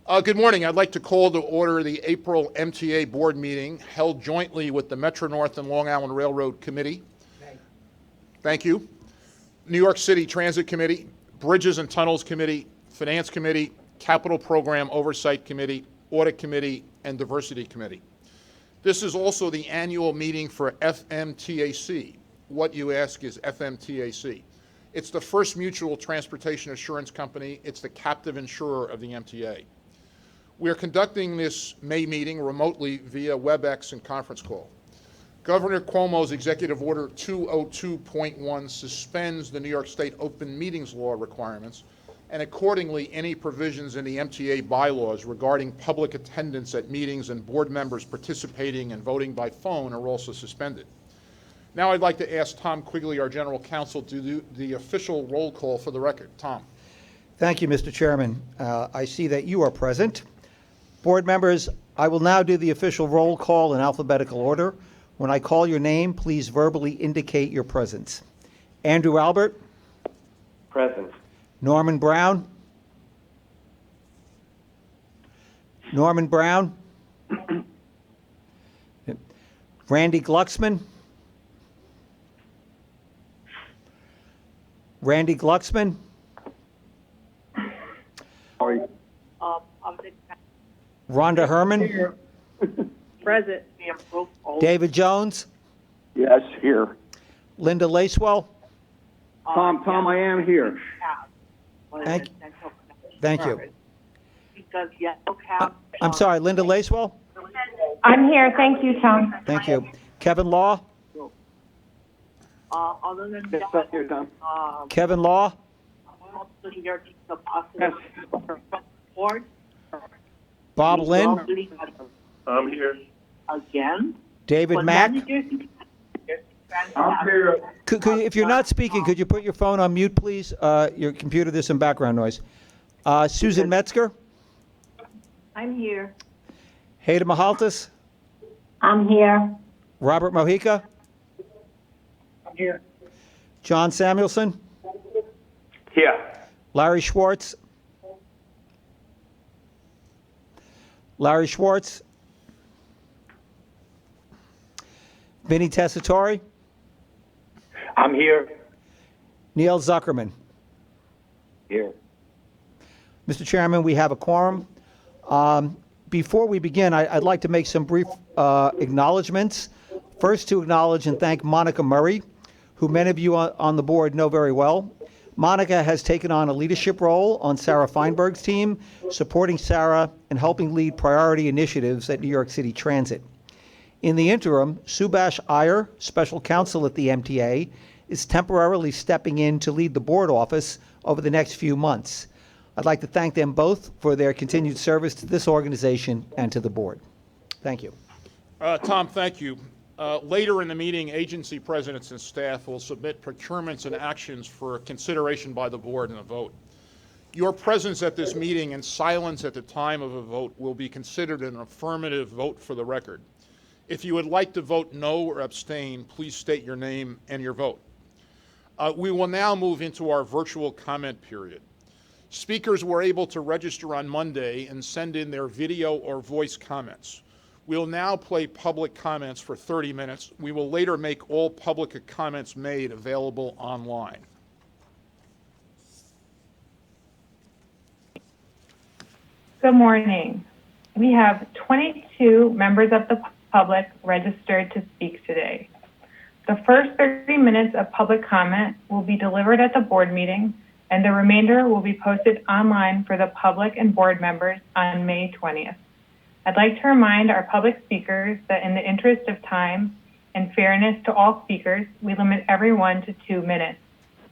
Good morning. I'd like to call to order the April MTA board meeting held jointly with the Metro North and Long Island Railroad Committee. Thank you. New York City Transit Committee, Bridges and Tunnels Committee, Finance Committee, Capital Program Oversight Committee, Audit Committee, and Diversity Committee. This is also the annual meeting for FMTAC. What, you ask, is FMTAC? It's the first mutual transportation assurance company. It's the captive insurer of the MTA. We are conducting this May meeting remotely via WebEx and conference call. Governor Cuomo's Executive Order 202.1 suspends the New York State open meetings law requirements, and accordingly, any provisions in the MTA bylaws regarding public attendance at meetings and board members participating and voting by phone are also suspended. Now I'd like to ask Tom Quigley, our General Counsel, to do the official roll call for the record. Tom. Thank you, Mr. Chairman. I see that you are present. Board members, I will now do the official roll call in alphabetical order. When I call your name, please verbally indicate your presence. Andrew Albert. Present. Norman Brown. Norman Brown. Randy Glucksman. Randy Glucksman. Rhonda Herman. Present. David Jones. Yes, here. Linda Lacewell. Tom, I am here. Thank you. Because yellow cab. I'm sorry, Linda Lacewell. I'm here. Thank you, Tom. Thank you. Kevin Law. Other than Yes, that, here, Tom. Kevin Law. the possible report. Bob Lynn. I'm here. Again. David But Mack. managers- I'm here. If you're not speaking, could you put your phone on mute, please? Your computer, there's some background noise. Susan Metzger. I'm here. Hayda Mahaltis. I'm here. Robert Mojica. I'm here. John Samuelson. Here. Larry Schwartz. Larry Schwartz. Vinny Tessitore. I'm here. Neil Zuckerman. Here. Mr. Chairman, we have a quorum. Before we begin, I'd like to make some brief acknowledgments. First, to acknowledge and thank Monica Murray, who many of you on the board know very well. Monica has taken on a leadership role on Sarah Feinberg's team, supporting Sarah and helping lead priority initiatives at New York City Transit. In the interim, Subhash Iyer, special counsel at the MTA, is temporarily stepping in to lead the board office over the next few months. I'd like to thank them both for their continued service to this organization and to the board. Thank you. Tom, thank you. Later in the meeting, agency presidents and staff will submit procurements and actions for consideration by the board and a vote. Your presence at this meeting and silence at the time of a vote will be considered an affirmative vote for the record. If you would like to vote no or abstain, please state your name and your vote. We will now move into our virtual comment period. Speakers were able to register on Monday and send in their video or voice comments. We'll now play public comments for 30 minutes. We will later make all public comments made available online. Good morning. We have 22 members of the public registered to speak today. The first 30 minutes of public comment will be delivered at the board meeting, and the remainder will be posted online for the public and board members on May 20th. I'd like to remind our public speakers that in the interest of time and fairness to all speakers, we limit everyone to 2 minutes.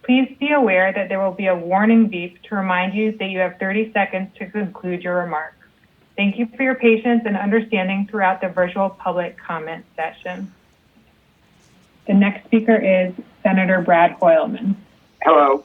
Please be aware that there will be a warning beep to remind you that you have 30 seconds to conclude your remarks. Thank you for your patience and understanding throughout the virtual public comment session. The next speaker is Senator Brad Hoylman. Hello.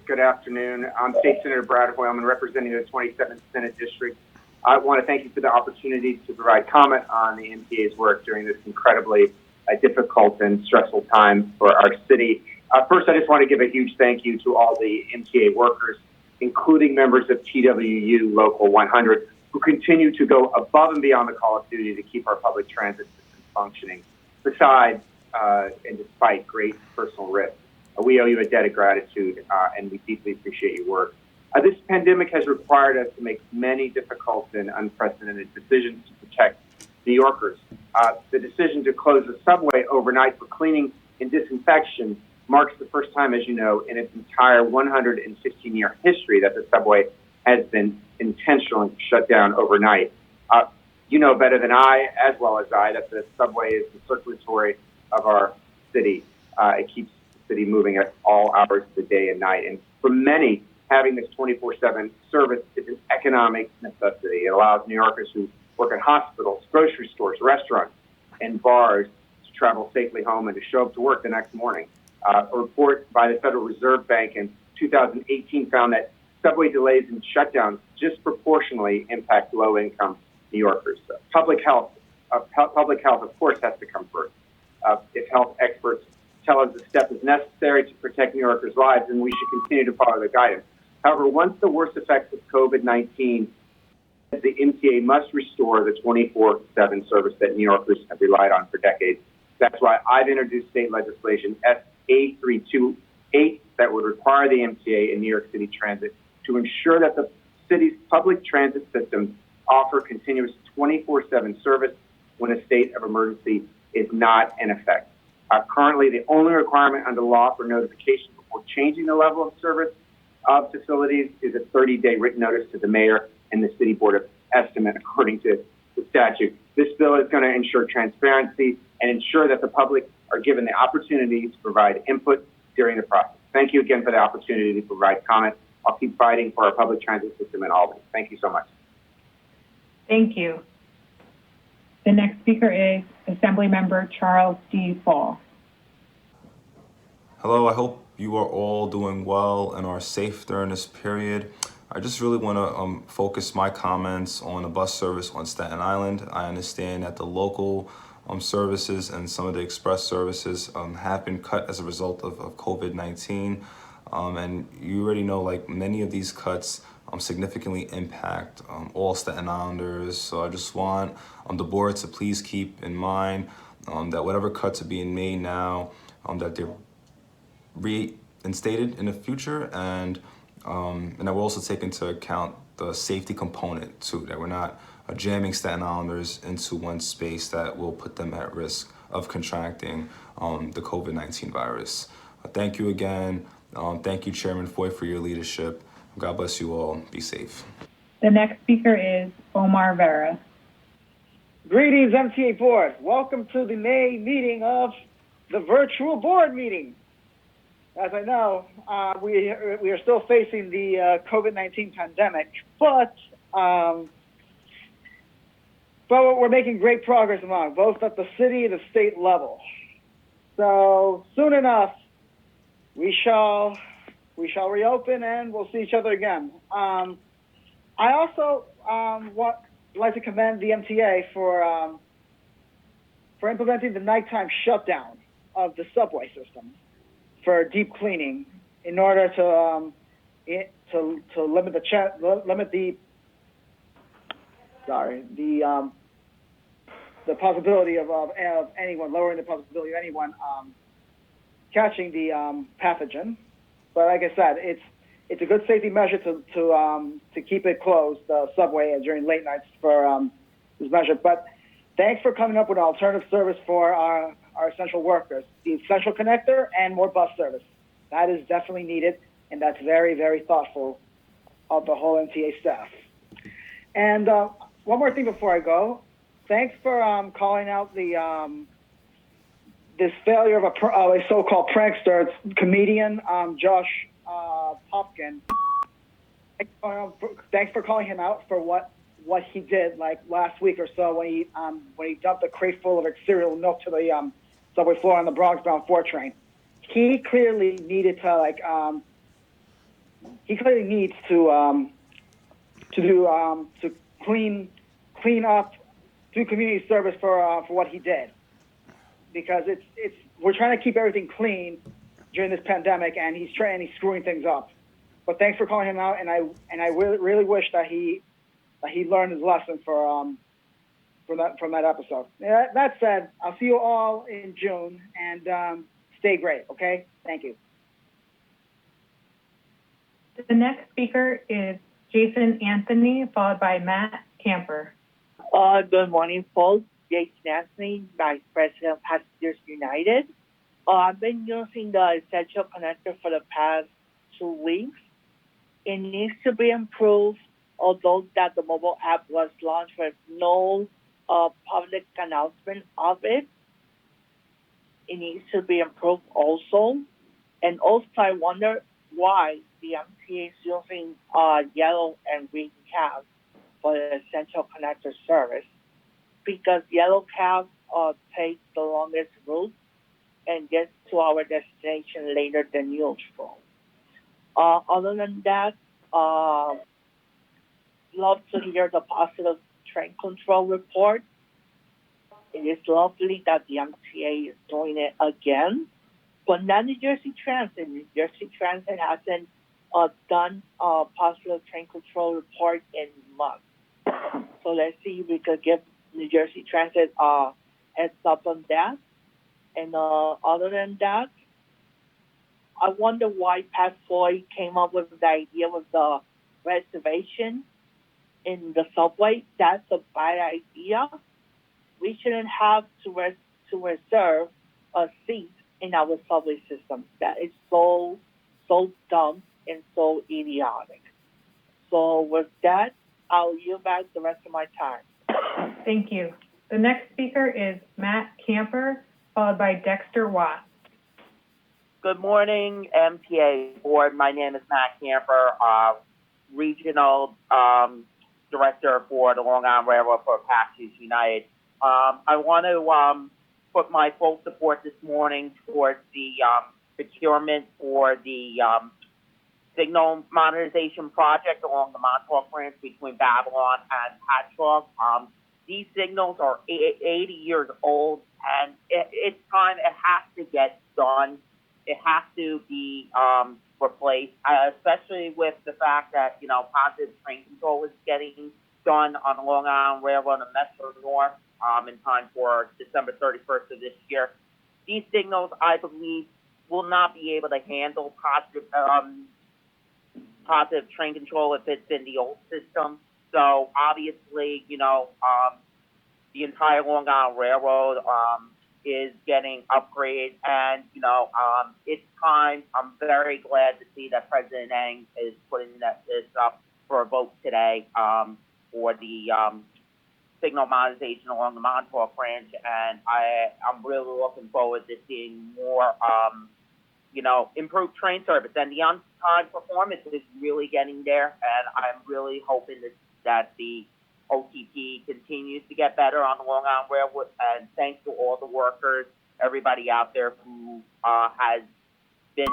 Good afternoon. I'm State Senator Brad Hoylman, representing the 27th Senate District. I want to thank you for the opportunity to provide comment on the MTA's work during this incredibly difficult and stressful time for our city. First, I just want to give a huge thank you to all the MTA workers including members of TWU Local 100, who continue to go above and beyond the call of duty to keep our public transit system functioning, besides and despite great personal risk. We owe you a debt of gratitude, and we deeply appreciate your work. This pandemic has required us to make many difficult and unprecedented decisions to protect New Yorkers. The decision to close the subway overnight for cleaning and disinfection marks the first time, as you know, in its entire 116-year history that the subway has been intentionally shut down overnight. You know better than I, as well as I, that the subway is the circulatory of our city. It keeps the city moving at all hours of the day and night. And for many, having this 24/7 service is an economic necessity. It allows New Yorkers who work at hospitals, grocery stores, restaurants, and bars to travel safely home and to show up to work the next morning. A report by the Federal Reserve Bank in 2018 found that subway delays and shutdowns disproportionately impact low-income New Yorkers. Public health, of course, has to come first. If health experts tell us the step is necessary to protect New Yorkers' lives, then we should continue to follow the guidance. However, once the worst effects of COVID-19, the MTA must restore the 24/7 service that New Yorkers have relied on for decades. That's why I've introduced state legislation S8328 that would require the MTA and New York City Transit to ensure that the city's public transit systems offer continuous 24/7 service when a state of emergency is not in effect. Currently, the only requirement under law for notification before changing the level of service of facilities is a 30-day written notice to the mayor and the city board of estimate, according to the statute. This bill is going to ensure transparency and ensure that the public are given the opportunity to provide input during the process. Thank you again for the opportunity to provide comment. I'll keep fighting for our public transit system in Albany. Thank you so much. Thank you. The next speaker is Assemblymember Charles D. Fall. Hello, I hope you are all doing well and are safe during this period. I just really want to focus my comments on the bus service on Staten Island. I understand that the local services and some of the express services have been cut as a result of COVID-19. And you already know, like, many of these cuts significantly impact all Staten Islanders. So I just want the board to please keep in mind that whatever cuts are being made now, that they're reinstated in the future, and I will also take into account the safety component too, that we're not jamming Staten Islanders into one space that will put them at risk of contracting the COVID-19 virus. Thank you again. Thank you, Chairman Foy, for your leadership. God bless you all. Be safe. The next speaker is Omar Vera. Greetings, MTA Board. Welcome to the May meeting of the virtual board meeting. As I know, we are still facing the COVID-19 pandemic, but we're making great progress along, both at the city and the state level. So soon enough, we shall reopen and we'll see each other again. I also would like to commend the MTA for implementing the nighttime shutdown of the subway system for deep cleaning in order to limit the possibility of anyone lowering the possibility of anyone catching the pathogen. But like I said, it's a good safety measure to keep it closed, the subway, during late nights for this measure. But thanks for coming up with an alternative service for our essential workers, the essential connector and more bus service. That is definitely needed, and that's very, very thoughtful of the whole MTA staff. And one more thing before I go. Thanks for calling out this failure of a so-called prankster, comedian Josh Popkin. Thanks for calling him out for what he did, like last week or so, when he dumped a crate full of cereal milk to the subway floor on the Bronx bound 4 train. He clearly needed to clean up, do community service for what he did, because we're trying to keep everything clean during this pandemic, and he's screwing things up. But thanks for calling him out, and I really wish that he learned his lesson from that episode. Yeah, that said, I'll see you all in June, and stay great. Okay, thank you. The next speaker is Jason Anthony, followed by Matt Camper. Good morning, folks. Jason Anthony, Vice President of Passengers United. I've been using the Essential Connector for the past 2 weeks. It needs to be improved, although that the mobile app was launched with no public announcement of it. It needs to be improved also. And also, I wonder why the MTA is using yellow and green cabs for the Essential Connector service, because yellow cabs take the longest route and get to our destination later than usual. Other than that, love to hear the positive train control report. It is lovely that the MTA is doing it again, but not New Jersey Transit. New Jersey Transit hasn't done a positive train control report in months. So let's see if we could give New Jersey Transit heads up on that. And other than that, I wonder why Pat Floyd came up with the idea with the reservation in the subway. That's a bad idea. We shouldn't have to reserve a seat in our subway system. That is so dumb and so idiotic. So with that, I'll yield back the rest of my time. Thank you. The next speaker is Matt Camper, followed by Dexter Watts. Good morning, MTA board. My name is Matt Camper, regional director for the Long Island Railroad for Passengers United. I want to put my full support this morning towards the procurement for the signal modernization project along the Montauk Branch between Babylon and Patchogue. These signals are 80 years old, and it's time. It has to get done. It has to be replaced, especially with the fact that, positive train control is getting done on the Long Island Railroad and Metro North in time for December 31st of this year. These signals, I believe, will not be able to handle positive train control if it's in the old system. So obviously, the entire Long Island Railroad is getting upgraded, and it's time. I'm very glad to see that President Ng is putting this up for a vote today for the signal modernization along the Montauk Branch, and I'm really looking forward to seeing more, improved train service. And the on-time performance is really getting there, and I'm really hoping that the OTP continues to get better on the Long Island Railroad. And thanks to all the workers, everybody out there who has been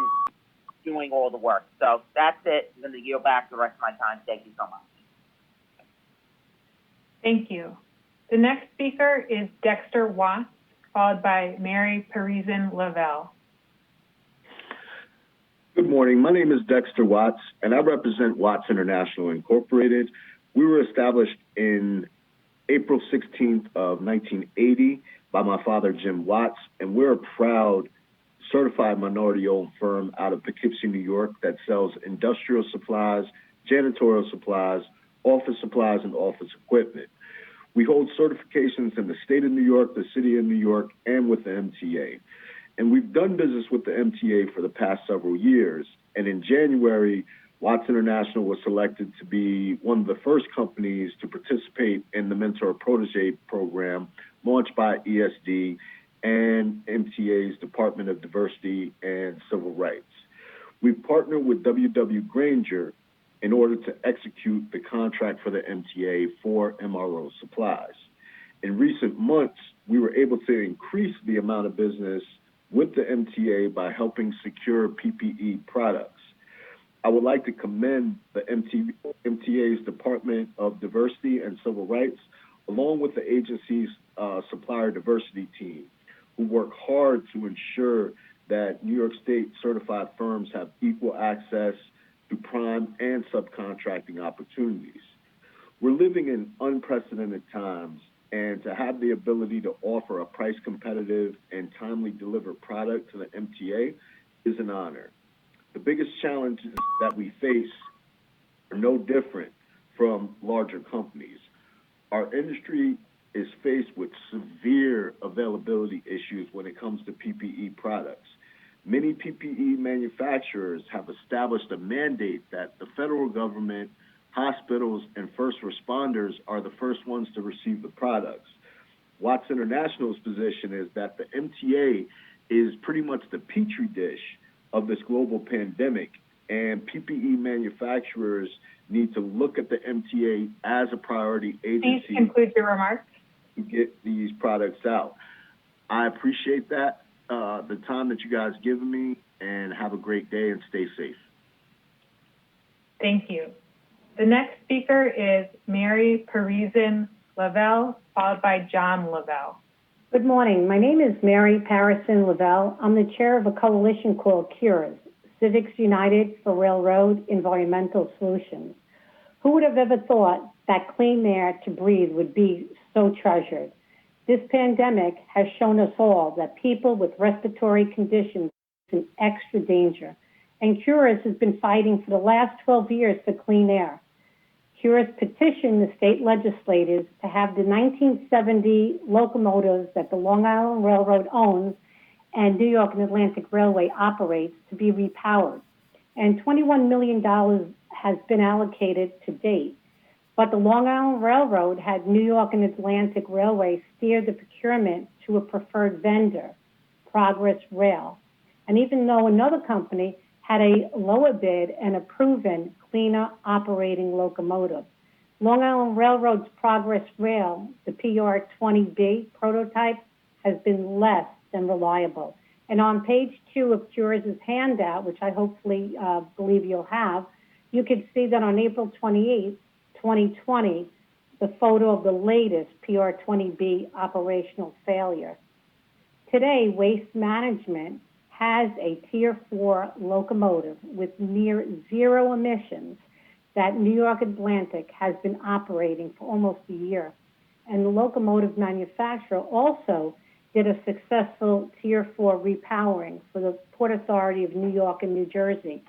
doing all the work. So that's it. I'm going to yield back the rest of my time. Thank you so much. Thank you. The next speaker is Dexter Watts, followed by Mary Parisian Lavelle. Good morning. My name is Dexter Watts, and I represent Watts International Incorporated. We were established in April 16th of 1980 by my father, Jim Watts, and we're a proud certified minority-owned firm out of Poughkeepsie, New York, that sells industrial supplies, janitorial supplies, office supplies, and office equipment. We hold certifications in the state of New York, the city of New York, and with the MTA. And we've done business with the MTA for the past several years. And in January, Watts International was selected to be one of the first companies to participate in the Mentor Protege program launched by ESD and MTA's Department of Diversity and Civil Rights. We've partnered with W.W. Granger in order to execute the contract for the MTA for MRO supplies. In recent months, we were able to increase the amount of business with the MTA by helping secure PPE products. I would like to commend the MTA's Department of Diversity and Civil Rights, along with the agency's supplier diversity team, who work hard to ensure that New York State certified firms have equal access through prime and subcontracting opportunities. We're living in unprecedented times, and to have the ability to offer a price competitive and timely delivered product to the MTA is an honor. The biggest challenges that we face are no different from larger companies. Our industry is faced with severe availability issues when it comes to PPE products. Many PPE manufacturers have established a mandate that the federal government, hospitals, and first responders are the first ones to receive the products. Watts International's position is that the MTA is pretty much the petri dish of this global pandemic, and PPE manufacturers need to look at the MTA as a priority agency. Please conclude your remarks. To get these products out. I appreciate that, the time that you guys given me, and have a great day and stay safe. Thank you. The next speaker is Mary Parison Lavelle, followed by John Lavelle. Good morning. My name is Mary Parison Lavelle. I'm the chair of a coalition called CURES, Civics United for Railroad Environmental Solutions. Who would have ever thought that clean air to breathe would be so treasured? This pandemic has shown us all that people with respiratory conditions are in extra danger, and CURES has been fighting for the last 12 years for clean air. CURES petitioned the state legislators to have the 1970 locomotives that the Long Island Railroad owns and New York and Atlantic Railway operates to be repowered. And $21 million has been allocated to date. But the Long Island Railroad had New York and Atlantic Railway steer the procurement to a preferred vendor, Progress Rail. And even though another company had a lower bid and a proven, cleaner operating locomotive, Long Island Railroad's Progress Rail, the PR-20B prototype, has been less than reliable. And on page 2 of CURES' handout, which I hopefully believe you'll have, you can see that on April 28, 2020, the photo of the latest PR-20B operational failure. Today, Waste Management has a Tier 4 locomotive with near zero emissions that New York Atlantic has been operating for almost a year. And the locomotive manufacturer also did a successful Tier 4 repowering for the Port Authority of New York and New Jersey.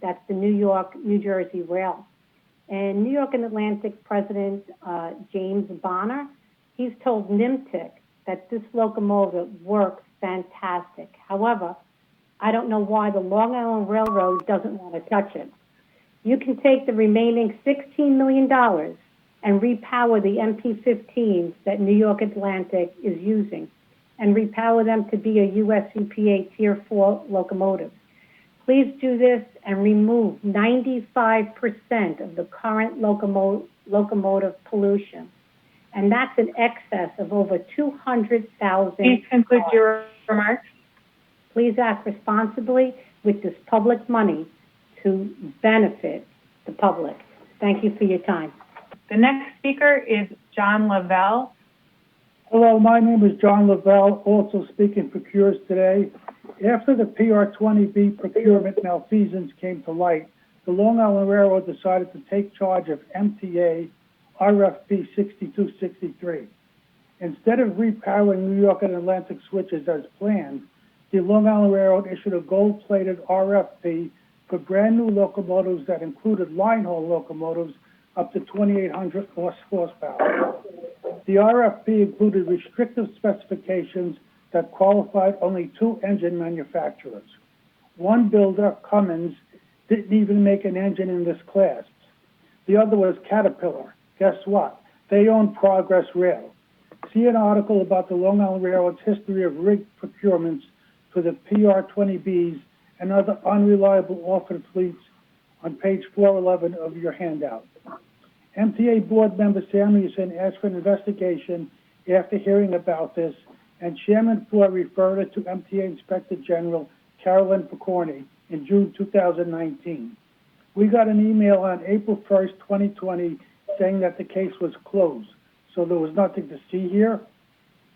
That's the New York, New Jersey Rail. And New York and Atlantic President James Bonner, he's told NIMTIC that this locomotive works fantastic. However, I don't know why the Long Island Railroad doesn't want to touch it. You can take the remaining $16 million and repower the MP-15s that New York Atlantic is using and repower them to be a US EPA Tier 4 locomotive. Please do this and remove 95% of the current locomotive pollution. And that's in excess of over 200,000. Please conclude your remarks. Please act responsibly with this public money to benefit the public. Thank you for your time. The next speaker is John Lavelle. Hello, my name is John Lavelle, also speaking for CURES today. After the PR-20B procurement malfeasance came to light, the Long Island Railroad decided to take charge of MTA RFP 6263. Instead of repowering New York and Atlantic switches as planned, the Long Island Railroad issued a gold-plated RFP for brand new locomotives that included line haul locomotives up to 2,800 horsepower. The RFP included restrictive specifications that qualified only 2 engine manufacturers. One builder, Cummins, didn't even make an engine in this class. The other was Caterpillar. Guess what? They own Progress Rail. See an article about the Long Island Railroad's history of rigged procurements for the PR-20Bs and other unreliable offered fleets on page 411 of your handout. MTA board member Samuelson asked for an investigation after hearing about this, and Chairman Ford referred it to MTA Inspector General Carolyn Picorni in June 2019. We got an email on April 1st, 2020, saying that the case was closed, so there was nothing to see here.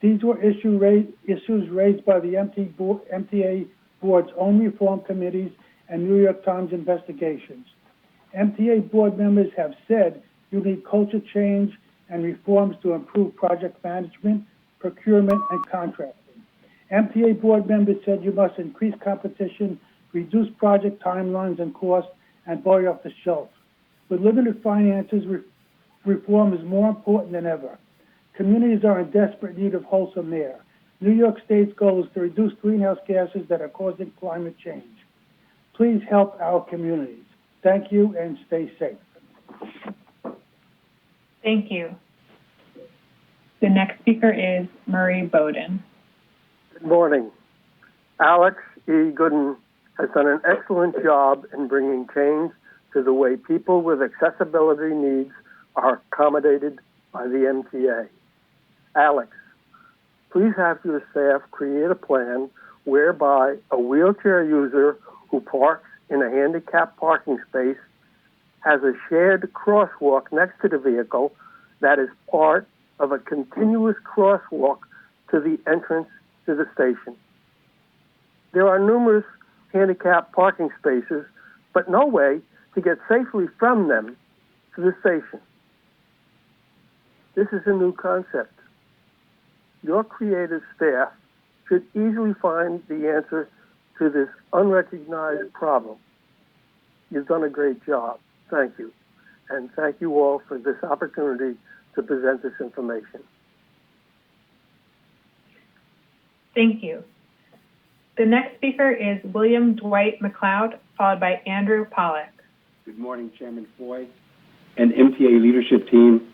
These were issues raised by the MTA board's own reform committees and New York Times investigations. MTA board members have said you need culture change and reforms to improve project management, procurement, and contracting. MTA board members said you must increase competition, reduce project timelines and costs, and buy off the shelf. With limited finances, reform is more important than ever. Communities are in desperate need of wholesome air. New York State's goal is to reduce greenhouse gases that are causing climate change. Please help our communities. Thank you and stay safe. Thank you. The next speaker is Murray Bowden. Good morning. Alex E. Gooden has done an excellent job in bringing change to the way people with accessibility needs are accommodated by the MTA. Alex, please have your staff create a plan whereby a wheelchair user who parks in a handicapped parking space has a shared crosswalk next to the vehicle that is part of a continuous crosswalk to the entrance to the station. There are numerous handicapped parking spaces, but no way to get safely from them to the station. This is a new concept. Your creative staff should easily find the answer to this unrecognized problem. You've done a great job. Thank you. And thank you all for this opportunity to present this information. Thank you. The next speaker is William Dwight McLeod, followed by Andrew Pollack. Good morning, Chairman Foy and MTA leadership team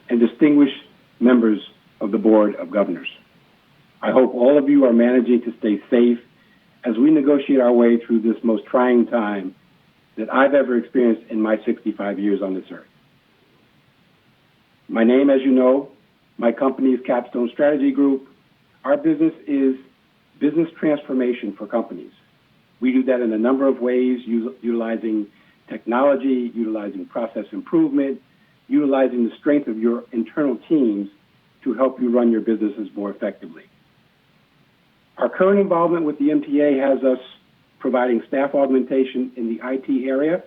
and distinguished members of the Board of Governors. I hope all of you are managing to stay safe as we negotiate our way through this most trying time that I've ever experienced in my 65 years on this earth. My name, as you know, my company is Capstone Strategy Group. Our business is business transformation for companies. We do that in a number of ways, utilizing technology, utilizing process improvement, utilizing the strength of your internal teams to help you run your businesses more effectively. Our current involvement with the MTA has us providing staff augmentation in the IT area,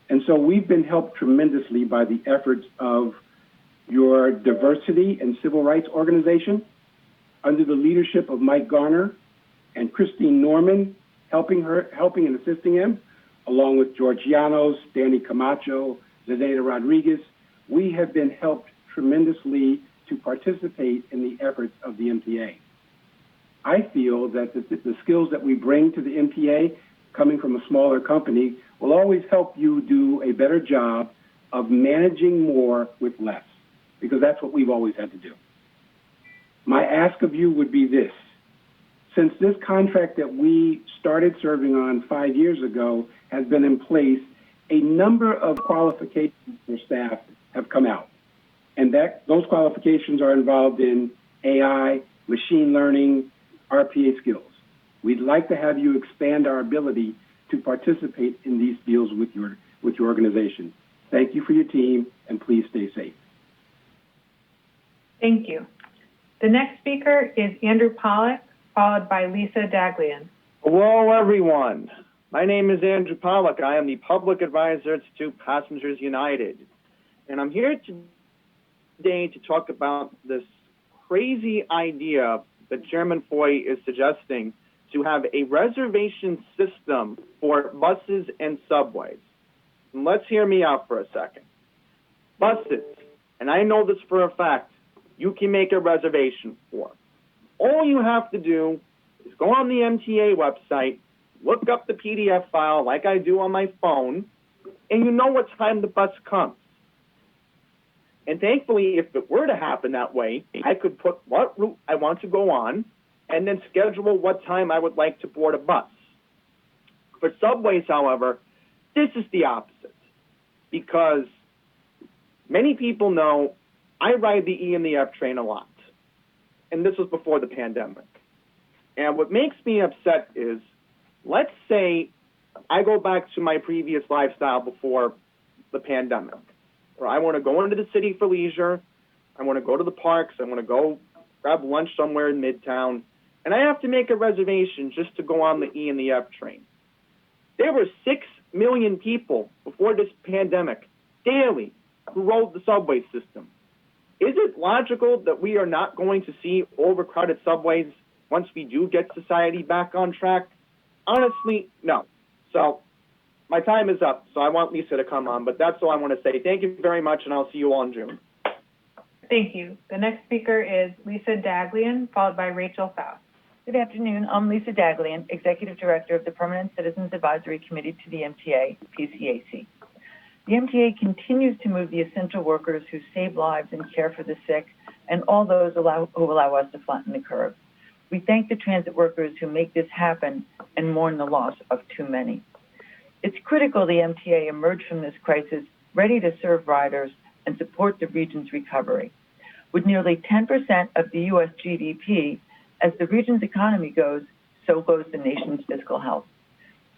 and so we've been helped tremendously by the efforts of your diversity and civil rights organization under the leadership of Mike Garner and Christine Norman, helping and assisting him, along with George Llanos, Danny Camacho, Zenaida Rodriguez. We have been helped tremendously to participate in the efforts of the MTA. I feel that the skills that we bring to the MTA, coming from a smaller company, will always help you do a better job of managing more with less, because that's what we've always had to do. My ask of you would be this. Since this contract that we started serving on 5 years ago has been in place, a number of qualifications for staff have come out. And those qualifications are involved in AI, machine learning, RPA skills. We'd like to have you expand our ability to participate in these fields with your organization. Thank you for your team, and please stay safe. Thank you. The next speaker is Andrew Pollack, followed by Lisa Daglian. Hello, everyone. My name is Andrew Pollack. I am the Public Advisor to Passengers United. And I'm here today to talk about this crazy idea that Chairman Foy is suggesting to have a reservation system for buses and subways. And let's hear me out for a second. Buses, and I know this for a fact, you can make a reservation for. All you have to do is go on the MTA website, look up the PDF file like I do on my phone, and you know what time the bus comes. And thankfully, if it were to happen that way, I could put what route I want to go on and then schedule what time I would like to board a bus. For subways, however, this is the opposite, because many people know I ride the E and the F train a lot, and this was before the pandemic. And what makes me upset is, let's say I go back to my previous lifestyle before the pandemic, where I want to go into the city for leisure, I want to go to the parks, I want to go grab lunch somewhere in Midtown, and I have to make a reservation just to go on the E and the F train. There were 6 million people before this pandemic daily who rode the subway system. Is it logical that we are not going to see overcrowded subways once we do get society back on track? Honestly, no. So my time is up, so I want Lisa to come on, but that's all I want to say. Thank you very much, and I'll see you all in June. Thank you. The next speaker is Lisa Daglian, followed by Rachel Faust. Good afternoon. I'm Lisa Daglian, Executive Director of the Permanent Citizens Advisory Committee to the MTA, PCAC. The MTA continues to move the essential workers who save lives and care for the sick, and all those who allow us to flatten the curve. We thank the transit workers who make this happen and mourn the loss of too many. It's critical the MTA emerge from this crisis ready to serve riders and support the region's recovery. With nearly 10% of the U.S. GDP, as the region's economy goes, so goes the nation's fiscal health.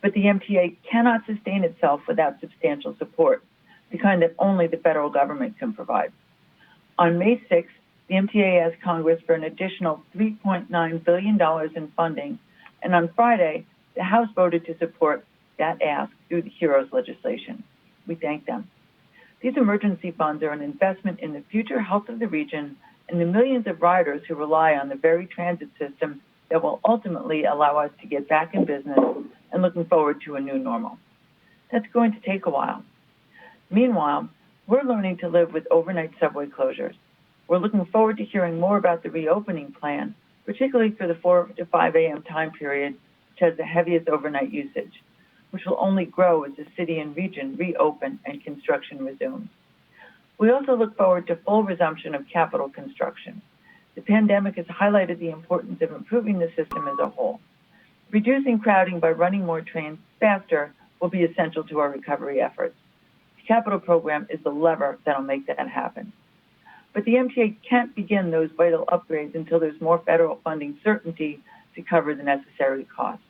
But the MTA cannot sustain itself without substantial support, the kind that only the federal government can provide. On May 6th, the MTA asked Congress for an additional $3.9 billion in funding, and on Friday, the House voted to support that ask through the HEROES legislation. We thank them. These emergency funds are an investment in the future health of the region and the millions of riders who rely on the very transit system that will ultimately allow us to get back in business and looking forward to a new normal. That's going to take a while. Meanwhile, we're learning to live with overnight subway closures. We're looking forward to hearing more about the reopening plan, particularly for the 4 to 5 a.m. time period, which has the heaviest overnight usage, which will only grow as the city and region reopen and construction resumes. We also look forward to full resumption of capital construction. The pandemic has highlighted the importance of improving the system as a whole. Reducing crowding by running more trains faster will be essential to our recovery efforts. The capital program is the lever that'll make that happen. But the MTA can't begin those vital upgrades until there's more federal funding certainty to cover the necessary costs.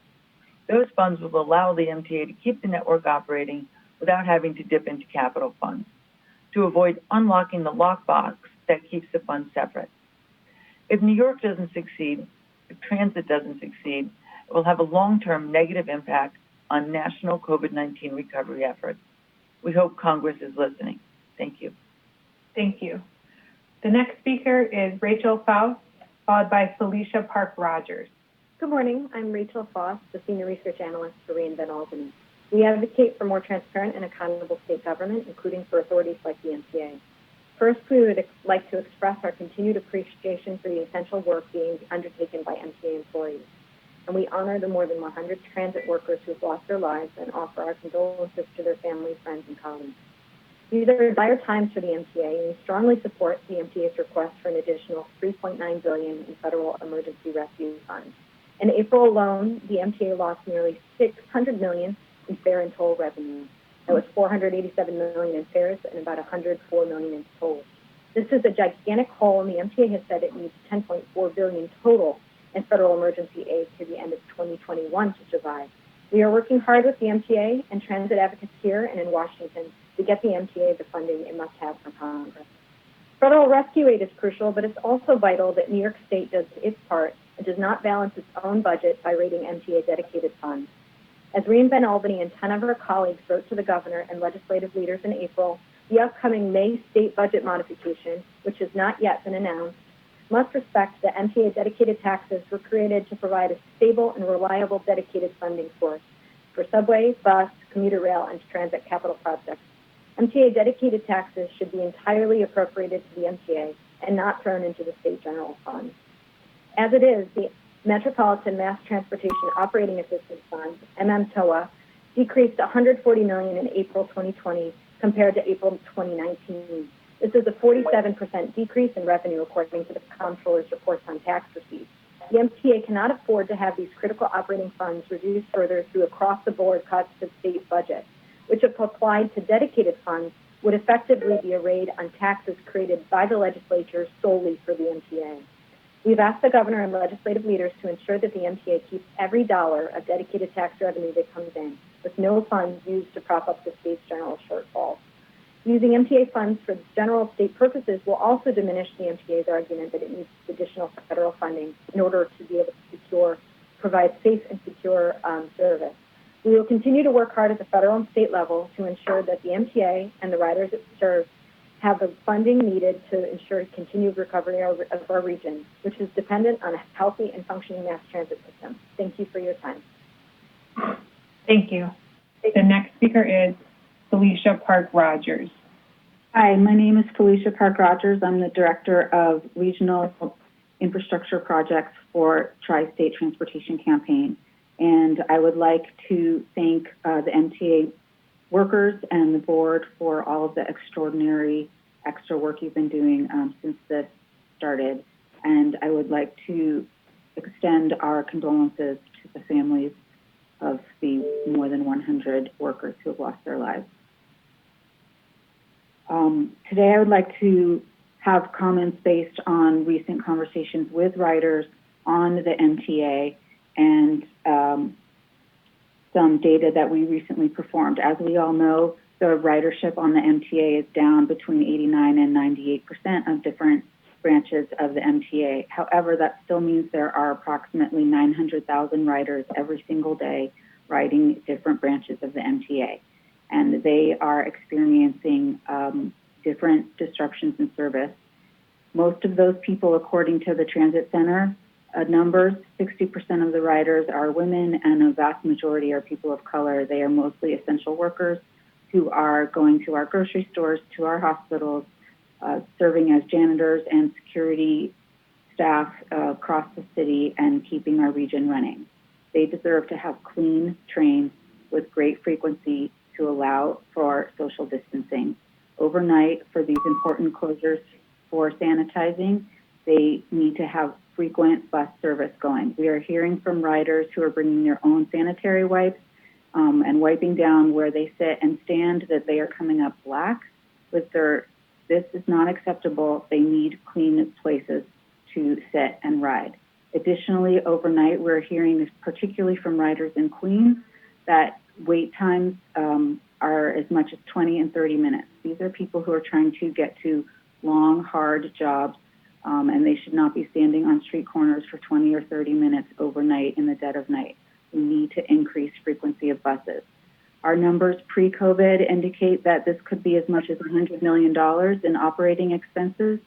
Those funds will allow the MTA to keep the network operating without having to dip into capital funds, to avoid unlocking the lockbox that keeps the funds separate. If New York doesn't succeed, if transit doesn't succeed, it will have a long-term negative impact on national COVID-19 recovery efforts. We hope Congress is listening. Thank you. Thank you. The next speaker is Rachel Faust, followed by Felicia Park Rogers. Good morning. I'm Rachel Faust, the Senior Research Analyst for Reinvent Albany. We advocate for more transparent and accountable state government, including for authorities like the MTA. First, we would like to express our continued appreciation for the essential work being undertaken by MTA employees. And we honor the more than 100 transit workers who have lost their lives and offer our condolences to their families, friends, and colleagues. These are dire times for the MTA, and we strongly support the MTA's request for an additional $3.9 billion in federal emergency rescue funds. In April alone, the MTA lost nearly $600 million in fare and toll revenue. That was $487 million in fares and about $104 million in tolls. This is a gigantic hole, and the MTA has said it needs $10.4 billion total in federal emergency aid to the end of 2021 to survive. We are working hard with the MTA and transit advocates here and in Washington to get the MTA the funding it must have from Congress. Federal rescue aid is crucial, but it's also vital that New York State does its part and does not balance its own budget by raiding MTA dedicated funds. As Reinvent Albany and 10 of our colleagues wrote to the governor and legislative leaders in April, the upcoming May state budget modification, which has not yet been announced, must respect that MTA dedicated taxes were created to provide a stable and reliable dedicated funding source for subway, bus, commuter rail, and transit capital projects. MTA dedicated taxes should be entirely appropriated to the MTA and not thrown into the state general fund. As it is, the Metropolitan Mass Transportation Operating Assistance Fund, MMTOA, decreased $140 million in April 2020 compared to April 2019. This is a 47% decrease in revenue according to the Comptroller's reports on tax receipts. The MTA cannot afford to have these critical operating funds reduced further through across-the-board cuts to state budget, which if applied to dedicated funds would effectively be a raid on taxes created by the legislature solely for the MTA. We've asked the governor and legislative leaders to ensure that the MTA keeps every dollar of dedicated tax revenue that comes in, with no funds used to prop up the state's general shortfall. Using MTA funds for general state purposes will also diminish the MTA's argument that it needs additional federal funding in order to be able to provide safe and secure service. We will continue to work hard at the federal and state level to ensure that the MTA and the riders it serves have the funding needed to ensure continued recovery of our region, which is dependent on a healthy and functioning mass transit system. Thank you for your time. Thank you. The next speaker is Felicia Park Rogers. Hi, my name is Felicia Park Rogers. I'm the Director of Regional Infrastructure Projects for Tri-State Transportation Campaign. And I would like to thank the MTA workers and the board for all of the extraordinary extra work you've been doing since this started. And I would like to extend our condolences to the families of the more than 100 workers who have lost their lives. Today I would like to have comments based on recent conversations with riders on the MTA and some data that we recently performed. As we all know, the ridership on the MTA is down between 89 and 98% of different branches of the MTA. However, that still means there are approximately 900,000 riders every single day riding different branches of the MTA. And they are experiencing different disruptions in service. Most of those people, according to the Transit Center numbers, 60% of the riders are women and a vast majority are people of color. They are mostly essential workers who are going to our grocery stores, to our hospitals, serving as janitors and security staff across the city and keeping our region running. They deserve to have clean trains with great frequency to allow for social distancing. Overnight, for these important closures for sanitizing, they need to have frequent bus service going. We are hearing from riders who are bringing their own sanitary wipes and wiping down where they sit and stand that they are coming up black with their, this is not acceptable. They need clean places to sit and ride. Additionally, overnight, we're hearing this particularly from riders in Queens that wait times are as much as 20 and 30 minutes. These are people who are trying to get to long, hard jobs, and they should not be standing on street corners for 20 or 30 minutes overnight in the dead of night. We need to increase frequency of buses. Our numbers pre-COVID indicate that this could be as much as $100 million in operating expenses.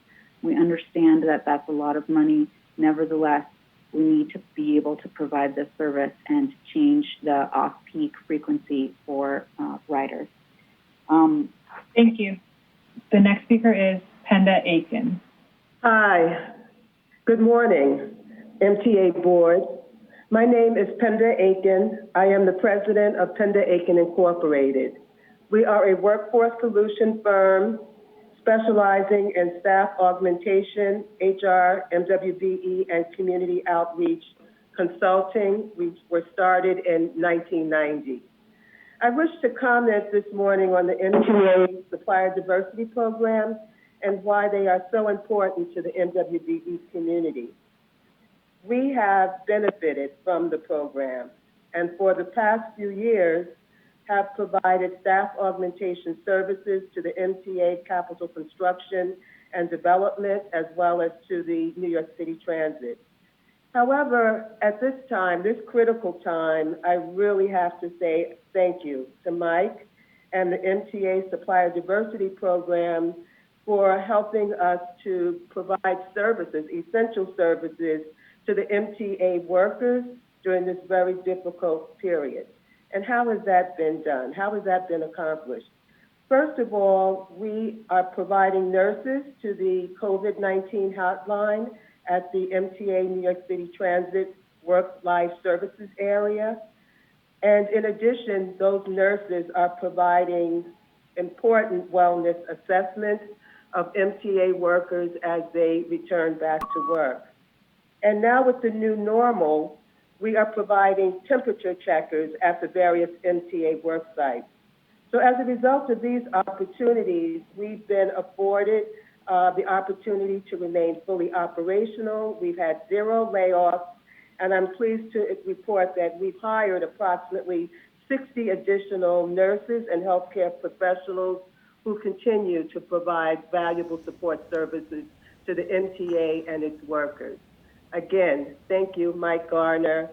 We understand that that's a lot of money. Nevertheless, we need to be able to provide this service and change the off-peak frequency for riders. Thank you. The next speaker is Penda Aiken. Hi. Good morning, MTA Board. My name is Penda Aiken. I am the president of Penda Aiken Incorporated. We are a workforce solution firm specializing in staff augmentation, HR, MWBE, and community outreach consulting. We were started in 1990. I wish to comment this morning on the MTA Supplier Diversity Program and why they are so important to the MWBE community. We have benefited from the program, and for the past few years, have provided staff augmentation services to the MTA Capital Construction and Development, as well as to the New York City Transit. However, at this time, this critical time, I really have to say thank you to Mike and the MTA Supplier Diversity Program for helping us to provide services, essential services, to the MTA workers during this very difficult period. And how has that been done? How has that been accomplished? First of all, we are providing nurses to the COVID-19 hotline at the MTA New York City Transit Work-Life Services area. And in addition, those nurses are providing important wellness assessments of MTA workers as they return back to work. And now with the new normal, we are providing temperature checkers at the various MTA work sites. So as a result of these opportunities, we've been afforded the opportunity to remain fully operational. We've had 0 layoffs, and I'm pleased to report that we've hired approximately 60 additional nurses and healthcare professionals who continue to provide valuable support services to the MTA and its workers. Again, thank you, Mike Garner,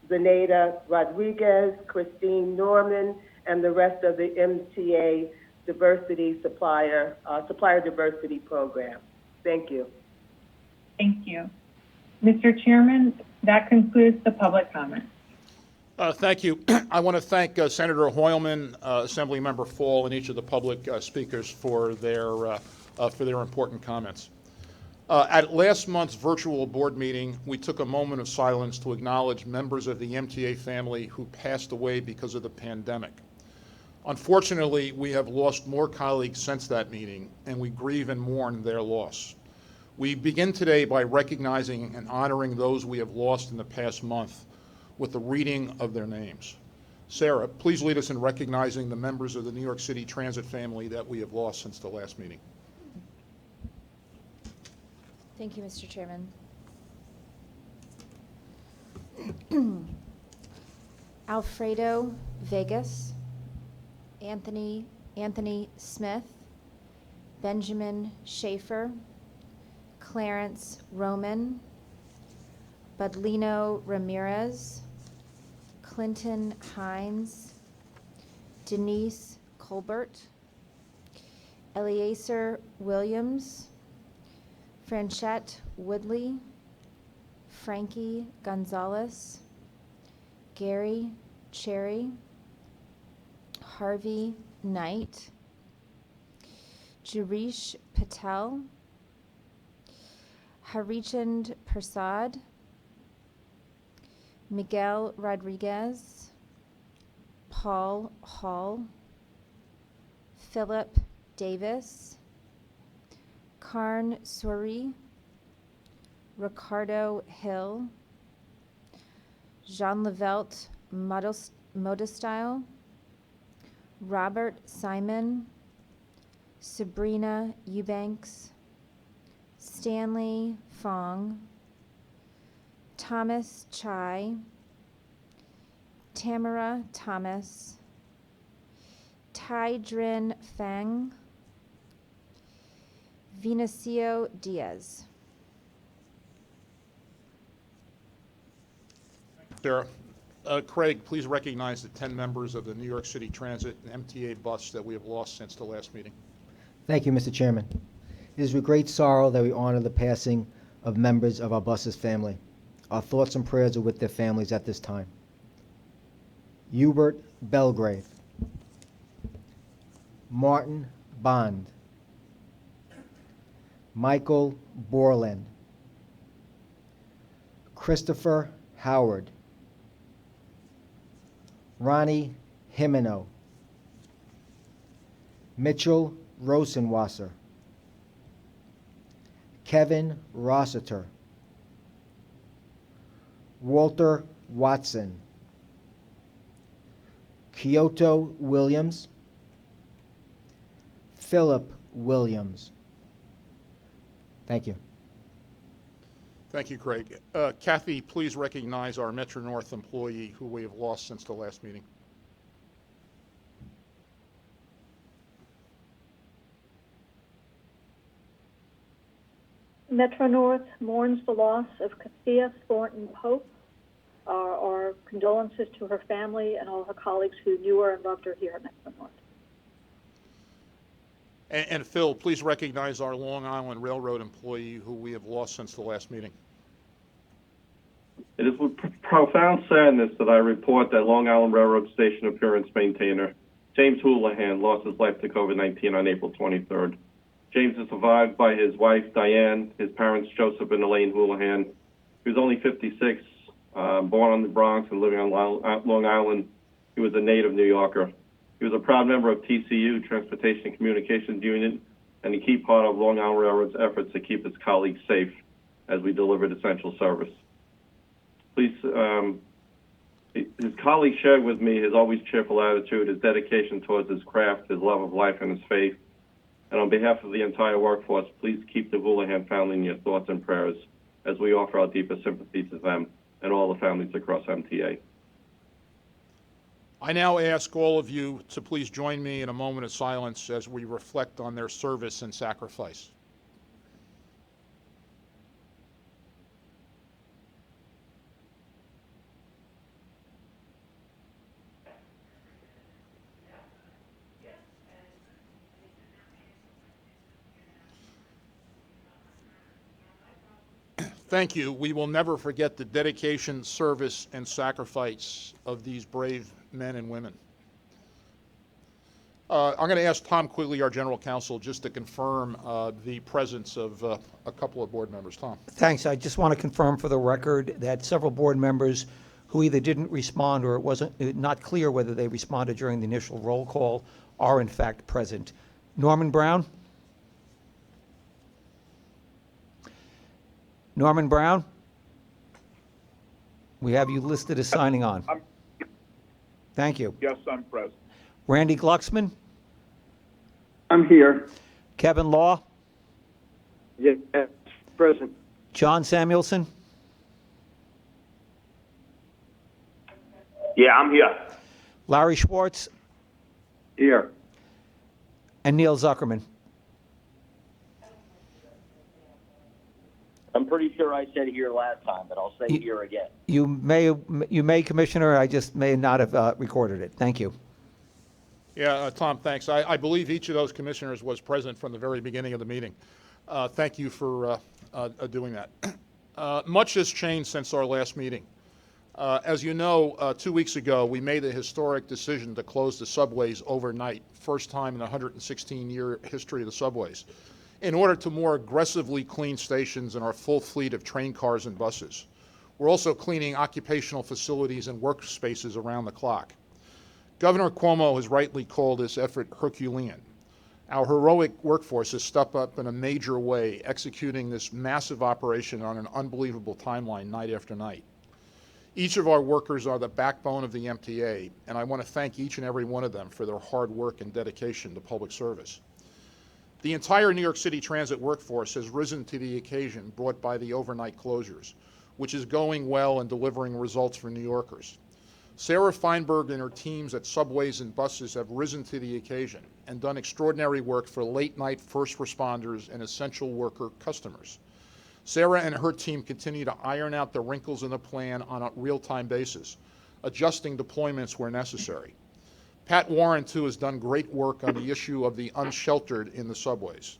Zenaida Rodriguez, Christine Norman, and the rest of the MTA supplier diversity program. Thank you. Thank you. Mr. Chairman, that concludes the public comment. Thank you. I want to thank Senator Hoylman, Assemblymember Fall, and each of the public speakers for their important comments. At last month's virtual board meeting, we took a moment of silence to acknowledge members of the MTA family who passed away because of the pandemic. Unfortunately, we have lost more colleagues since that meeting, and we grieve and mourn their loss. We begin today by recognizing and honoring those we have lost in the past month with the reading of their names. Sarah, please lead us in recognizing the members of the New York City Transit family that we have lost since the last meeting. Thank you, Mr. Chairman. Alfredo Vegas, Anthony Smith, Benjamin Schaefer, Clarence Roman, Budlino Ramirez, Clinton Hines, Denise Colbert, Eliezer Williams, Franchette Woodley, Frankie Gonzalez, Gary Cherry, Harvey Knight, Jarish Patel, Harichand Prasad, Miguel Rodriguez, Paul Hall, Philip Davis, Karn Suri, Ricardo Hill, Jean Levelt Modestyle, Robert Simon, Sabrina Eubanks, Stanley Fong, Thomas Chai, Tamara Thomas, Tydrin Fang, Vinicio Diaz. Sarah. Craig, please recognize the 10 members of the New York City Transit and MTA bus that we have lost since the last meeting. Thank you, Mr. Chairman. It is with great sorrow that we honor the passing of members of our bus's family. Our thoughts and prayers are with their families at this time. Hubert Belgrave, Martin Bond, Michael Borland, Christopher Howard, Ronnie Himeno, Mitchell Rosenwasser, Kevin Rossiter, Walter Watson, Kyoto Williams, Philip Williams. Thank you. Thank you, Craig. Kathy, please recognize our Metro North employee who we have lost since the last meeting. Metro North mourns the loss of Kathia Thornton Pope. Our condolences to her family and all her colleagues who knew her and loved her here at Metro North. And Phil, please recognize our Long Island Railroad employee who we have lost since the last meeting. It is with profound sadness that I report that Long Island Railroad Station Appearance Maintainer James Houlihan lost his life to COVID-19 on April 23rd. James is survived by his wife, Diane, his parents, Joseph and Elaine Houlihan. He was only 56, born in the Bronx and living on Long Island. He was a native New Yorker. He was a proud member of TCU, Transportation and Communications Union, and a key part of Long Island Railroad's efforts to keep its colleagues safe as we delivered essential service. Please, his colleagues shared with me his always cheerful attitude, his dedication towards his craft, his love of life, and his faith. And on behalf of the entire workforce, please keep the Houlihan family in your thoughts and prayers as we offer our deepest sympathy to them and all the families across MTA. I now ask all of you to please join me in a moment of silence as we reflect on their service and sacrifice. Thank you. We will never forget the dedication, service, and sacrifice of these brave men and women. I'm going to ask Tom Quigley, our general counsel, just to confirm the presence of a couple of board members. Tom. Thanks. I just want to confirm for the record that several board members who either didn't respond or it wasn't not clear whether they responded during the initial roll call are in fact present. Norman Brown? Norman Brown? We have you listed as signing on. Thank you. Yes, I'm present. Randy Glucksman? I'm here. Kevin Law? Yes, present. John Samuelson? Yeah, I'm here. Larry Schwartz? Here. And Neil Zuckerman? I'm pretty sure I said here last time, but I'll say here again. You may, Commissioner. I just may not have recorded it. Thank you. Yeah, Tom, thanks. I believe each of those commissioners was present from the very beginning of the meeting. Thank you for doing that. Much has changed since our last meeting. As you know, 2 weeks ago, we made a historic decision to close the subways overnight, first time in the 116-year history of the subways, in order to more aggressively clean stations and our full fleet of train cars and buses. We're also cleaning occupational facilities and workspaces around the clock. Governor Cuomo has rightly called this effort Herculean. Our heroic workforce has stepped up in a major way, executing this massive operation on an unbelievable timeline night after night. Each of our workers are the backbone of the MTA, and I want to thank each and every one of them for their hard work and dedication to public service. The entire New York City Transit workforce has risen to the occasion brought by the overnight closures, which is going well and delivering results for New Yorkers. Sarah Feinberg and her teams at subways and buses have risen to the occasion and done extraordinary work for late-night first responders and essential worker customers. Sarah and her team continue to iron out the wrinkles in the plan on a real-time basis, adjusting deployments where necessary. Pat Warren, too, has done great work on the issue of the unsheltered in the subways.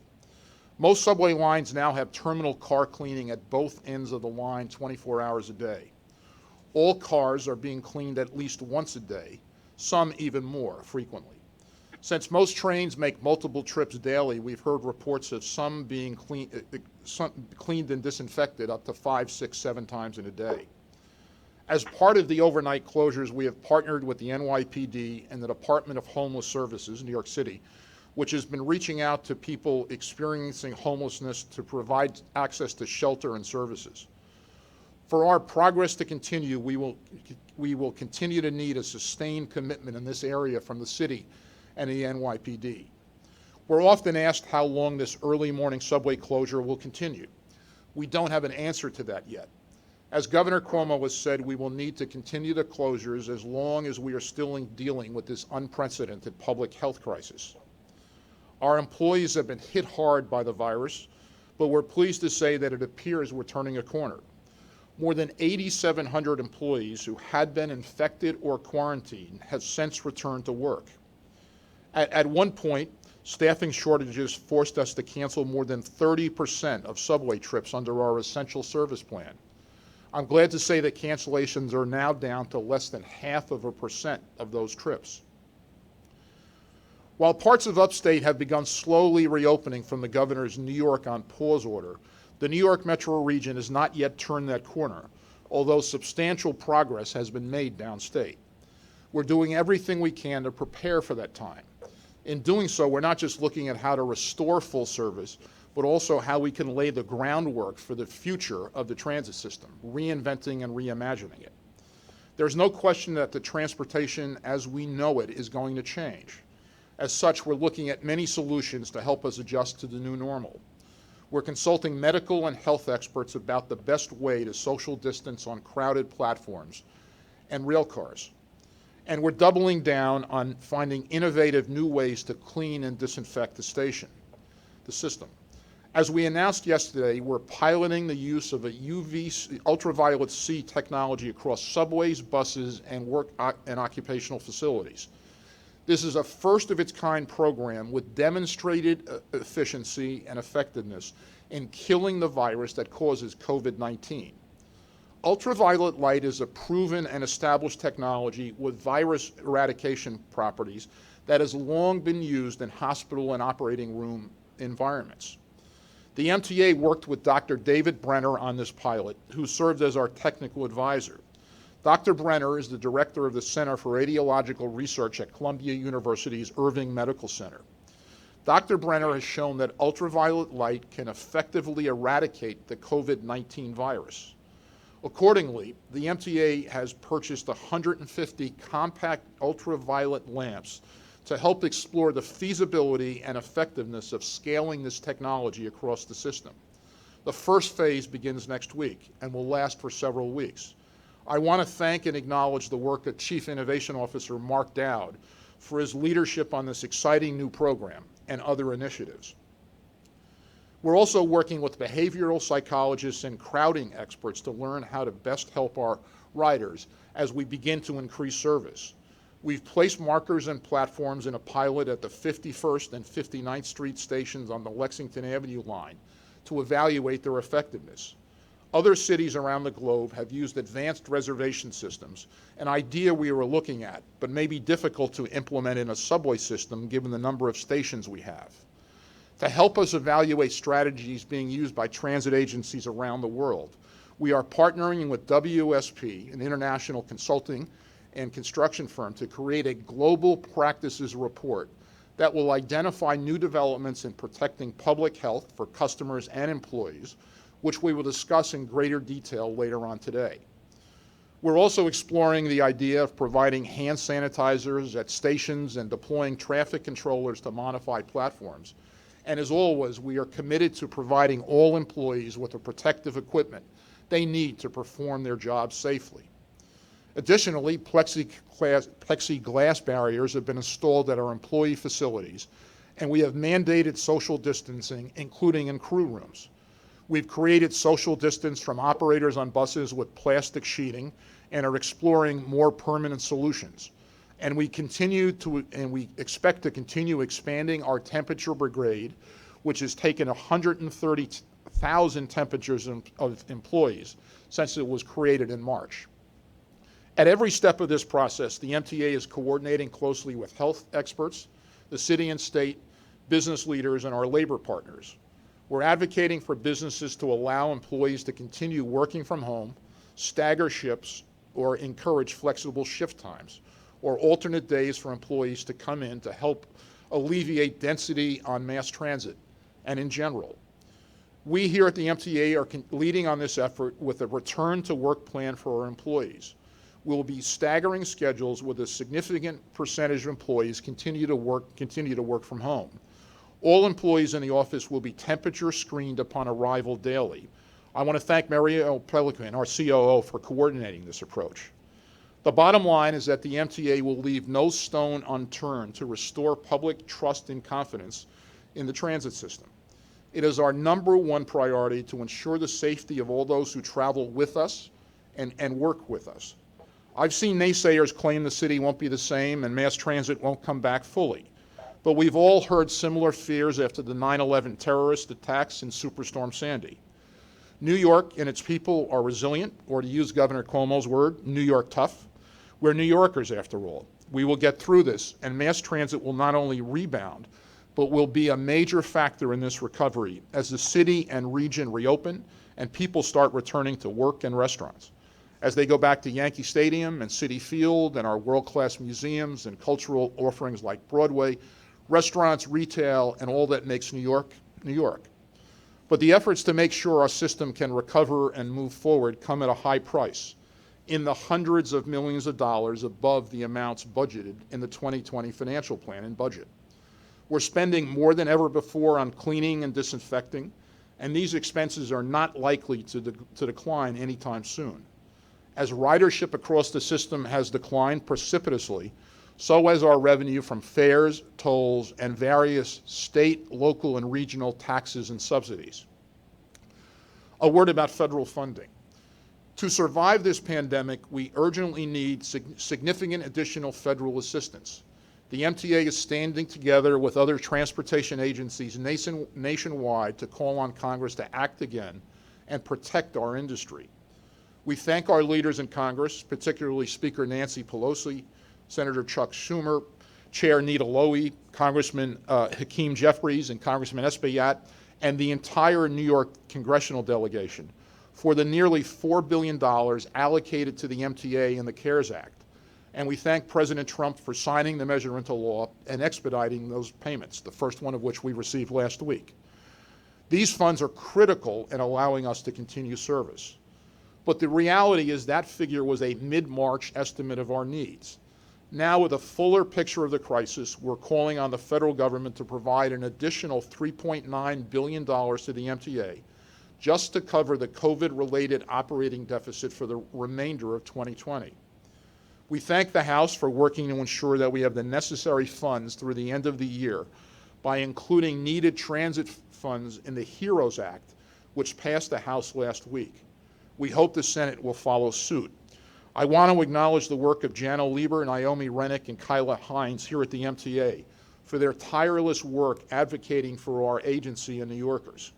Most subway lines now have terminal car cleaning at both ends of the line 24 hours a day. All cars are being cleaned at least once a day, some even more frequently. Since most trains make multiple trips daily, we've heard reports of some being cleaned and disinfected up to 5, 6, 7 times in a day. As part of the overnight closures, we have partnered with the NYPD and the Department of Homeless Services, New York City, which has been reaching out to people experiencing homelessness to provide access to shelter and services. For our progress to continue, we will continue to need a sustained commitment in this area from the city and the NYPD. We're often asked how long this early morning subway closure will continue. We don't have an answer to that yet. As Governor Cuomo has said, we will need to continue the closures as long as we are still dealing with this unprecedented public health crisis. Our employees have been hit hard by the virus, but we're pleased to say that it appears we're turning a corner. More than 8,700 employees who had been infected or quarantined have since returned to work. At one point, staffing shortages forced us to cancel more than 30% of subway trips under our essential service plan. I'm glad to say that cancellations are now down to less than 0.5% of those trips. While parts of upstate have begun slowly reopening from the governor's New York on pause order, the New York metro region has not yet turned that corner, although substantial progress has been made downstate. We're doing everything we can to prepare for that time. In doing so, we're not just looking at how to restore full service, but also how we can lay the groundwork for the future of the transit system, reinventing and reimagining it. There's no question that the transportation as we know it is going to change. As such, we're looking at many solutions to help us adjust to the new normal. We're consulting medical and health experts about the best way to social distance on crowded platforms and rail cars. And we're doubling down on finding innovative new ways to clean and disinfect the system. As we announced yesterday, we're piloting the use of a UV ultraviolet C technology across subways, buses, and work and occupational facilities. This is a first-of-its-kind program with demonstrated efficiency and effectiveness in killing the virus that causes COVID-19. Ultraviolet light is a proven and established technology with virus eradication properties that has long been used in hospital and operating room environments. The MTA worked with Dr. David Brenner on this pilot, who served as our technical advisor. Dr. Brenner is the director of the Center for Radiological Research at Columbia University's Irving Medical Center. Dr. Brenner has shown that ultraviolet light can effectively eradicate the COVID-19 virus. Accordingly, the MTA has purchased 150 compact ultraviolet lamps to help explore the feasibility and effectiveness of scaling this technology across the system. The first phase begins next week and will last for several weeks. I want to thank and acknowledge the work of Chief Innovation Officer Mark Dowd for his leadership on this exciting new program and other initiatives. We're also working with behavioral psychologists and crowding experts to learn how to best help our riders as we begin to increase service. We've placed markers and platforms in a pilot at the 51st and 59th Street stations on the Lexington Avenue line to evaluate their effectiveness. Other cities around the globe have used advanced reservation systems, an idea we were looking at, but may be difficult to implement in a subway system given the number of stations we have. To help us evaluate strategies being used by transit agencies around the world, we are partnering with WSP, an international consulting and construction firm, to create a global practices report that will identify new developments in protecting public health for customers and employees, which we will discuss in greater detail later on today. We're also exploring the idea of providing hand sanitizers at stations and deploying traffic controllers to modify platforms. And as always, we are committed to providing all employees with the protective equipment they need to perform their jobs safely. Additionally, plexiglass barriers have been installed at our employee facilities, and we have mandated social distancing, including in crew rooms. We've created social distance from operators on buses with plastic sheeting and are exploring more permanent solutions. And we expect to continue expanding our temperature brigade, which has taken 130,000 temperatures of employees since it was created in March. At every step of this process, the MTA is coordinating closely with health experts, the city and state, business leaders, and our labor partners. We're advocating for businesses to allow employees to continue working from home, stagger shifts, or encourage flexible shift times, or alternate days for employees to come in to help alleviate density on mass transit and in general. We here at the MTA are leading on this effort with a return to work plan for our employees. We'll be staggering schedules with a significant percentage of employees continue to work from home. All employees in the office will be temperature screened upon arrival daily. I want to thank Maria Pelican, our COO, for coordinating this approach. The bottom line is that the MTA will leave no stone unturned to restore public trust and confidence in the transit system. It is our #1 priority to ensure the safety of all those who travel with us and work with us. I've seen naysayers claim the city won't be the same and mass transit won't come back fully. But we've all heard similar fears after the 9/11 terrorist attacks and Superstorm Sandy. New York and its people are resilient, or to use Governor Cuomo's word, New York tough. We're New Yorkers after all. We will get through this, and mass transit will not only rebound, but will be a major factor in this recovery as the city and region reopen and people start returning to work and restaurants. As they go back to Yankee Stadium and Citi Field and our world-class museums and cultural offerings like Broadway, restaurants, retail, and all that makes New York, New York. But the efforts to make sure our system can recover and move forward come at a high price, in the hundreds of millions of dollars above the amounts budgeted in the 2020 financial plan and budget. We're spending more than ever before on cleaning and disinfecting, and these expenses are not likely to decline anytime soon. As ridership across the system has declined precipitously, so has our revenue from fares, tolls, and various state, local, and regional taxes and subsidies. A word about federal funding. To survive this pandemic, we urgently need significant additional federal assistance. The MTA is standing together with other transportation agencies nationwide to call on Congress to act again and protect our industry. We thank our leaders in Congress, particularly Speaker Nancy Pelosi, Senator Chuck Schumer, Chair Nita Lowey, Congressman Hakeem Jeffries, and Congressman Espaillat, and the entire New York congressional delegation for the nearly $4 billion allocated to the MTA in the CARES Act. And we thank President Trump for signing the measure into law and expediting those payments, the first one of which we received last week. These funds are critical in allowing us to continue service. But the reality is that figure was a mid-March estimate of our needs. Now, with a fuller picture of the crisis, we're calling on the federal government to provide an additional $3.9 billion to the MTA just to cover the COVID-related operating deficit for the remainder of 2020. We thank the House for working to ensure that we have the necessary funds through the end of the year by including needed transit funds in the HEROES Act, which passed the House last week. We hope the Senate will follow suit. I want to acknowledge the work of Jano Lieber, Naomi Rennick, and Kyla Hines here at the MTA for their tireless work advocating for our agency and New Yorkers.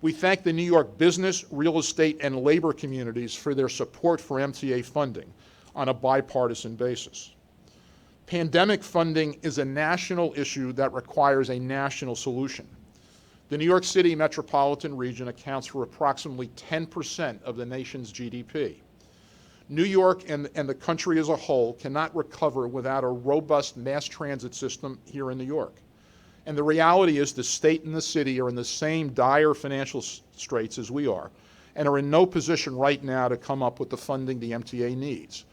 We thank the New York business, real estate, and labor communities for their support for MTA funding on a bipartisan basis. Pandemic funding is a national issue that requires a national solution. The New York City metropolitan region accounts for approximately 10% of the nation's GDP. New York and the country as a whole cannot recover without a robust mass transit system here in New York. And the reality is the state and the city are in the same dire financial straits as we are and are in no position right now to come up with the funding the MTA needs.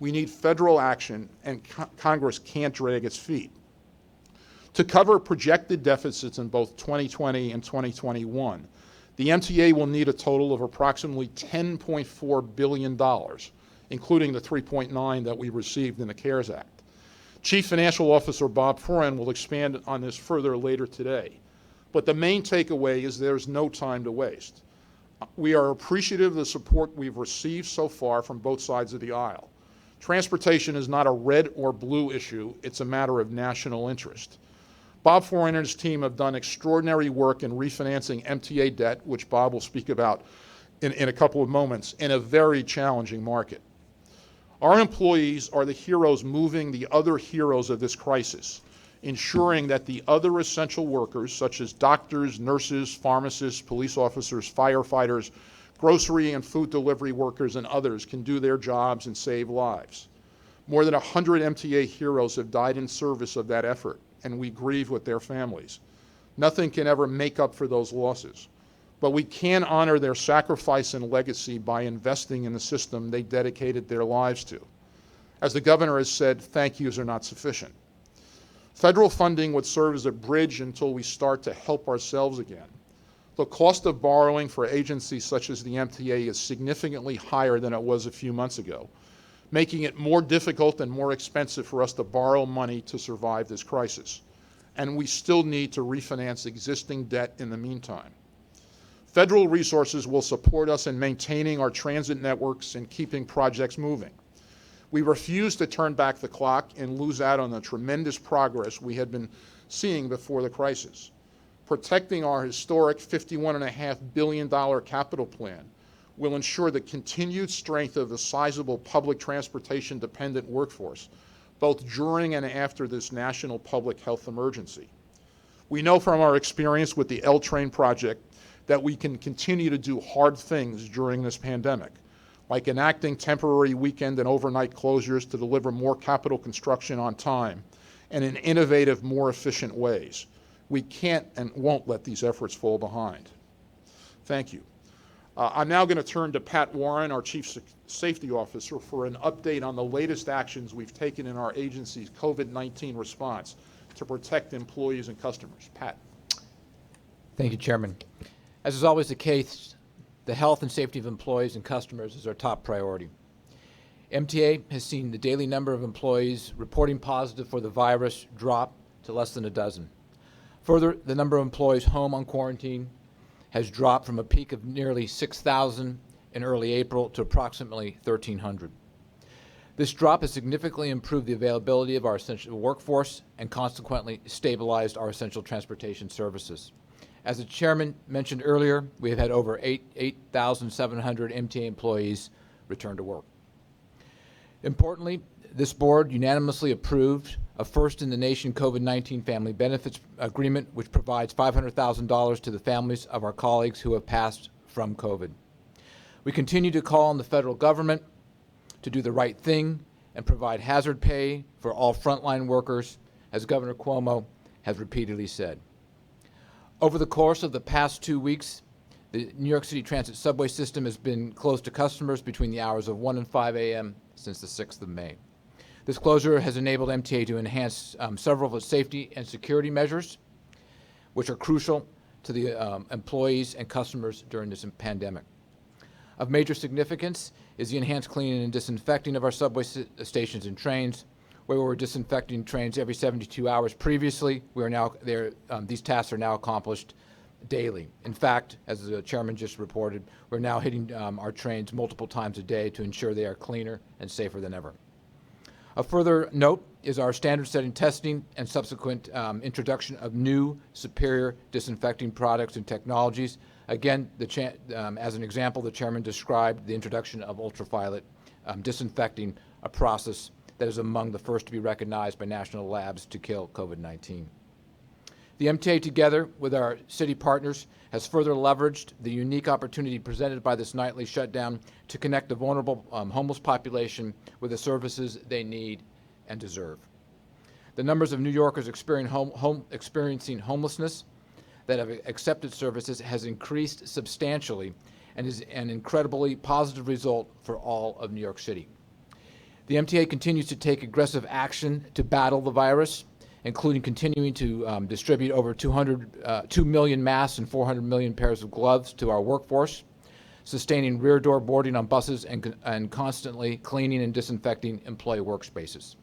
We need federal action, and Congress can't drag its feet. To cover projected deficits in both 2020 and 2021, the MTA will need a total of approximately $10.4 billion, including the $3.9 that we received in the CARES Act. Chief Financial Officer Bob Foran will expand on this further later today. But the main takeaway is there's no time to waste. We are appreciative of the support we've received so far from both sides of the aisle. Transportation is not a red or blue issue, it's a matter of national interest. Bob Foran and his team have done extraordinary work in refinancing MTA debt, which Bob will speak about in a couple of moments, in a very challenging market. Our employees are the heroes moving the other heroes of this crisis, ensuring that the other essential workers, such as doctors, nurses, pharmacists, police officers, firefighters, grocery and food delivery workers, and others can do their jobs and save lives. More than 100 MTA heroes have died in service of that effort, and we grieve with their families. Nothing can ever make up for those losses, but we can honor their sacrifice and legacy by investing in the system they dedicated their lives to. As the governor has said, thank yous are not sufficient. Federal funding would serve as a bridge until we start to help ourselves again. The cost of borrowing for agencies such as the MTA is significantly higher than it was a few months ago, making it more difficult and more expensive for us to borrow money to survive this crisis. And we still need to refinance existing debt in the meantime. Federal resources will support us in maintaining our transit networks and keeping projects moving. We refuse to turn back the clock and lose out on the tremendous progress we had been seeing before the crisis. Protecting our historic $51.5 billion capital plan will ensure the continued strength of the sizable public transportation dependent workforce, both during and after this national public health emergency. We know from our experience with the L-Train project that we can continue to do hard things during this pandemic, like enacting temporary weekend and overnight closures to deliver more capital construction on time and in innovative, more efficient ways. We can't and won't let these efforts fall behind. Thank you. I'm now going to turn to Pat Warren, our Chief Safety Officer, for an update on the latest actions we've taken in our agency's COVID-19 response to protect employees and customers. Pat. Thank you, Chairman. As is always the case, the health and safety of employees and customers is our top priority. MTA has seen the daily number of employees reporting positive for the virus drop to less than a dozen. Further, the number of employees home on quarantine has dropped from a peak of nearly 6,000 in early April to approximately 1,300. This drop has significantly improved the availability of our essential workforce and consequently stabilized our essential transportation services. As the chairman mentioned earlier, we have had over 8,700 MTA employees return to work. Importantly, this board unanimously approved a first-in-the-nation COVID-19 family benefits agreement, which provides $500,000 to the families of our colleagues who have passed from COVID. We continue to call on the federal government to do the right thing and provide hazard pay for all frontline workers, as Governor Cuomo has repeatedly said. Over the course of the past 2 weeks, the New York City Transit subway system has been closed to customers between the hours of 1 and 5 a.m. since the 6th of May. This closure has enabled MTA to enhance several of its safety and security measures, which are crucial to the employees and customers during this pandemic. Of major significance is the enhanced cleaning and disinfecting of our subway stations and trains. Where we were disinfecting trains every 72 hours previously, we are now there. These tasks are now accomplished daily. In fact, as the chairman just reported, we're now hitting our trains multiple times a day to ensure they are cleaner and safer than ever. A further note is our standard-setting testing and subsequent introduction of new, superior disinfecting products and technologies. Again, as an example, the chairman described the introduction of ultraviolet disinfecting, a process that is among the first to be recognized by national labs to kill COVID-19. The MTA, together with our city partners, has further leveraged the unique opportunity presented by this nightly shutdown to connect the vulnerable homeless population with the services they need and deserve. The numbers of New Yorkers experiencing homelessness that have accepted services has increased substantially and is an incredibly positive result for all of New York City. The MTA continues to take aggressive action to battle the virus, including continuing to distribute over 2 million masks and 400 million pairs of gloves to our workforce, sustaining rear door boarding on buses, and constantly cleaning and disinfecting employee workspaces.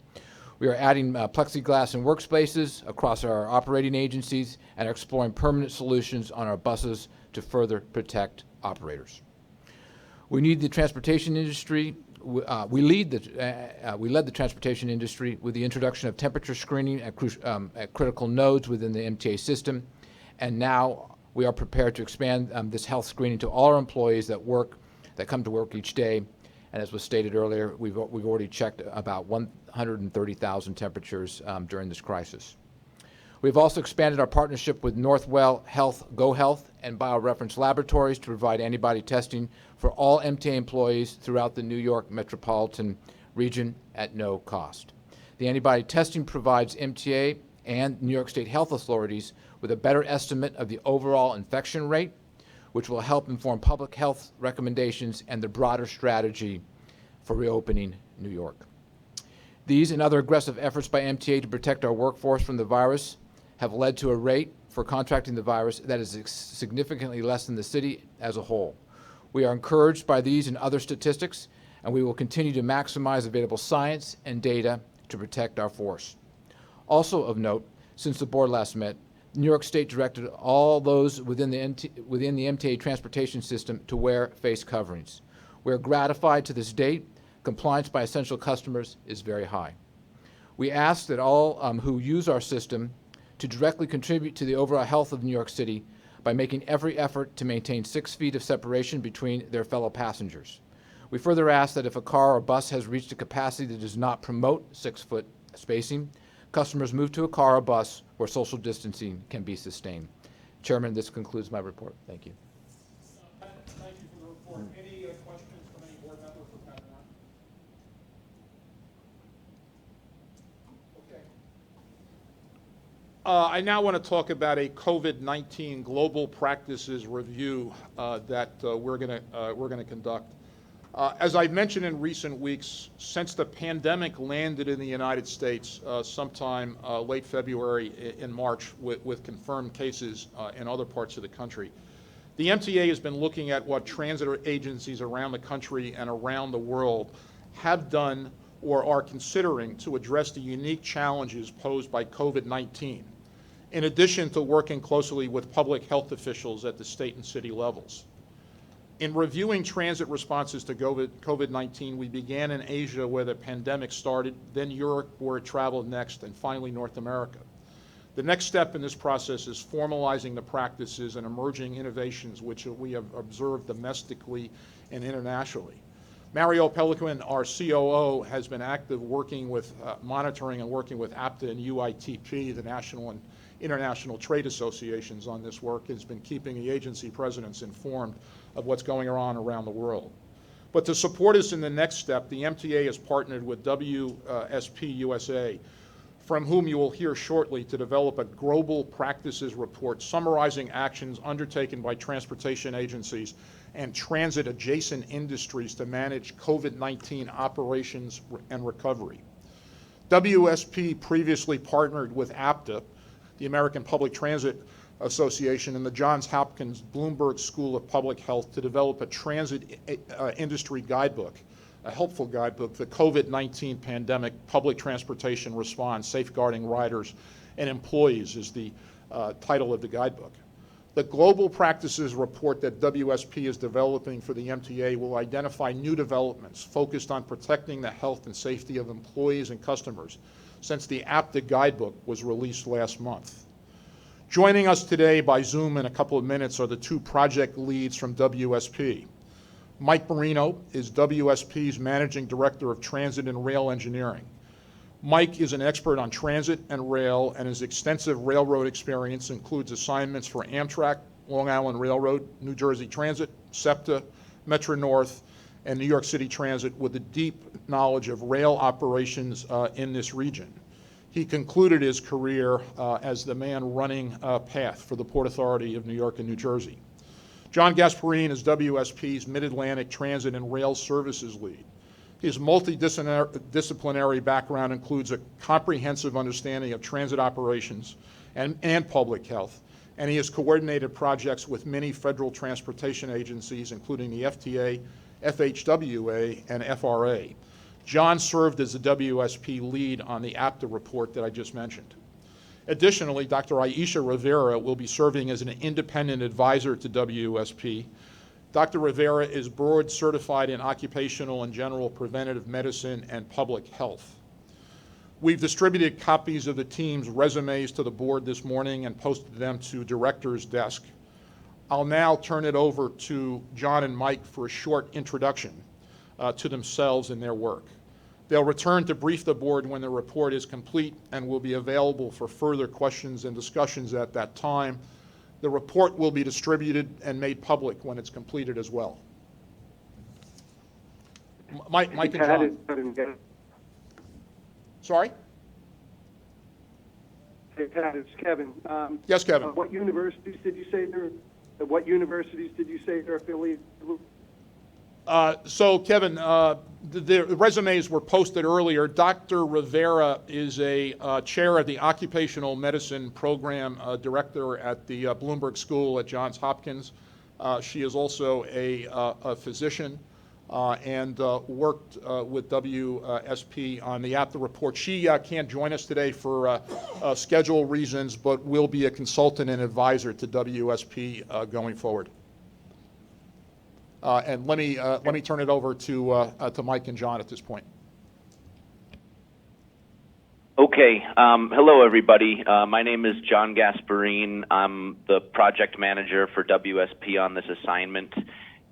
We are adding plexiglass in workspaces across our operating agencies and are exploring permanent solutions on our buses to further protect operators. We led the transportation industry with the introduction of temperature screening at critical nodes within the MTA system, and now we are prepared to expand this health screening to all our employees that come to work each day. And as was stated earlier, we've already checked about 130,000 temperatures during this crisis. We've also expanded our partnership with Northwell Health, GoHealth, and BioReference Laboratories to provide antibody testing for all MTA employees throughout the New York metropolitan region at no cost. The antibody testing provides MTA and New York State health authorities with a better estimate of the overall infection rate, which will help inform public health recommendations and the broader strategy for reopening New York. These and other aggressive efforts by MTA to protect our workforce from the virus have led to a rate for contracting the virus that is significantly less than the city as a whole. We are encouraged by these and other statistics, and we will continue to maximize available science and data to protect our force. Also of note, since the board last met, New York State directed all those within the MTA transportation system to wear face coverings. We are gratified to this date. Compliance by essential customers is very high. We ask that all who use our system to directly contribute to the overall health of New York City by making every effort to maintain 6 feet of separation between their fellow passengers. We further ask that if a car or bus has reached a capacity that does not promote 6-foot spacing, customers move to a car or bus where social distancing can be sustained. Chairman, this concludes my report. Thank you. Thank you for the report. Any questions from any board member for Pat Warren? Okay. I now want to talk about a COVID-19 global practices review that we're going to conduct. As I've mentioned in recent weeks, since the pandemic landed in the United States sometime late February in March with confirmed cases in other parts of the country, the MTA has been looking at what transit agencies around the country and around the world have done or are considering to address the unique challenges posed by COVID-19, in addition to working closely with public health officials at the state and city levels. In reviewing transit responses to COVID-19, we began in Asia where the pandemic started, then Europe where it traveled next, and finally North America. The next step in this process is formalizing the practices and emerging innovations which we have observed domestically and internationally. Mario Pelican, our COO, has been active working with monitoring and working with APTA and UITP, the national and international trade associations, on this work, has been keeping the agency presidents informed of what's going on around the world. But to support us in the next step, the MTA has partnered with WSP USA, from whom you will hear shortly, to develop a global practices report summarizing actions undertaken by transportation agencies and transit-adjacent industries to manage COVID-19 operations and recovery. WSP previously partnered with APTA, the American Public Transit Association, and the Johns Hopkins Bloomberg School of Public Health to develop a transit industry guidebook, a helpful guidebook, the COVID-19 Pandemic Public Transportation Response, Safeguarding Riders and Employees is the title of the guidebook. The Global Practices Report that WSP is developing for the MTA will identify new developments focused on protecting the health and safety of employees and customers since the APTA guidebook was released last month. Joining us today by Zoom in a couple of minutes are the two project leads from WSP. Mike Marino is WSP's Managing Director of Transit and Rail Engineering. Mike is an expert on transit and rail, and his extensive railroad experience includes assignments for Amtrak, Long Island Railroad, New Jersey Transit, SEPTA, Metro North, and New York City Transit, with a deep knowledge of rail operations in this region. He concluded his career as the man running PATH for the Port Authority of New York and New Jersey. John Gasparin is WSP's Mid-Atlantic Transit and Rail Services Lead. His multidisciplinary background includes a comprehensive understanding of transit operations and public health, and he has coordinated projects with many federal transportation agencies, including the FTA, FHWA, and FRA. John served as the WSP lead on the APTA report that I just mentioned. Additionally, Dr. Aisha Rivera will be serving as an independent advisor to WSP. Dr. Rivera is board certified in occupational and general preventative medicine and public health. We've distributed copies of the team's resumes to the board this morning and posted them to director's desk. I'll now turn it over to John and Mike for a short introduction to themselves and their work. They'll return to brief the board when the report is complete and will be available for further questions and discussions at that time. The report will be distributed and made public when it's completed as well. Mike and John. Sorry? Hey, Pat, it's Kevin. Yes, Kevin. What universities did you say they're affiliated with? So, Kevin, the resumes were posted earlier. Dr. Rivera is a chair of the Occupational Medicine Program director at the Bloomberg School at Johns Hopkins. She is also a physician and worked with WSP on the APTA report. She can't join us today for schedule reasons, but will be a consultant and advisor to WSP going forward. And let me turn it over to Mike and John at this point. Okay. Hello, everybody. My name is John Gasparin. I'm the project manager for WSP on this assignment.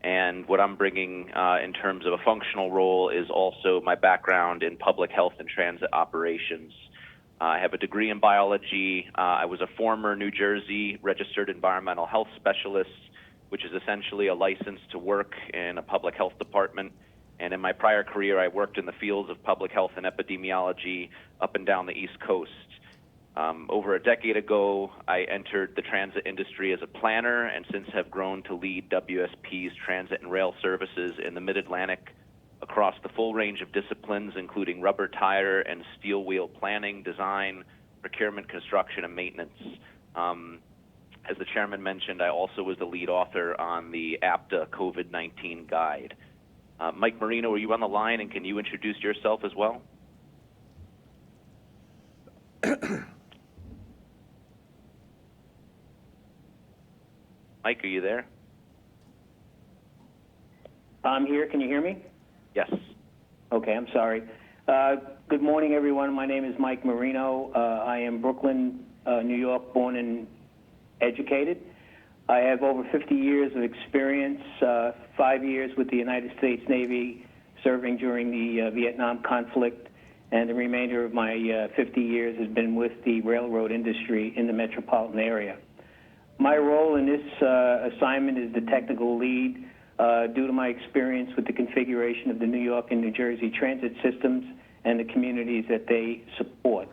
And what I'm bringing in terms of a functional role is also my background in public health and transit operations. I have a degree in biology. I was a former New Jersey registered environmental health specialist, which is essentially a license to work in a public health department. And in my prior career, I worked in the fields of public health and epidemiology up and down the East Coast. Over a decade ago, I entered the transit industry as a planner and since have grown to lead WSP's transit and rail services in the Mid-Atlantic across the full range of disciplines, including rubber tire and steel wheel planning, design, procurement, construction, and maintenance. As the chairman mentioned, I also was the lead author on the APTA COVID-19 guide. Mike Marino, are you on the line, and can you introduce yourself as well? Mike, are you there? I'm here. Can you hear me? Yes. Okay, I'm sorry. Good morning, everyone. My name is Mike Marino. I am Brooklyn, New York, born and educated. I have over 50 years of experience, 5 years with the United States Navy, serving during the Vietnam conflict, and the remainder of my 50 years has been with the railroad industry in the metropolitan area. My role in this assignment is the technical lead due to my experience with the configuration of the New York and New Jersey transit systems and the communities that they support.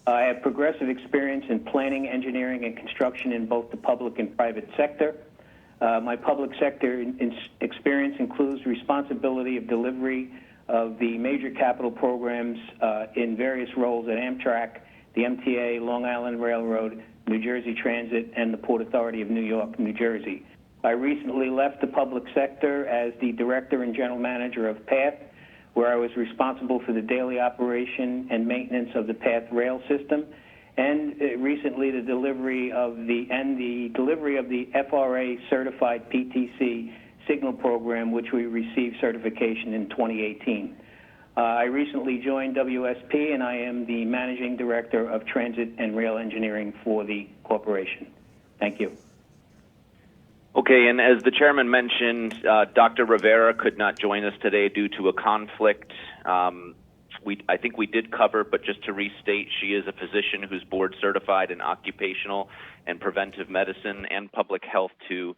I have progressive experience in planning, engineering, and construction in both the public and private sector. My public sector experience includes responsibility of delivery of the major capital programs in various roles at Amtrak, the MTA, Long Island Railroad, New Jersey Transit, and the Port Authority of New York, New Jersey. I recently left the public sector as the director and general manager of PATH, where I was responsible for the daily operation and maintenance of the PATH rail system, and recently the delivery of the FRA certified PTC signal program, which we received certification in 2018. I recently joined WSP, and I am the managing director of transit and rail engineering for the corporation. Thank you. Okay, and as the chairman mentioned, Dr. Rivera could not join us today due to a conflict. I think we did cover, but just to restate, she is a physician who's board certified in occupational and preventive medicine and public health to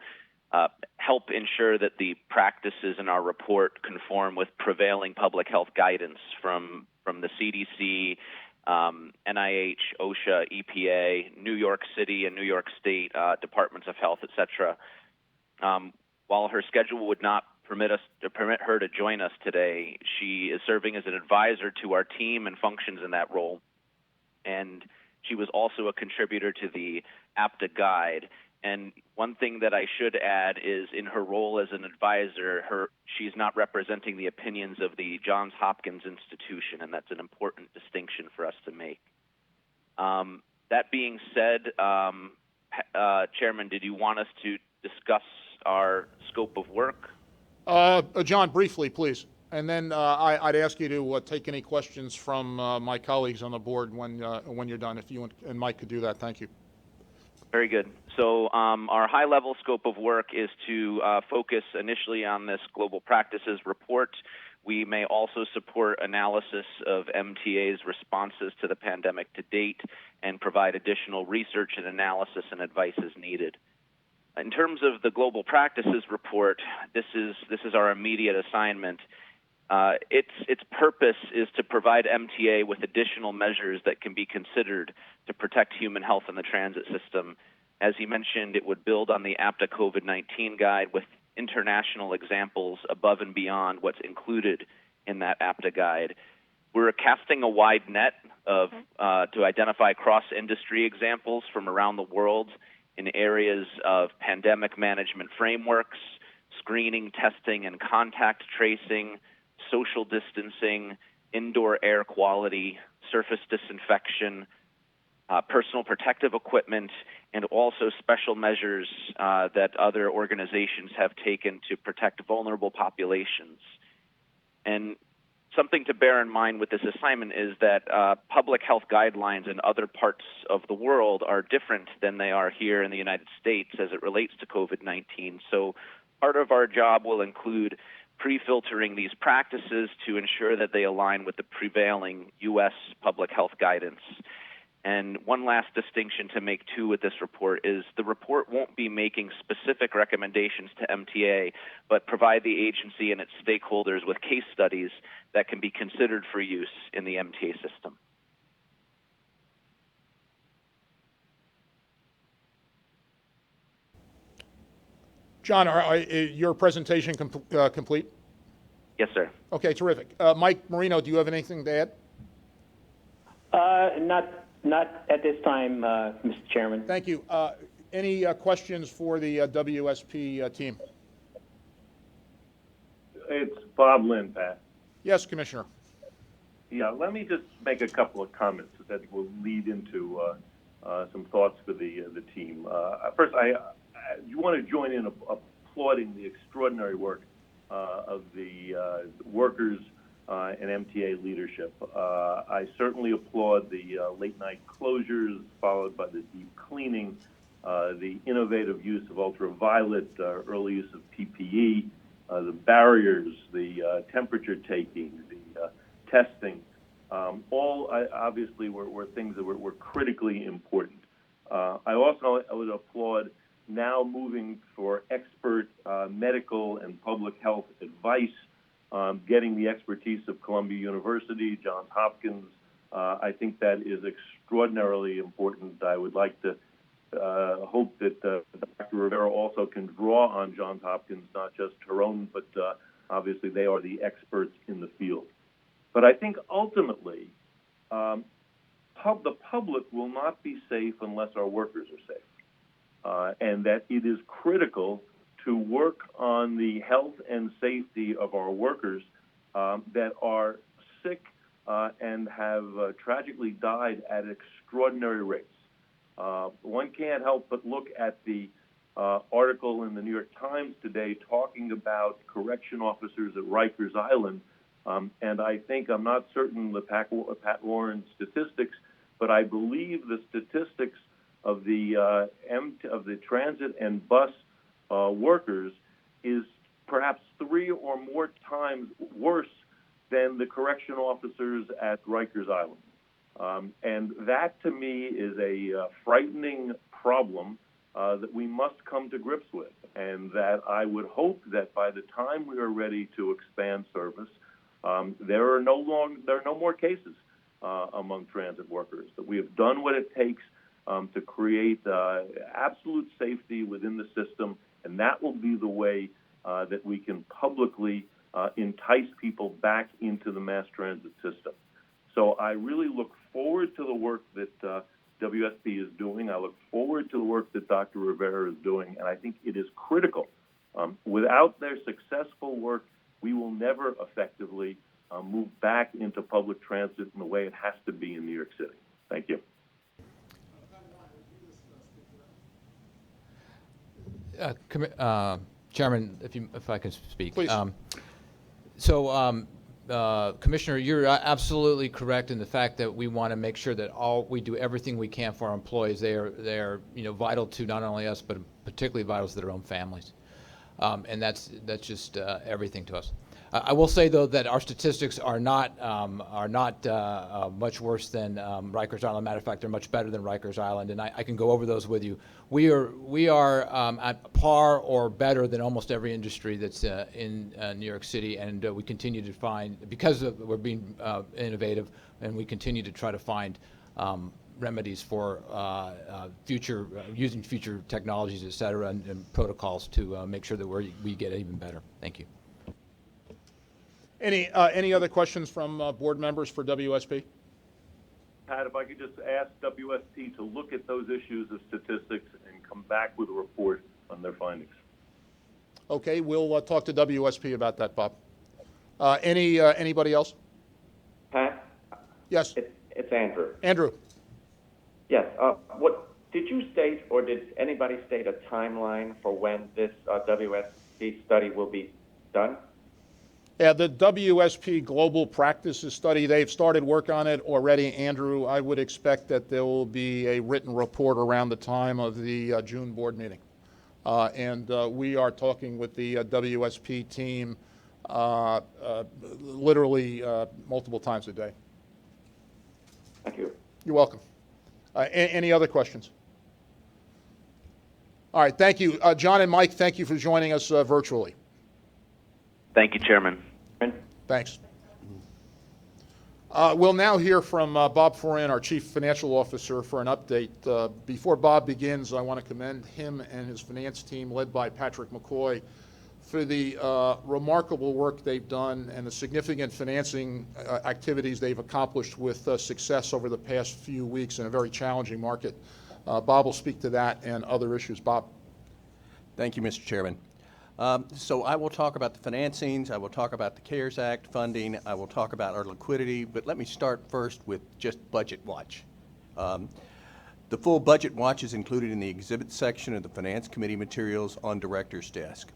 help ensure that the practices in our report conform with prevailing public health guidance from the CDC, NIH, OSHA, EPA, New York City and New York State departments of health, et cetera. While her schedule would not permit her to join us today, she is serving as an advisor to our team and functions in that role. And she was also a contributor to the APTA guide. And one thing that I should add is in her role as an advisor, she's not representing the opinions of the Johns Hopkins Institution, and that's an important distinction for us to make. That being said, Chairman, did you want us to discuss our scope of work? John, briefly, please. And then I'd ask you to take any questions from my colleagues on the board when you're done. If you and Mike could do that, thank you. Very good. So our high-level scope of work is to focus initially on this global practices report. We may also support analysis of MTA's responses to the pandemic to date and provide additional research and analysis and advice as needed. In terms of the global practices report, this is our immediate assignment. Its purpose is to provide MTA with additional measures that can be considered to protect human health in the transit system. As he mentioned, it would build on the APTA COVID-19 guide with international examples above and beyond what's included in that APTA guide. We're casting a wide net to identify cross-industry examples from around the world in areas of pandemic management frameworks, screening, testing, and contact tracing, social distancing, indoor air quality, surface disinfection, personal protective equipment, and also special measures that other organizations have taken to protect vulnerable populations. And something to bear in mind with this assignment is that public health guidelines in other parts of the world are different than they are here in the United States as it relates to COVID-19. So part of our job will include pre-filtering these practices to ensure that they align with the prevailing U.S. public health guidance. And one last distinction to make, too, with this report is the report won't be making specific recommendations to MTA, but provide the agency and its stakeholders with case studies that can be considered for use in the MTA system. John, your presentation complete? Yes, sir. Okay, terrific. Mike Marino, do you have anything to add? Not at this time, Mr. Chairman. Thank you. Any questions for the WSP team? It's Bob Lynn, Pat. Yes, Commissioner. Yeah, let me just make a couple of comments that will lead into some thoughts for the team. First, you want to join in applauding the extraordinary work of the workers and MTA leadership. I certainly applaud the late night closures followed by the deep cleaning, the innovative use of ultraviolet, early use of PPE, the barriers, the temperature taking, the testing. All obviously were things that were critically important. I would applaud now moving for expert medical and public health advice, getting the expertise of Columbia University, Johns Hopkins. I think that is extraordinarily important. I would like to hope that Dr. Rivera also can draw on Johns Hopkins, not just her own, but obviously they are the experts in the field. But I think ultimately, the public will not be safe unless our workers are safe, and that it is critical to work on the health and safety of our workers that are sick and have tragically died at extraordinary rates. One can't help but look at the article in the New York Times today talking about correction officers at Rikers Island, and I think, I'm not certain the Pat Warren statistics, but I believe the statistics of the transit and bus workers is perhaps 3 or more times worse than the correction officers at Rikers Island. And that, to me, is a frightening problem that we must come to grips with, and that I would hope that by the time we are ready to expand service, there are no more cases among transit workers, that we have done what it takes to create absolute safety within the system, and that will be the way that we can publicly entice people back into the mass transit system. So I really look forward to the work that WSP is doing. I look forward to the work that Dr. Rivera is doing, and I think it is critical. Without their successful work, we will never effectively move back into public transit in the way it has to be in New York City. Thank you. Chairman, if I can speak. Please. Commissioner, you're absolutely correct in the fact that we want to make sure that we do everything we can for our employees. They are vital to not only us, but particularly vital to their own families. And that's just everything to us. I will say, though, that our statistics are not much worse than Rikers Island. Matter of fact, they're much better than Rikers Island, and I can go over those with you. We are at par or better than almost every industry that's in New York City, and we continue to find, because we're being innovative, and we continue to try to find remedies for using future technologies, et cetera, and protocols to make sure that we get even better. Thank you. Any other questions from board members for WSP? Pat, if I could just ask WSP to look at those issues of statistics and come back with a report on their findings. Okay, we'll talk to WSP about that, Bob. Anybody else? Pat? Yes. It's Andrew. Andrew. Yes. What did you state, or did anybody state a timeline for when this WSP study will be done? Yeah, the WSP Global Practices Study, they've started work on it already, Andrew. I would expect that there will be a written report around the time of the June board meeting. And we are talking with the WSP team literally multiple times a day. Thank you. You're welcome. Any other questions? All right, thank you. John and Mike, thank you for joining us virtually. Thank you, Chairman. Thanks. We'll now hear from Bob Foran, our Chief Financial Officer, for an update. Before Bob begins, I want to commend him and his finance team, led by Patrick McCoy, for the remarkable work they've done and the significant financing activities they've accomplished with success over the past few weeks in a very challenging market. Bob will speak to that and other issues. Bob. Thank you, Mr. Chairman. So I will talk about the financings, I will talk about the CARES Act funding, I will talk about our liquidity, but let me start first with just Budget Watch. The full Budget Watch is included in the exhibit section of the Finance Committee materials on Director's desk.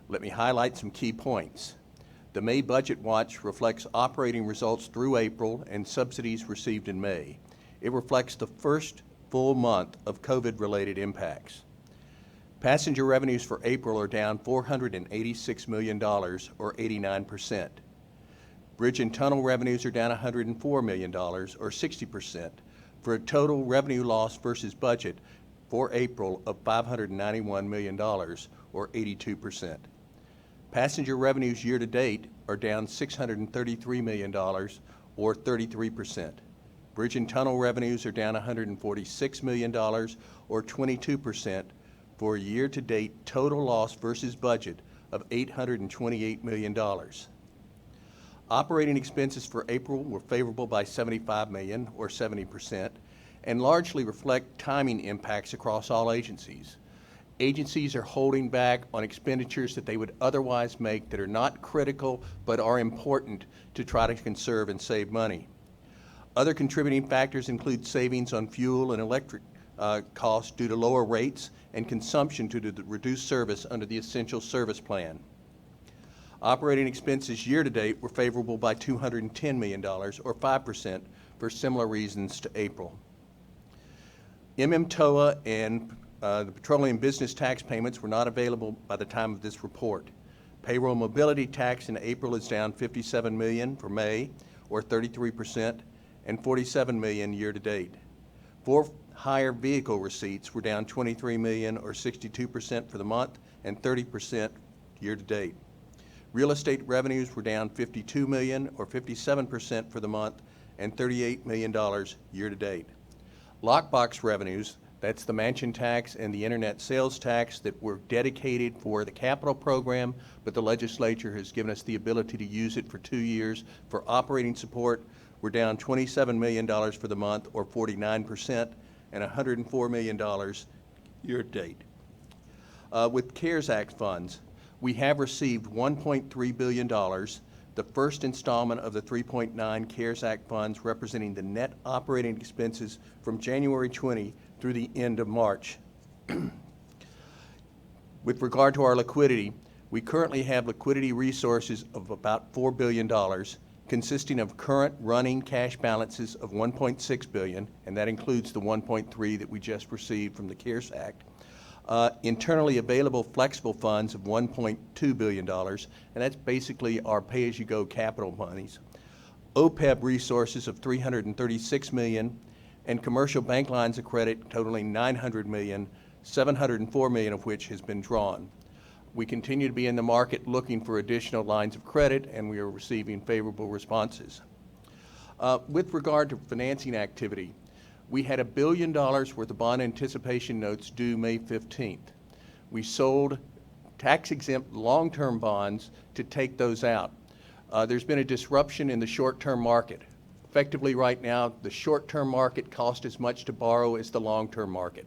Let me highlight some key points. The May Budget Watch reflects operating results through April and subsidies received in May. It reflects the first full month of COVID-related impacts. Passenger revenues for April are down $486 million, or 89%. Bridge and tunnel revenues are down $104 million, or 60%, for a total revenue loss versus budget for April of $591 million, or 82%. Passenger revenues year-to-date are down $633 million, or 33%. Bridge and tunnel revenues are down $146 million, or 22%, for a year-to-date total loss versus budget of $828 million. Operating expenses for April were favorable by $75 million, or 70%, and largely reflect timing impacts across all agencies. Agencies are holding back on expenditures that they would otherwise make that are not critical but are important to try to conserve and save money. Other contributing factors include savings on fuel and electric costs due to lower rates and consumption due to the reduced service under the Essential Service Plan. Operating expenses year-to-date were favorable by $210 million, or 5%, for similar reasons to April. MMTOA and the petroleum business tax payments were not available by the time of this report. Payroll mobility tax in April is down $57 million for May, or 33%, and $47 million year-to-date. For-hire vehicle receipts were down $23 million, or 62% for the month, and 30% year-to-date. Real estate revenues were down $52 million, or 57% for the month, and $38 million year-to-date. Lockbox revenues, that's the mansion tax and the internet sales tax that were dedicated for the capital program, but the legislature has given us the ability to use it for 2 years for operating support. We're down $27 million for the month, or 49%, and $104 million year-to-date. With CARES Act funds, we have received $1.3 billion, the first installment of the 3.9 CARES Act funds, representing the net operating expenses from January 20 through the end of March. With regard to our liquidity, we currently have liquidity resources of about $4 billion, consisting of current running cash balances of $1.6 billion, and that includes the $1.3 that we just received from the CARES Act. Internally available flexible funds of $1.2 billion, and that's basically our pay-as-you-go capital monies. OPEB resources of $336 million, and commercial bank lines of credit totaling $900 million, $704 million of which has been drawn. We continue to be in the market looking for additional lines of credit, and we are receiving favorable responses. With regard to financing activity, we had $1 billion worth of bond anticipation notes due May 15th. We sold tax-exempt long-term bonds to take those out. There's been a disruption in the short-term market. Effectively right now, the short-term market costs as much to borrow as the long-term market.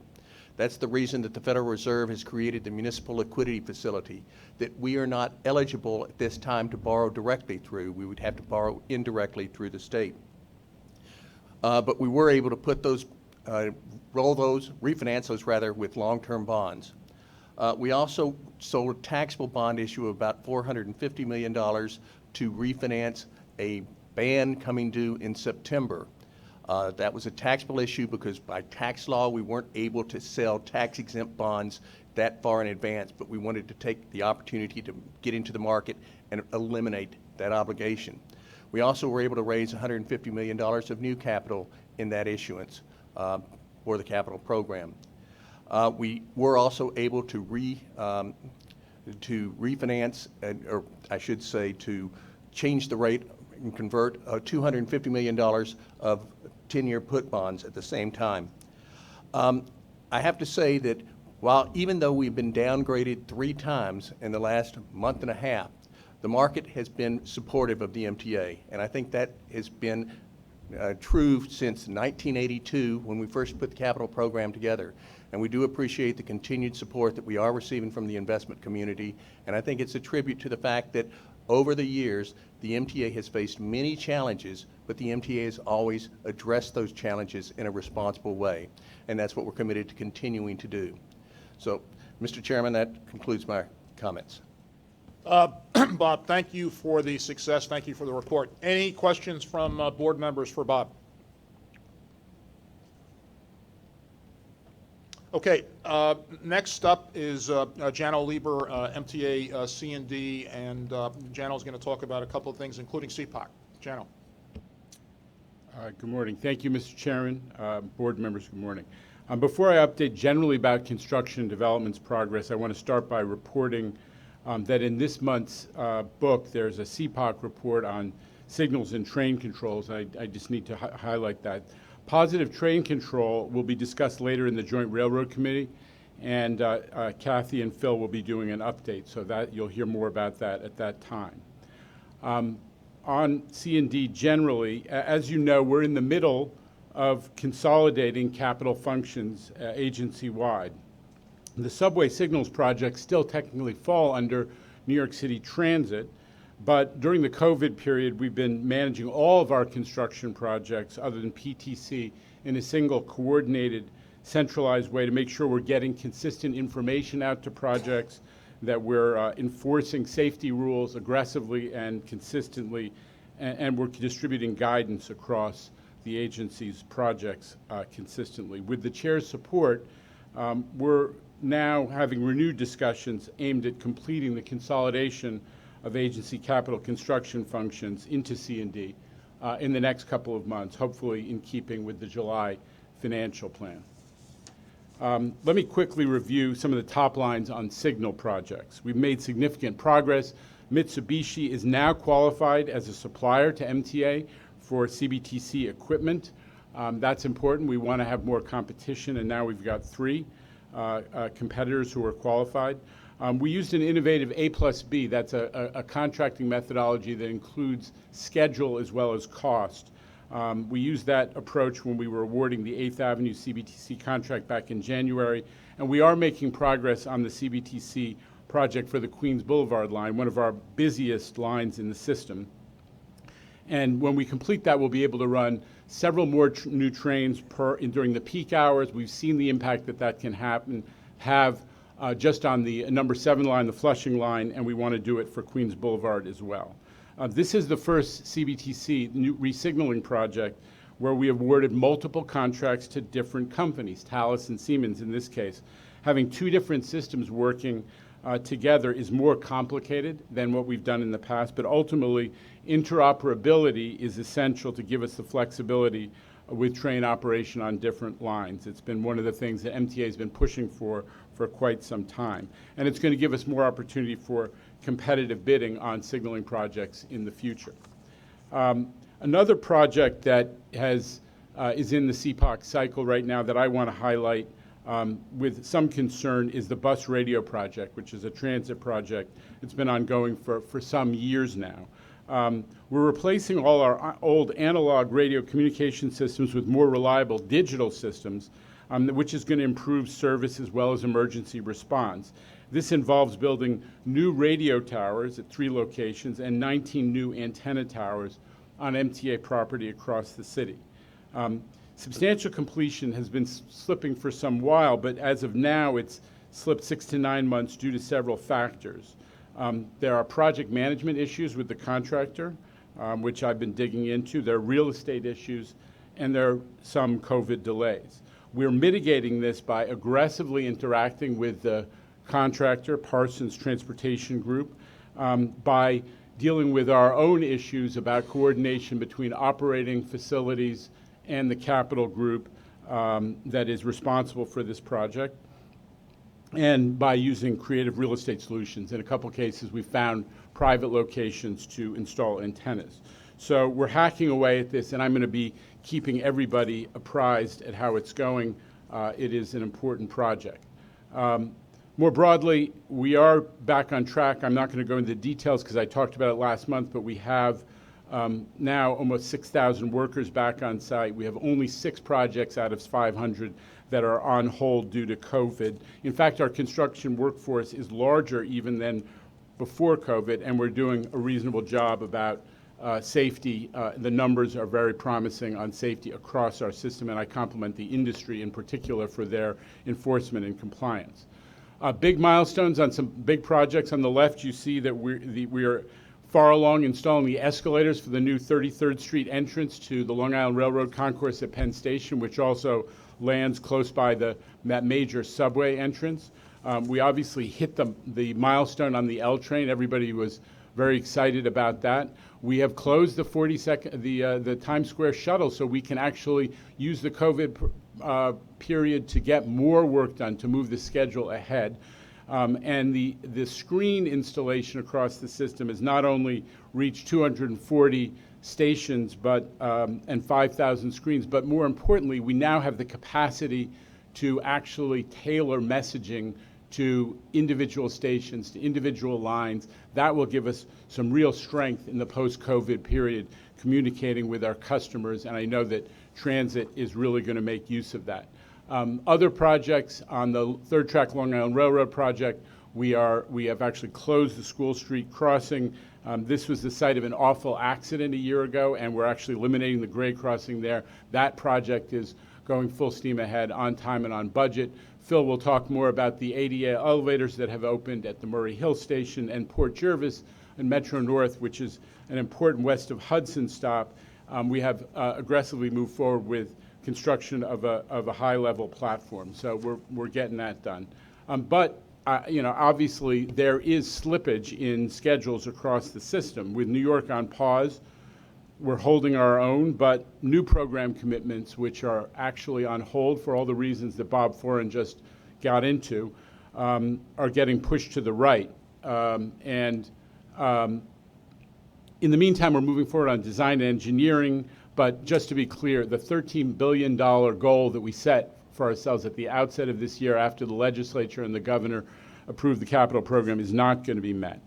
That's the reason that the Federal Reserve has created the Municipal Liquidity Facility, that we are not eligible at this time to borrow directly through. We would have to borrow indirectly through the state. But we were able to put those, refinance those rather, with long-term bonds. We also sold a taxable bond issue of about $450 million to refinance a ban coming due in September. That was a taxable issue because by tax law we weren't able to sell tax-exempt bonds that far in advance, but we wanted to take the opportunity to get into the market and eliminate that obligation. We also were able to raise $150 million of new capital in that issuance for the capital program. We were also able to refinance, or I should say to change the rate and convert $250 million of 10-year put bonds at the same time. I have to say that even though we've been downgraded 3 times in the last month and a half, the market has been supportive of the MTA, and I think that has been true since 1982 when we first put the capital program together. And we do appreciate the continued support that we are receiving from the investment community, and I think it's a tribute to the fact that over the years, the MTA has faced many challenges, but the MTA has always addressed those challenges in a responsible way, and that's what we're committed to continuing to do. So, Mr. Chairman, that concludes my comments. Bob, thank you for the success. Thank you for the report. Any questions from board members for Bob? Okay, next up is Jano Lieber, MTA C&D, and Jano's going to talk about a couple of things, including CPOC. Jano. Good morning. Thank you, Mr. Chairman. Board members, good morning. Before I update generally about construction and development's progress, I want to start by reporting that in this month's book, there's a CPOC report on signals and train controls. I just need to highlight that. Positive train control will be discussed later in the Joint Railroad Committee, and Kathy and Phil will be doing an update, so that you'll hear more about that at that time. On C&D generally, as you know, we're in the middle of consolidating capital functions agency-wide. The subway signals projects still technically fall under New York City Transit, but during the COVID period, we've been managing all of our construction projects other than PTC in a single coordinated, centralized way to make sure we're getting consistent information out to projects, that we're enforcing safety rules aggressively and consistently, and we're distributing guidance across the agency's projects consistently. With the chair's support, we're now having renewed discussions aimed at completing the consolidation of agency capital construction functions into C&D in the next couple of months, hopefully in keeping with the July financial plan. Let me quickly review some of the top lines on signal projects. We've made significant progress. Mitsubishi is now qualified as a supplier to MTA for CBTC equipment. That's important. We want to have more competition, and now we've got 3 competitors who are qualified. We used an innovative A+B. That's a contracting methodology that includes schedule as well as cost. We used that approach when we were awarding the 8th Avenue CBTC contract back in January, and we are making progress on the CBTC project for the Queens Boulevard line, one of our busiest lines in the system. And when we complete that, we'll be able to run several more new trains during the peak hours. We've seen the impact that can have just on the number 7 line, the Flushing line, and we want to do it for Queens Boulevard as well. This is the first CBTC new resignaling project where we awarded multiple contracts to different companies, Thales and Siemens in this case. Having 2 different systems working together is more complicated than what we've done in the past, but ultimately interoperability is essential to give us the flexibility with train operation on different lines. It's been one of the things that MTA has been pushing for quite some time. And it's going to give us more opportunity for competitive bidding on signaling projects in the future. Another project that is in the CPOC cycle right now that I want to highlight with some concern is the bus radio project, which is a transit project. It's been ongoing for some years now. We're replacing all our old analog radio communication systems with more reliable digital systems, which is going to improve service as well as emergency response. This involves building new radio towers at 3 locations and 19 new antenna towers on MTA property across the city. Substantial completion has been slipping for some while, but as of now, it's slipped 6 to 9 months due to several factors. There are project management issues with the contractor, which I've been digging into. There are real estate issues, and there are some COVID delays. We're mitigating this by aggressively interacting with the contractor, Parsons Transportation Group, by dealing with our own issues about coordination between operating facilities and the capital group that is responsible for this project, and by using creative real estate solutions. In a couple cases, we found private locations to install antennas. So we're hacking away at this, and I'm going to be keeping everybody apprised at how it's going. It is an important project. More broadly, we are back on track. I'm not going to go into the details because I talked about it last month, but we have now almost 6,000 workers back on site. We have only 6 projects out of 500 that are on hold due to COVID. In fact, our construction workforce is larger even than before COVID, and we're doing a reasonable job about safety. The numbers are very promising on safety across our system, and I compliment the industry in particular for their enforcement and compliance. Big milestones on some big projects. On the left, you see that we are far along installing the escalators for the new 33rd Street entrance to the Long Island Railroad concourse at Penn Station, which also lands close by that major subway entrance. We obviously hit the milestone on the L train. Everybody was very excited about that. We have closed the Times Square shuttle, so we can actually use the COVID period to get more work done, to move the schedule ahead. And the screen installation across the system has not only reached 240 stations and 5,000 screens, but more importantly, we now have the capacity to actually tailor messaging to individual stations, to individual lines. That will give us some real strength in the post-COVID period, communicating with our customers, and I know that transit is really going to make use of that. Other projects on the third track Long Island Railroad project, we have actually closed the School Street crossing. This was the site of an awful accident a year ago, and we're actually eliminating the grade crossing there. That project is going full steam ahead, on time and on budget. Phil will talk more about the ADA elevators that have opened at the Murray Hill Station and Port Jervis and Metro North, which is an important west of Hudson stop. We have aggressively moved forward with construction of a high-level platform, so we're getting that done. But obviously there is slippage in schedules across the system. With New York on pause, we're holding our own, but new program commitments, which are actually on hold for all the reasons that Bob Foran just got into, are getting pushed to the right. In the meantime, we're moving forward on design and engineering, but just to be clear, the $13 billion goal that we set for ourselves at the outset of this year after the legislature and the governor approved the capital program is not going to be met.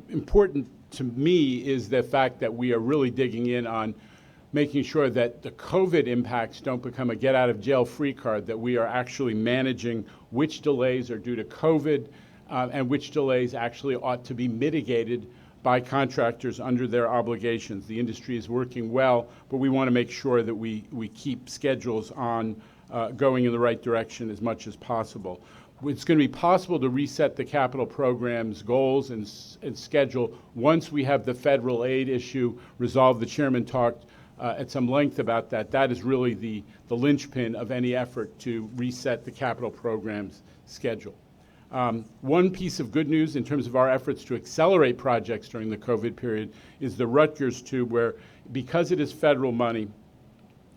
Important to me is the fact that we are really digging in on making sure that the COVID impacts don't become a get-out-of-jail-free card, that we are actually managing which delays are due to COVID and which delays actually ought to be mitigated by contractors under their obligations. The industry is working well, but we want to make sure that we keep schedules on going in the right direction as much as possible. It's going to be possible to reset the capital program's goals and schedule once we have the federal aid issue resolved. The chairman talked at some length about that. That is really the linchpin of any effort to reset the capital program's schedule. One piece of good news in terms of our efforts to accelerate projects during the COVID period is the Rutgers Tube, where because it is federal money,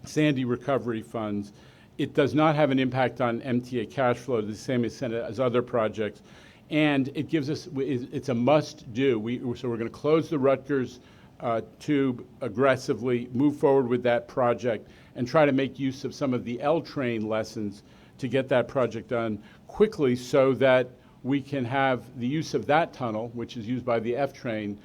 Sandy recovery funds, it does not have an impact on MTA cash flow to the same extent as other projects, and it gives us, it's a must-do. So we're going to close the Rutgers Tube aggressively, move forward with that project, and try to make use of some of the L train lessons to get that project done quickly so that we can have the use of that tunnel, which is used by the F train,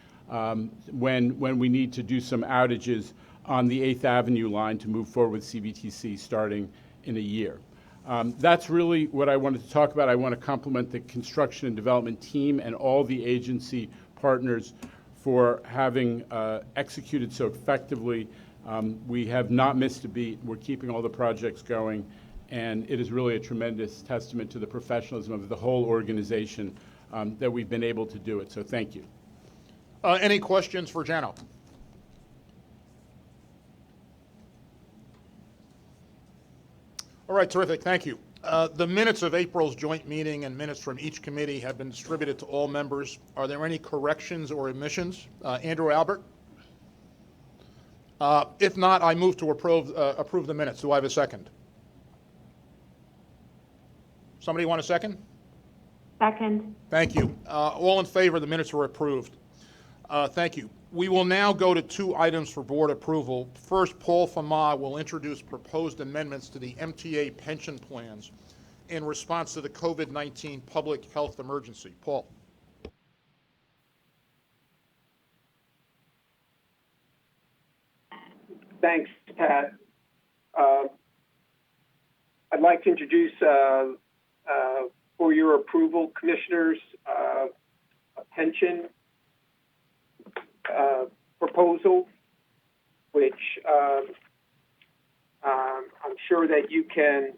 when we need to do some outages on the 8th Avenue line to move forward with CBTC starting in a year. That's really what I wanted to talk about. I want to compliment the construction and development team and all the agency partners for having executed so effectively. We have not missed a beat. We're keeping all the projects going, and it is really a tremendous testament to the professionalism of the whole organization that we've been able to do it. So thank you. Any questions for Jano? All right, terrific. Thank you. The minutes of April's joint meeting and minutes from each committee have been distributed to all members. Are there any corrections or omissions? Andrew Albert? If not, I move to approve the minutes. Do I have a second? Somebody want a second? Second. Thank you. All in favor, the minutes are approved. Thank you. We will now go to two items for board approval. First, Paul Fama will introduce proposed amendments to the MTA pension plans in response to the COVID-19 public health emergency. Paul. Thanks, Pat. I'd like to introduce for your approval, Commissioners, a pension proposal, which I'm sure that you can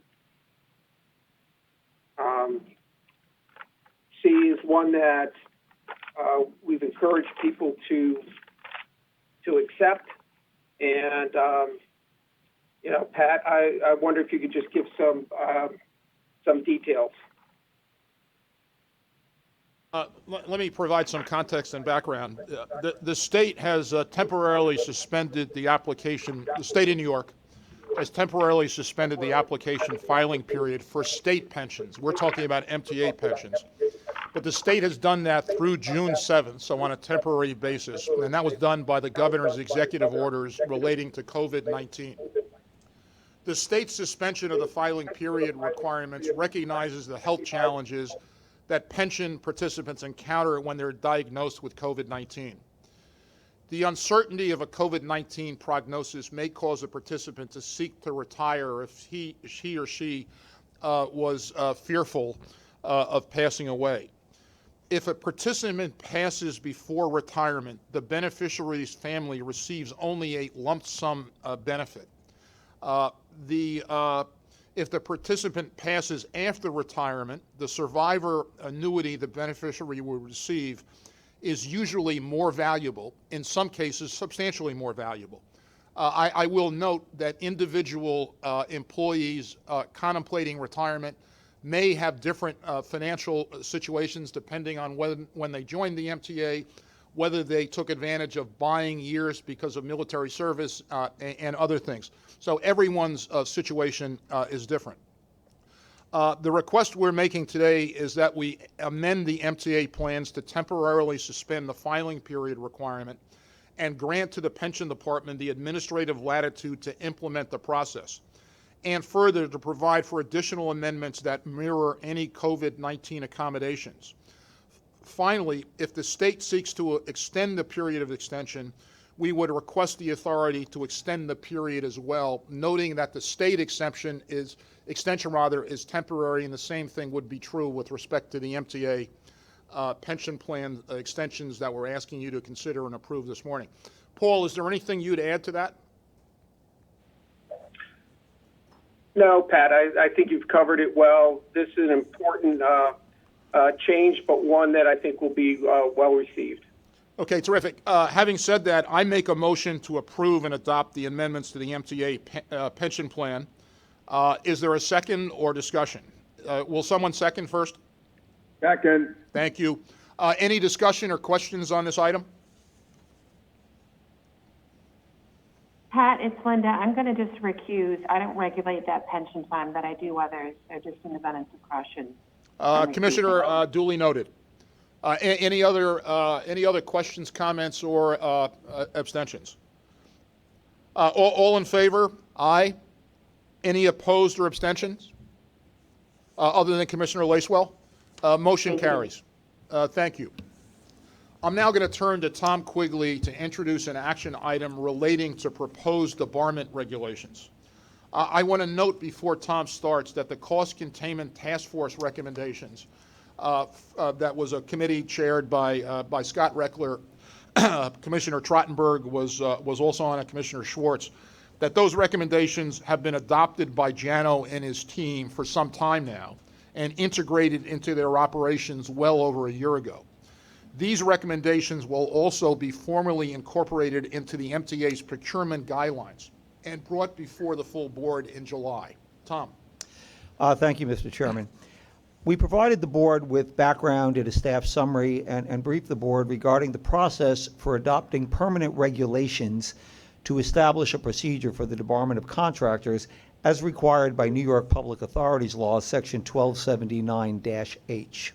C is one that we've encouraged people to accept. And, Pat, I wonder if you could just give some details. Let me provide some context and background. The state has temporarily suspended the application, the state of New York has temporarily suspended the application filing period for state pensions. We're talking about MTA pensions. But the state has done that through June 7th, so on a temporary basis, and that was done by the governor's executive orders relating to COVID-19. The state's suspension of the filing period requirements recognizes the health challenges that pension participants encounter when they're diagnosed with COVID-19. The uncertainty of a COVID-19 prognosis may cause a participant to seek to retire if he or she was fearful of passing away. If a participant passes before retirement, the beneficiary's family receives only a lump sum benefit. If the participant passes after retirement, the survivor annuity the beneficiary will receive is usually more valuable, in some cases substantially more valuable. I will note that individual employees contemplating retirement may have different financial situations depending on when they joined the MTA, whether they took advantage of buying years because of military service and other things. So everyone's situation is different. The request we're making today is that we amend the MTA plans to temporarily suspend the filing period requirement and grant to the pension department the administrative latitude to implement the process, and further to provide for additional amendments that mirror any COVID-19 accommodations. Finally, if the state seeks to extend the period of extension, we would request the authority to extend the period as well, noting that the state extension is temporary, and the same thing would be true with respect to the MTA pension plan extensions that we're asking you to consider and approve this morning. Paul, is there anything you'd add to that? No, Pat, I think you've covered it well. This is an important change, but one that I think will be well received. Okay, terrific. Having said that, I make a motion to approve and adopt the amendments to the MTA pension plan. Is there a second or discussion? Will someone second first? Second. Thank you. Any discussion or questions on this item? Pat, it's Linda. I'm going to just recuse. I don't regulate that pension plan, but I do others. So just in abundance of caution. Commissioner, duly noted. Any other questions, comments, or abstentions? All in favor? Aye. Any opposed or abstentions? Other than Commissioner Lacewell? Motion carries. Thank you. I'm now going to turn to Tom Quigley to introduce an action item relating to proposed debarment regulations. I want to note before Tom starts that the Cost Containment Task Force recommendations, that was a committee chaired by Scott Reckler, Commissioner Trottenberg was also on it, Commissioner Schwartz, that those recommendations have been adopted by Jano and his team for some time now and integrated into their operations well over a year ago. These recommendations will also be formally incorporated into the MTA's procurement guidelines and brought before the full board in July. Tom. Thank you, Mr. Chairman. We provided the board with background in a staff summary and briefed the board regarding the process for adopting permanent regulations to establish a procedure for the debarment of contractors as required by New York Public Authorities Law, Section 1279-H.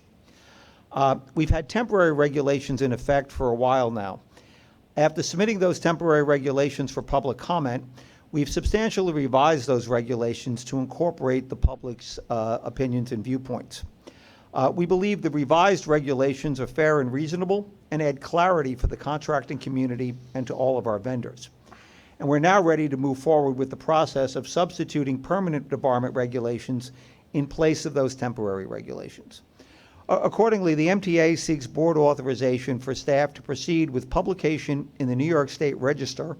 We've had temporary regulations in effect for a while now. After submitting those temporary regulations for public comment, we've substantially revised those regulations to incorporate the public's opinions and viewpoints. We believe the revised regulations are fair and reasonable and add clarity for the contracting community and to all of our vendors. And we're now ready to move forward with the process of substituting permanent debarment regulations in place of those temporary regulations. Accordingly, the MTA seeks board authorization for staff to proceed with publication in the New York State Register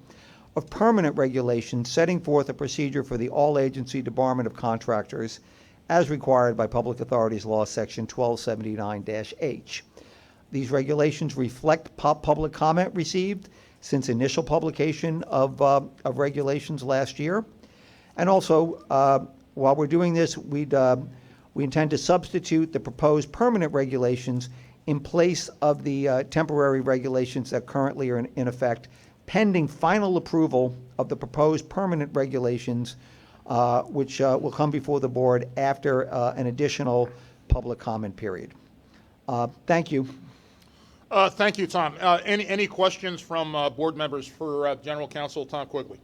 of permanent regulations setting forth a procedure for the all-agency debarment of contractors as required by Public Authorities Law, Section 1279-H. These regulations reflect public comment received since initial publication of regulations last year. And also, while we're doing this, we intend to substitute the proposed permanent regulations in place of the temporary regulations that currently are in effect, pending final approval of the proposed permanent regulations, which will come before the board after an additional public comment period. Thank you. Thank you, Tom. Any questions from board members for General Counsel Tom Quigley?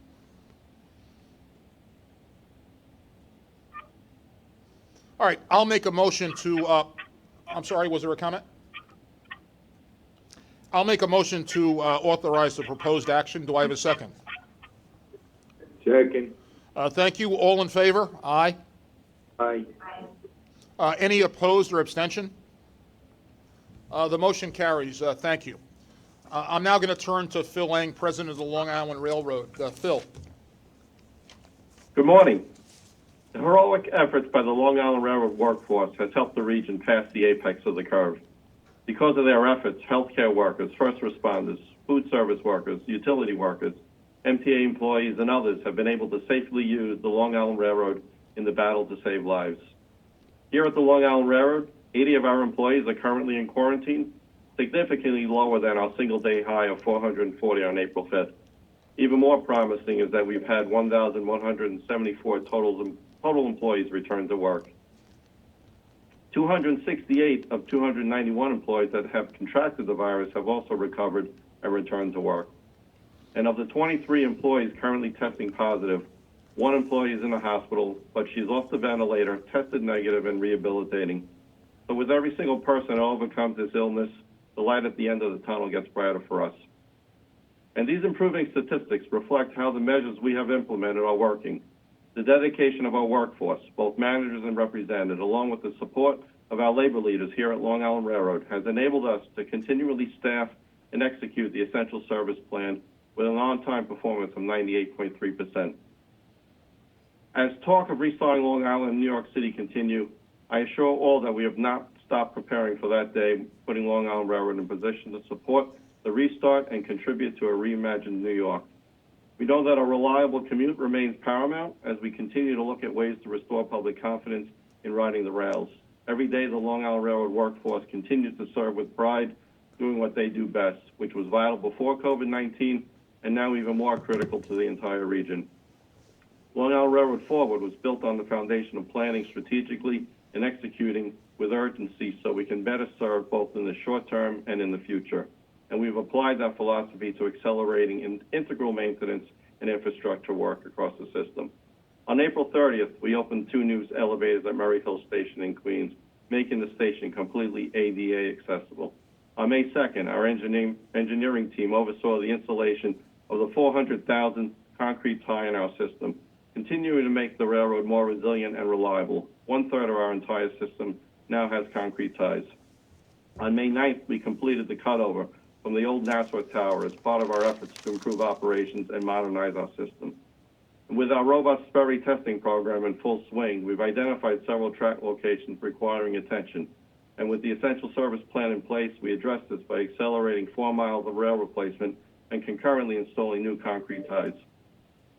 All right, I'll make a motion to, I'm sorry, was there a comment? I'll make a motion to authorize the proposed action. Do I have a second? Second. Thank you. All in favor? Aye. Aye. Any opposed or abstention? The motion carries. Thank you. I'm now going to turn to Phil Lang, President of the Long Island Railroad. Phil. Good morning. The heroic efforts by the Long Island Railroad workforce has helped the region pass the apex of the curve. Because of their efforts, healthcare workers, first responders, food service workers, utility workers, MTA employees, and others have been able to safely use the Long Island Railroad in the battle to save lives. Here at the Long Island Railroad, 80 of our employees are currently in quarantine, significantly lower than our single-day high of 440 on April 5th. Even more promising is that we've had 1,174 total employees return to work. 268 of 291 employees that have contracted the virus have also recovered and returned to work. And of the 23 employees currently testing positive, one employee is in the hospital, but she's off the ventilator, tested negative, and rehabilitating. So with every single person that overcomes this illness, the light at the end of the tunnel gets brighter for us. And these improving statistics reflect how the measures we have implemented are working. The dedication of our workforce, both managers and representatives, along with the support of our labor leaders here at Long Island Railroad, has enabled us to continually staff and execute the essential service plan with an on-time performance of 98.3%. As talk of restarting Long Island and New York City continue, I assure all that we have not stopped preparing for that day, putting Long Island Railroad in position to support the restart and contribute to a reimagined New York. We know that a reliable commute remains paramount as we continue to look at ways to restore public confidence in riding the rails. Every day, the Long Island Railroad workforce continues to serve with pride, doing what they do best, which was vital before COVID-19 and now even more critical to the entire region. Long Island Railroad Forward was built on the foundation of planning strategically and executing with urgency so we can better serve both in the short term and in the future. And we've applied that philosophy to accelerating integral maintenance and infrastructure work across the system. On April 30th, we opened 2 new elevators at Murray Hill Station in Queens, making the station completely ADA accessible. On May 2nd, our engineering team oversaw the installation of the 400,000 concrete tie in our system, continuing to make the railroad more resilient and reliable. 1/3 of our entire system now has concrete ties. On May 9th, we completed the cutover from the old Nassau Tower as part of our efforts to improve operations and modernize our system. And with our robust ferry testing program in full swing, we've identified several track locations requiring attention. And with the essential service plan in place, we addressed this by accelerating 4 miles of rail replacement and concurrently installing new concrete ties.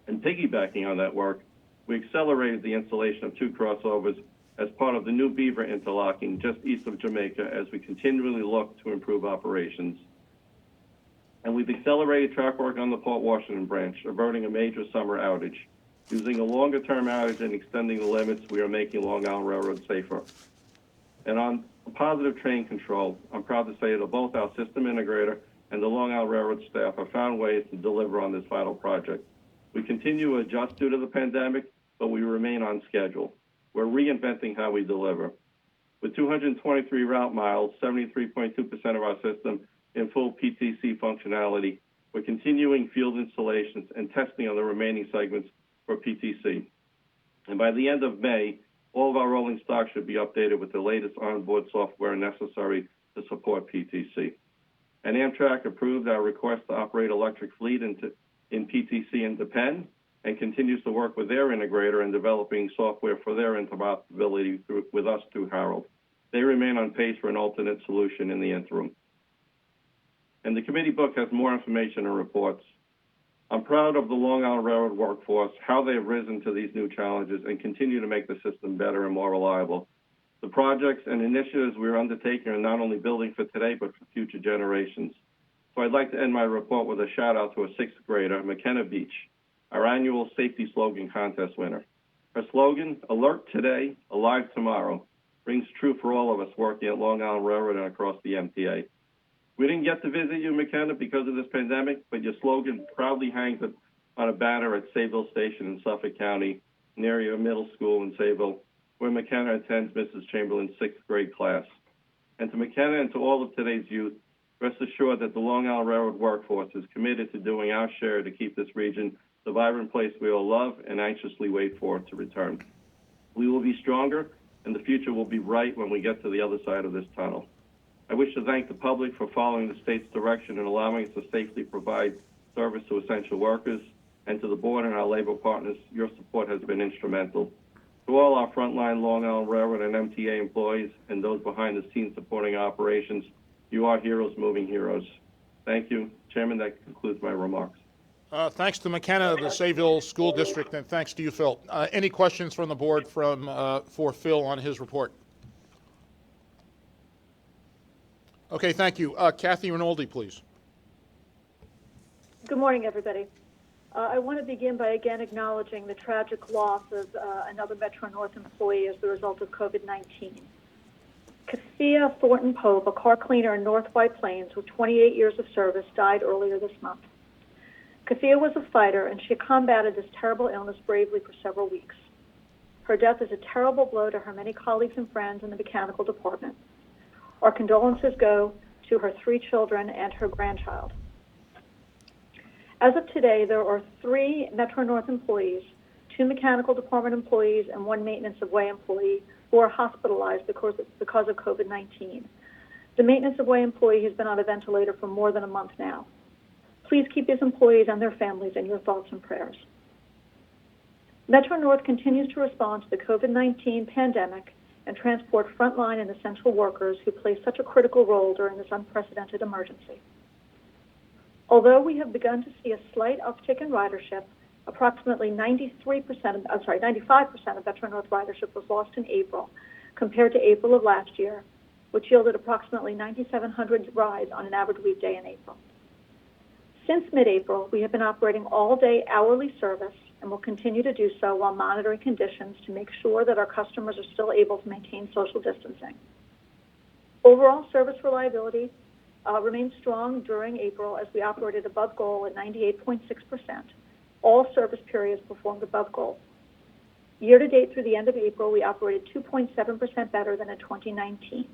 And piggybacking on that work, we accelerated the installation of 2 crossovers as part of the new Beaver interlocking just east of Jamaica as we continually look to improve operations. And we've accelerated track work on the Port Washington branch, averting a major summer outage. Using a longer-term outage and extending the limits, we are making Long Island Railroad safer. And on positive train control, I'm proud to say that both our system integrator and the Long Island Railroad staff have found ways to deliver on this vital project. We continue to adjust due to the pandemic, but we remain on schedule. We're reinventing how we deliver. With 223 route miles, 73.2% of our system in full PTC functionality, we're continuing field installations and testing on the remaining segments for PTC. And by the end of May, all of our rolling stock should be updated with the latest onboard software necessary to support PTC. And Amtrak approved our request to operate electric fleet in PTC and Depend, and continues to work with their integrator in developing software for their interoperability with us through Harold. They remain on pace for an alternate solution in the interim. And the committee book has more information and reports. I'm proud of the Long Island Railroad workforce, how they have risen to these new challenges and continue to make the system better and more reliable. The projects and initiatives we are undertaking are not only building for today, but for future generations. So I'd like to end my report with a shout out to a sixth grader, McKenna Beach, our annual safety slogan contest winner. Her slogan, alert today, alive tomorrow, rings true for all of us working at Long Island Railroad and across the MTA. We didn't get to visit you, McKenna, because of this pandemic, but your slogan proudly hangs on a banner at Sayville Station in Suffolk County, near your middle school in Sayville, where McKenna attends Mrs. Chamberlain's sixth grade class. And to McKenna and to all of today's youth, rest assured that the Long Island Railroad workforce is committed to doing our share to keep this region the vibrant place we all love and anxiously wait for to return. We will be stronger, and the future will be bright when we get to the other side of this tunnel. I wish to thank the public for following the state's direction and allowing us to safely provide service to essential workers, and to the board and our labor partners, your support has been instrumental. To all our frontline Long Island Railroad and MTA employees and those behind the scenes supporting operations, you are heroes moving heroes. Thank you. Chairman, that concludes my remarks. Thanks to McKenna of the Sayville School District, and thanks to you, Phil. Any questions from the board for Phil on his report? Okay, thank you. Kathy Rinaldi, please. Good morning, everybody. I want to begin by again acknowledging the tragic loss of another Metro North employee as the result of COVID-19. Kathia Thornton Pope, a car cleaner in North White Plains with 28 years of service, died earlier this month. Kathia was a fighter, and she combated this terrible illness bravely for several weeks. Her death is a terrible blow to her many colleagues and friends in the mechanical department. Our condolences go to her 3 children and her grandchild. As of today, there are 3 Metro North employees, 2 mechanical department employees, and 1 maintenance of way employee who are hospitalized because of COVID-19. The maintenance of way employee has been on a ventilator for more than a month now. Please keep these employees and their families in your thoughts and prayers. Metro North continues to respond to the COVID-19 pandemic and transport frontline and essential workers who play such a critical role during this unprecedented emergency. Although we have begun to see a slight uptick in ridership, approximately 95% of Metro North ridership was lost in April compared to April of last year, which yielded approximately 9,700 rides on an average weekday in April. Since mid-April, we have been operating all-day hourly service and will continue to do so while monitoring conditions to make sure that our customers are still able to maintain social distancing. Overall service reliability remained strong during April as we operated above goal at 98.6%. All service periods performed above goal. Year-to-date through the end of April, we operated 2.7% better than in 2019.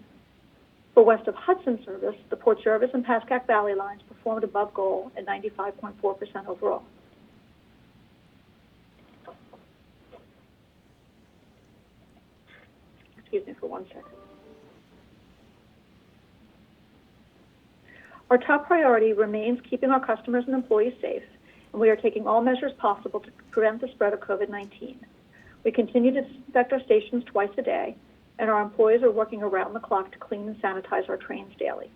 For west of Hudson service, the Port Jervis and Pascack Valley lines performed above goal at 95.4% overall. Excuse me for 1 second. Our top priority remains keeping our customers and employees safe, and we are taking all measures possible to prevent the spread of COVID-19. We continue to disinfect our stations twice a day, and our employees are working around the clock to clean and sanitize our trains daily.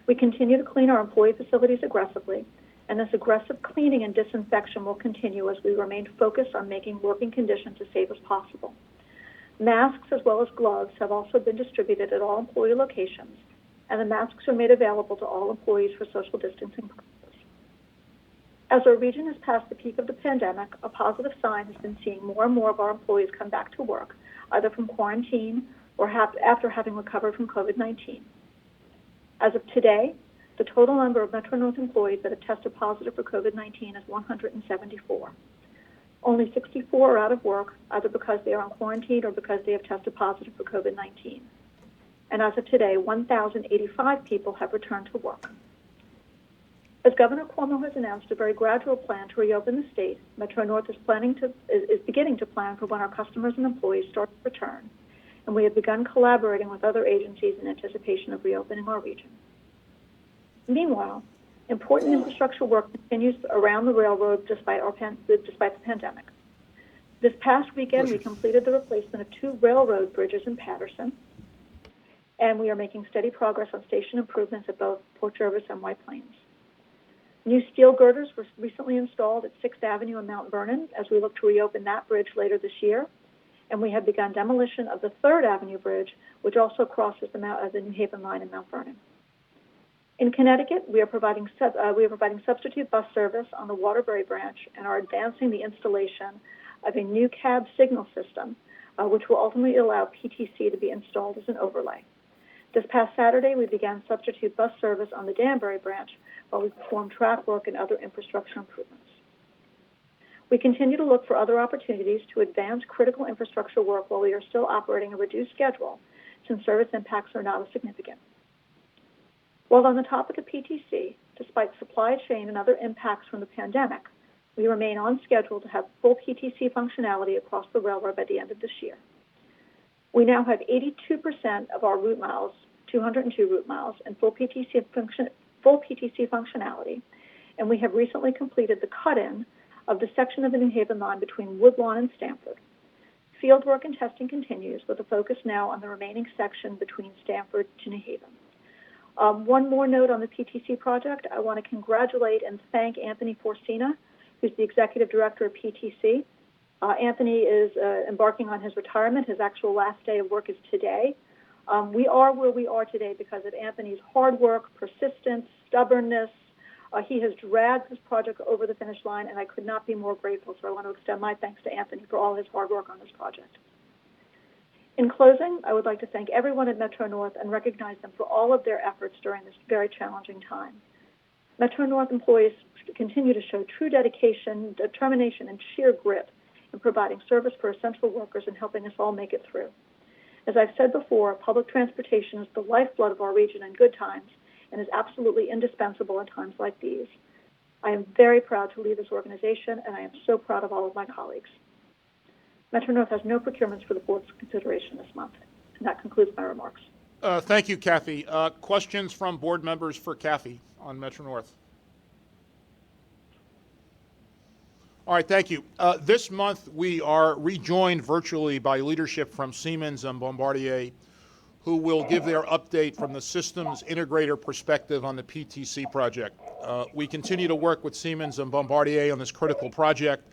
We continue to clean our employee facilities aggressively, and this aggressive cleaning and disinfection will continue as we remain focused on making working conditions as safe as possible. Masks as well as gloves have also been distributed at all employee locations, and the masks are made available to all employees for social distancing purposes. As our region has passed the peak of the pandemic, a positive sign has been seeing more and more of our employees come back to work, either from quarantine or after having recovered from COVID-19. As of today, the total number of Metro North employees that have tested positive for COVID-19 is 174. Only 64 are out of work, either because they are on quarantine or because they have tested positive for COVID-19. And as of today, 1,085 people have returned to work. As Governor Cuomo has announced a very gradual plan to reopen the state, Metro North is beginning to plan for when our customers and employees start to return, and we have begun collaborating with other agencies in anticipation of reopening our region. Meanwhile, Important infrastructure work continues around the railroad despite the pandemic. This past weekend, we completed the replacement of 2 railroad bridges in Patterson, and we are making steady progress on station improvements at both Port Jervis and White Plains. New steel girders were recently installed at 6th Avenue and Mount Vernon as we look to reopen that bridge later this year, and we have begun demolition of the 3rd Avenue Bridge, which also crosses the New Haven line in Mount Vernon. In Connecticut, we are providing substitute bus service on the Waterbury branch and are advancing the installation of a new cab signal system, which will ultimately allow PTC to be installed as an overlay. This past Saturday, we began substitute bus service on the Danbury branch while we perform track work and other infrastructure improvements. We continue to look for other opportunities to advance critical infrastructure work while we are still operating a reduced schedule, since service impacts are not as significant. While on the topic of PTC, despite supply chain and other impacts from the pandemic, we remain on schedule to have full PTC functionality across the railroad by the end of this year. We now have 82% of our route miles, 202 route miles, in full PTC functionality, and we have recently completed the cut-in of the section of the New Haven line between Woodlawn and Stamford. Fieldwork and testing continues, with a focus now on the remaining section between Stamford to New Haven. One more note on the PTC project. I want to congratulate and thank Anthony Forcina, who's the executive director of PTC. Anthony is embarking on his retirement. His actual last day of work is today. We are where we are today because of Anthony's hard work, persistence, stubbornness. He has dragged this project over the finish line, and I could not be more grateful. So I want to extend my thanks to Anthony for all his hard work on this project. In closing, I would like to thank everyone at Metro North and recognize them for all of their efforts during this very challenging time. Metro North employees continue to show true dedication, determination, and sheer grit in providing service for essential workers and helping us all make it through. As I've said before, public transportation is the lifeblood of our region in good times and is absolutely indispensable in times like these. I am very proud to lead this organization, and I am so proud of all of my colleagues. Metro North has no procurements for the board's consideration this month. And that concludes my remarks. Thank you, Kathy. Questions from board members for Kathy on Metro North? All right, thank you. This month, we are rejoined virtually by leadership from Siemens and Bombardier, who will give their update from the systems integrator perspective on the PTC project. We continue to work with Siemens and Bombardier on this critical project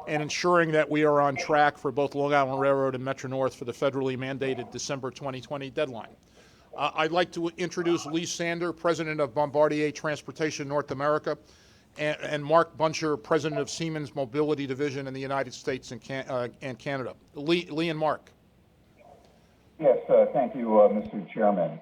and ensuring that we are on track for both Long Island Railroad and Metro North for the federally mandated December 2020 deadline. I'd like to introduce Lee Sander, President of Bombardier Transportation North America, and Mark Buncher, President of Siemens Mobility Division in the United States and Canada. Lee and Mark. Yes, thank you, Mr. Chairman.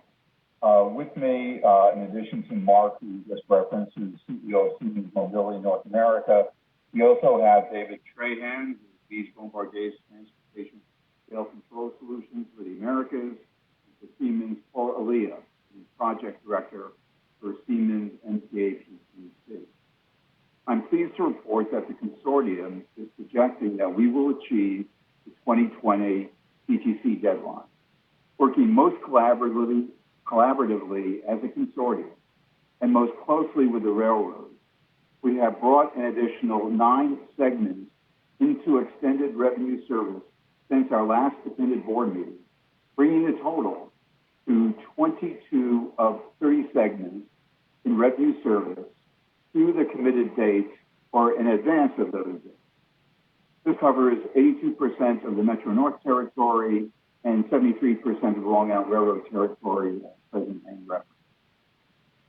With me, in addition to Mark, who just referenced, who's CEO of Siemens Mobility North America, we also have David Trahan, who leads Bombardier's Transportation Rail Control Solutions for the Americas, for Siemens, Paul Elia, who's Project Director for Siemens MTA PTC. I'm pleased to report that the consortium is projecting that we will achieve the 2020 PTC deadline. Working most collaboratively as a consortium and most closely with the railroads, we have brought an additional 9 segments into extended revenue service since our last attended board meeting, bringing the total to 22 of 30 segments in revenue service through the committed dates or in advance of those dates. This covers 82% of the Metro North territory and 73% of the Long Island Railroad territory at present and reference.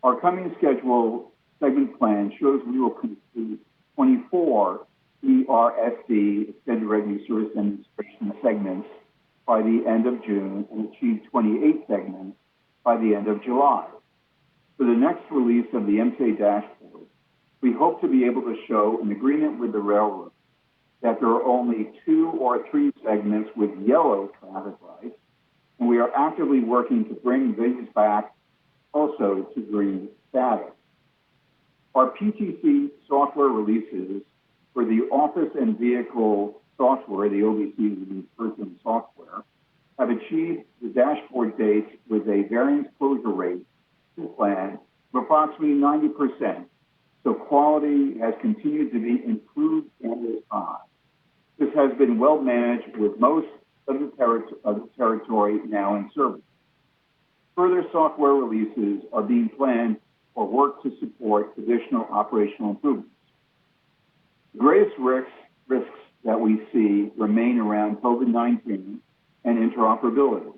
Our coming schedule segment plan shows we will complete 24 ERSD, Extended Revenue Service Demonstration segments, by the end of June and achieve 28 segments by the end of July. For the next release of the MTA dashboard, we hope to be able to show an agreement with the railroad that there are only 2 or 3 segments with yellow traffic lights, and we are actively working to bring these back also to green status. Our PTC software releases for the office and vehicle software, the OBC, the person software, have achieved the dashboard dates with a variance closure rate plan of approximately 90%, so quality has continued to be improved and is high. This has been well managed with most of the territory now in service. Further software releases are being planned for work to support additional operational improvements. The greatest risks that we see remain around COVID-19 and interoperability.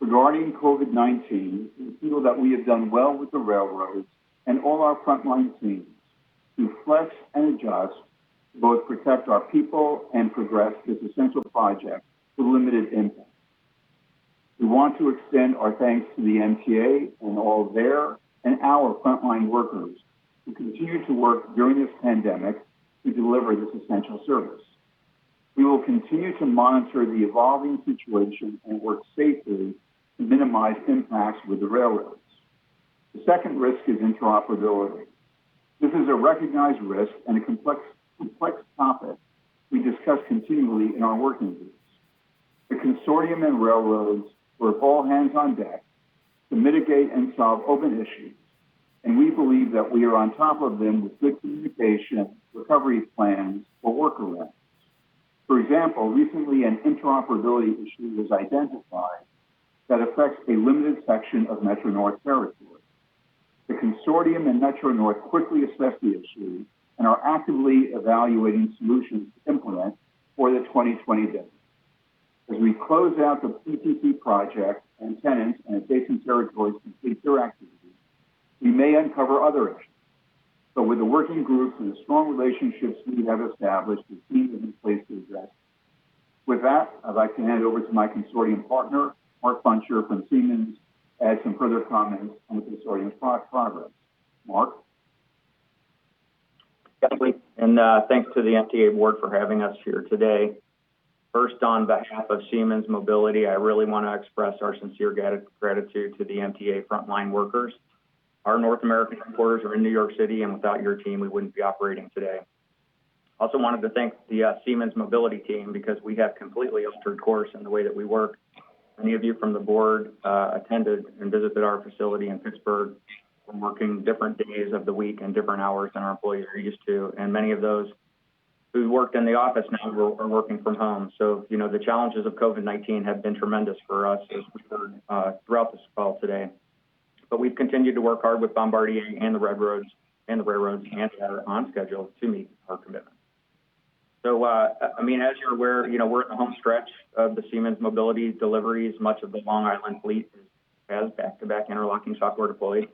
Regarding COVID-19, we feel that we have done well with the railroads and all our frontline teams to flex and adjust to both protect our people and progress this essential project with limited impact. We want to extend our thanks to the MTA and all their and our frontline workers who continue to work during this pandemic to deliver this essential service. We will continue to monitor the evolving situation and work safely to minimize impacts with the railroads. The second risk is interoperability. This is a recognized risk and a complex topic we discuss continually in our working groups. The consortium and railroads work all hands on deck to mitigate and solve open issues, and we believe that we are on top of them with good communication, recovery plans, or workarounds. For example, recently an interoperability issue was identified that affects a limited section of Metro North territory. The consortium and Metro North quickly assessed the issue and are actively evaluating solutions to implement for the 2020 deadline. As we close out the PTC project and tenants and adjacent territories complete their activities, we may uncover other issues. But with the working groups and the strong relationships we have established, the team is in place to address. With that, I'd like to hand it over to my consortium partner, Mark Buncher from Siemens, to add some further comments on the consortium's progress. Mark? And thanks to the MTA board for having us here today. First, on behalf of Siemens Mobility, I really want to express our sincere gratitude to the MTA frontline workers. Our North American headquarters are in New York City, and without your team, we wouldn't be operating today. Also wanted to thank the Siemens Mobility team because we have completely altered course in the way that we work. Many of you from the board attended and visited our facility in Pittsburgh. We're working different days of the week and different hours than our employees are used to, and many of those who worked in the office now are working from home. So, the challenges of COVID-19 have been tremendous for us, as we heard throughout this call today. But we've continued to work hard with Bombardier and the railroads and are on schedule to meet our commitment. So, as you're aware, we're at the home stretch of the Siemens Mobility deliveries. Much of the Long Island fleet has back-to-back interlocking software deployed.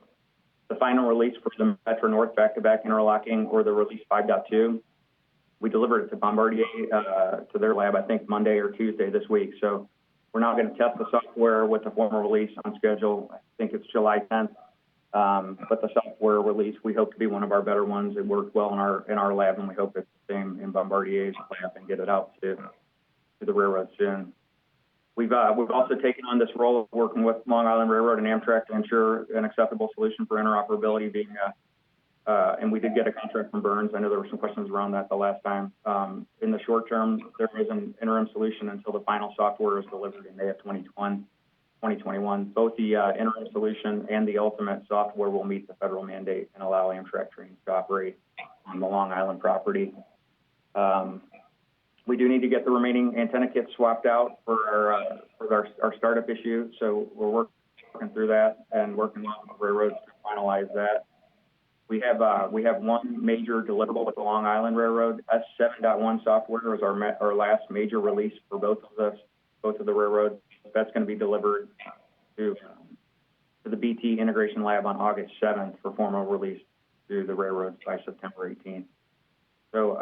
The final release for the Metro North back-to-back interlocking, or the release 5.2, we delivered it to Bombardier, to their lab, I think Monday or Tuesday this week. So we're now going to test the software with the formal release on schedule. I think it's July 10th. But the software release, we hope to be one of our better ones. It worked well in our lab, and we hope it's the same in Bombardier's lab and get it out to the railroad soon. We've also taken on this role of working with Long Island Railroad and Amtrak to ensure an acceptable solution for interoperability being and we did get a contract from Burns. I know there were some questions around that the last time. In the short term, there is an interim solution until the final software is delivered in May of 2021. Both the interim solution and the ultimate software will meet the federal mandate and allow Amtrak trains to operate on the Long Island property. We do need to get the remaining antenna kits swapped out for our startup issue. So we're working through that and working with the railroads to finalize that. We have one major deliverable with the Long Island Railroad. S7.1 software is our last major release for both of the railroads. That's going to be delivered to the BT Integration Lab on August 7th for formal release to the railroads by September 18th. So,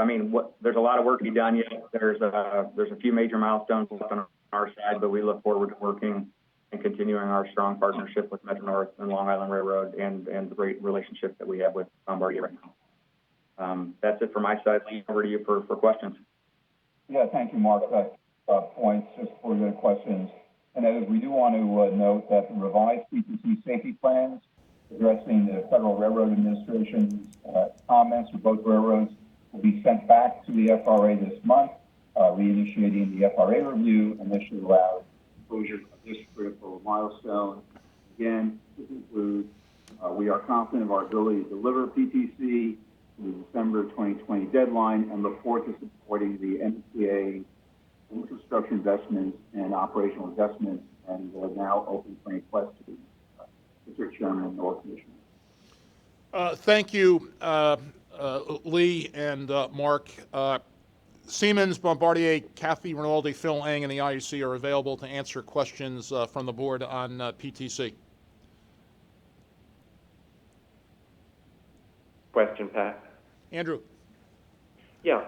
there's a lot of work to be done yet. There's a few major milestones on our side, but we look forward to working and continuing our strong partnership with Metro North and Long Island Railroad and the great relationship that we have with Bombardier right now. That's it from my side. Lee, over to you for questions. Yeah, thank you, Mark. Points just for your questions. And as we do want to note that the revised PTC safety plans addressing the Federal Railroad Administration's comments for both railroads will be sent back to the FRA this month, reinitiating the FRA review and this should allow closure of this critical milestone. Again, this includes We are confident of our ability to deliver PTC to the December 2020 deadline and look forward to supporting the MTA infrastructure investments and operational investments, and now open for any questions. Mr. Chairman or Commissioner. Thank you, Lee and Mark. Siemens, Bombardier, Kathy Rinaldi, Phil Ang, and the IUC are available to answer questions from the board on PTC. Question, Pat. Andrew. Yeah,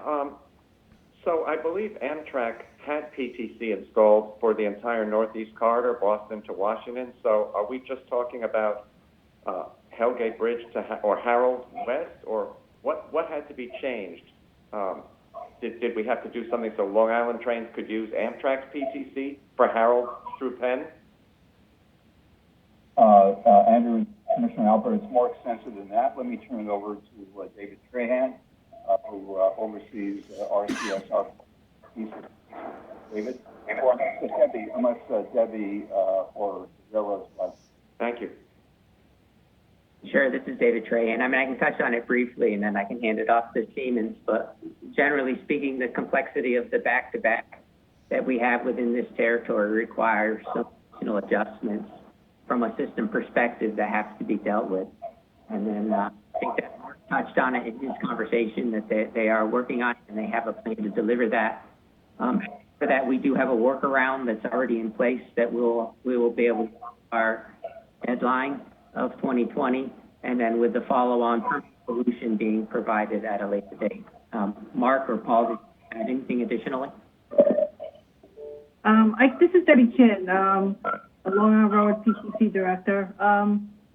so I believe Amtrak had PTC installed for the entire Northeast Corridor, Boston to Washington. So are we just talking about Hellgate Bridge to or Harold West, or what had to be changed? Did we have to do something so Long Island trains could use Amtrak's PTC for Harold through Penn? Andrew, Commissioner Albert, it's more extensive than that. Let me turn it over to David Trahan, who oversees RCS. David? Unless Debbie or Railroad's. Thank you. Sure, this is David Trahan. I mean, I can touch on it briefly, and then I can hand it off to Siemens. But generally speaking, the complexity of the back-to-back that we have within this territory requires some additional adjustments from a system perspective that has to be dealt with. And then I think that Mark touched on it in his conversation that they are working on it, and they have a plan to deliver that. For that, we do have a workaround that's already in place that we will be able to our deadline of 2020, and then with the follow-on solution being provided at a later date. Mark or Paul, did you add anything additionally? This is Debbie Chin, Long Island Railroad PTC Director.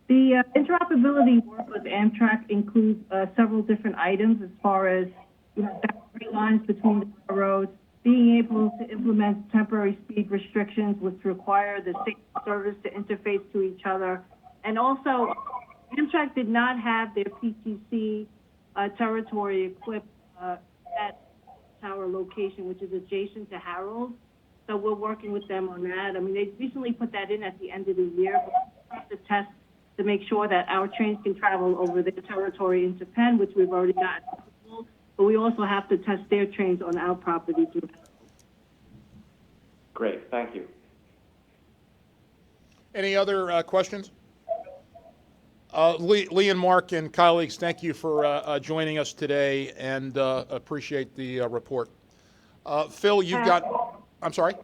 The interoperability work with Amtrak includes several different items as far as boundary lines between the railroads, being able to implement temporary speed restrictions which require the state service to interface to each other. And also, Amtrak did not have their PTC territory equipped at our location, which is adjacent to Harold. So we're working with them on that. I mean, they recently put that in at the end of the year, but we have to test to make sure that our trains can travel over their territory into Penn, which we've already got. But we also have to test their trains on our property too. Great, thank you. Any other questions? Lee and Mark and colleagues, thank you for joining us today, and appreciate the report. Phil, you've got, I'm sorry?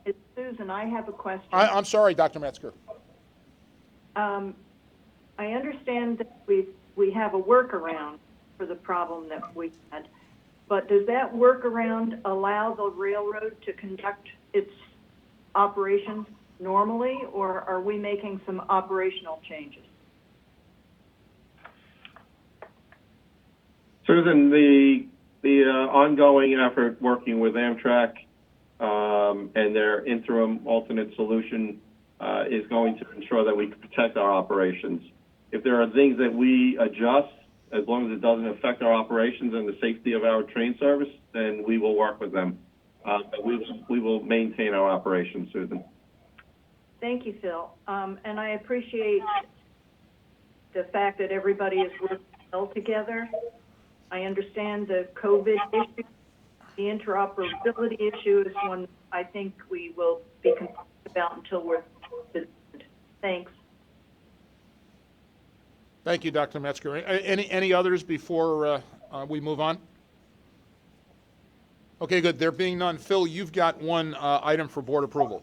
It's Susan. I have a question. I'm sorry, Dr. Metzger. I understand that we have a workaround for the problem that we had, but does that workaround allow the railroad to conduct its operations normally, or are we making some operational changes? Susan, the ongoing effort working with Amtrak and their interim alternate solution is going to ensure that we can protect our operations. If there are things that we adjust, as long as it doesn't affect our operations and the safety of our train service, then we will work with them. But we will maintain our operations, Susan. Thank you, Phil. And I appreciate the fact that everybody is working well together. I understand the COVID issue. The interoperability issue is one I think we will be concerned about until we're concerned. Thanks. Thank you, Dr. Metzger. Any others before we move on? Okay, good. There being none, Phil, you've got one item for board approval.